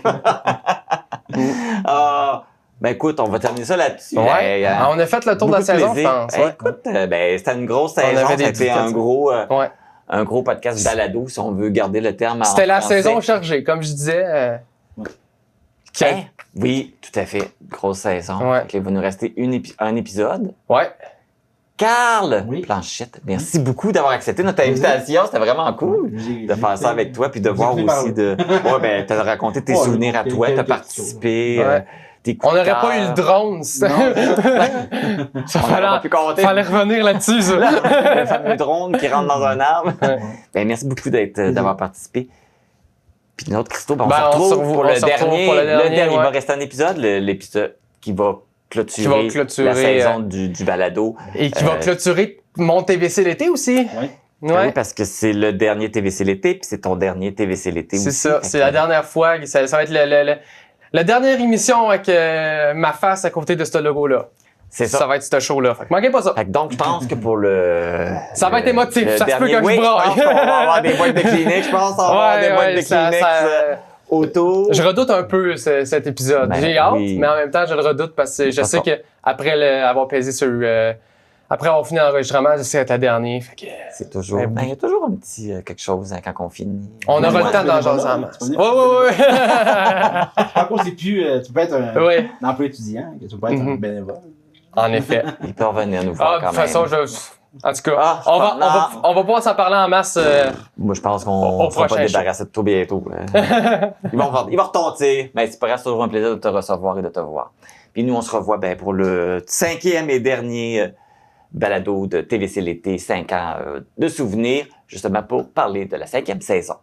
Ben écoute, on va terminer ça là-dessus. Ouais. On a fait le tour de la saison, je pense. Écoute, c'était une grosse saison. C'était un gros podcast balado, si on veut garder le terme. C'était la saison chargée, comme je disais. Oui, tout à fait. Grosse saison. Ouais. Il va nous rester un épisode. Ouais. Carl Planchette, merci beaucoup d'avoir accepté notre invitation. C'était vraiment cool de faire ça avec toi puis de voir aussi t'as raconté tes souvenirs à toi, t'as participé. On n'aurait pas eu le drone. Fallait revenir là-dessus, ça. Le fameux drone qui rentre dans un arbre. Ben, merci beaucoup d'avoir participé. Puis notre Christo, on se retrouve pour le dernier. Il va rester un épisode, l'épisode qui va clôturer la saison du balado. Et qui va clôturer mon TVC l'été aussi. Oui, parce que c'est le dernier TVC l'été, puis c'est ton dernier TVC l'été aussi. C'est ça, c'est la dernière fois. Ça va être la dernière émission avec ma face à côté de ce logo-là. C'est ça. Ça va être ce show-là. Fait que manquez pas ça. Fait que donc, je pense que pour le... Ça va être émotif. Ça se peut que je braille. On va avoir des boîtes de Kleenex, je pense. On va avoir des boîtes de Kleenex autour. Je redoute un peu cet épisode. J'ai hâte, mais en même temps, je le redoute parce que je sais qu'après avoir pesé sur... après avoir fini l'enregistrement, je sais être la dernière. C'est toujours... il y a toujours un petit quelque chose quand on finit. On aura le temps d'en jaser en masse. Oui. Par contre, c'est plus... tu peux être un emploi étudiant, tu peux être un bénévole. En effet. Il peut revenir nous voir quand même. De toute façon, en tout cas, on va pouvoir s'en parler en masse. Moi, je pense qu'on ne sera pas débarrassé de tout bientôt. Il va retentir, mais ça reste toujours un plaisir de te recevoir et de te voir. Puis nous, on se revoit pour le 5e et dernier balado de TVC l'été, 5 ans de souvenirs, justement pour parler de la 5e saison.